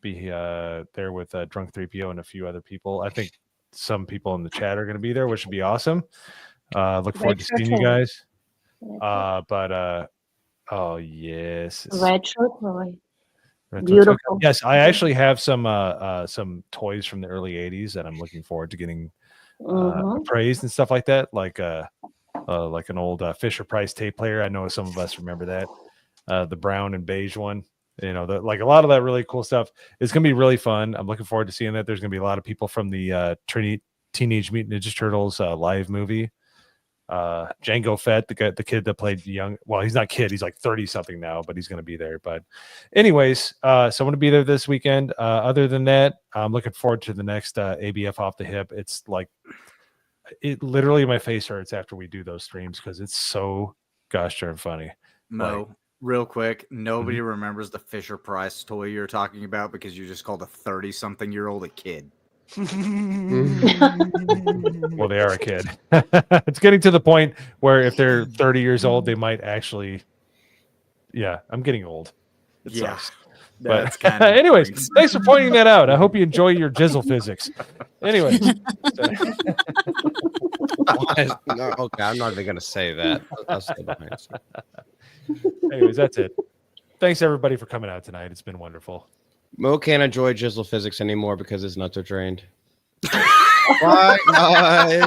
Be there with Drunk 3PO and a few other people. I think some people in the chat are going to be there, which would be awesome. Look forward to seeing you guys. Oh yes, Retro Toy. Beautiful. Yes, I actually have some toys from the early '80s that I'm looking forward to getting appraised and stuff like that, like an old Fisher Price tape player. I know some of us remember that, the brown and beige one. Like a lot of that really cool stuff. It's gonna be really fun. I'm looking forward to seeing that. There's gonna be a lot of people from the Teenage Mutant Ninja Turtles live movie. Django Fett, the kid that played young. Well, he's not kid. He's like 30 something now, but he's gonna be there. But anyways, so I'm gonna be there this weekend. Other than that, I'm looking forward to the next ABF Off the Hip. It's like literally my face hurts after we do those streams because it's so gosh darn funny. Mo. Real quick, nobody remembers the Fisher Price toy you're talking about because you just called a 30-something-year-old a kid. Well, they are a kid. It's getting to the point where if they're 30 years old, they might actually. Yeah, I'm getting old. It sucks. But anyways, thanks for pointing that out. I hope you enjoy your jizzle physics. Anyways. No, okay, I'm not even going to say that. I'll stay behind. Anyways, that's it. Thanks everybody for coming out tonight. It's been wonderful. Mo can't enjoy jizzle physics anymore because his nuts are drained. Bye, guys.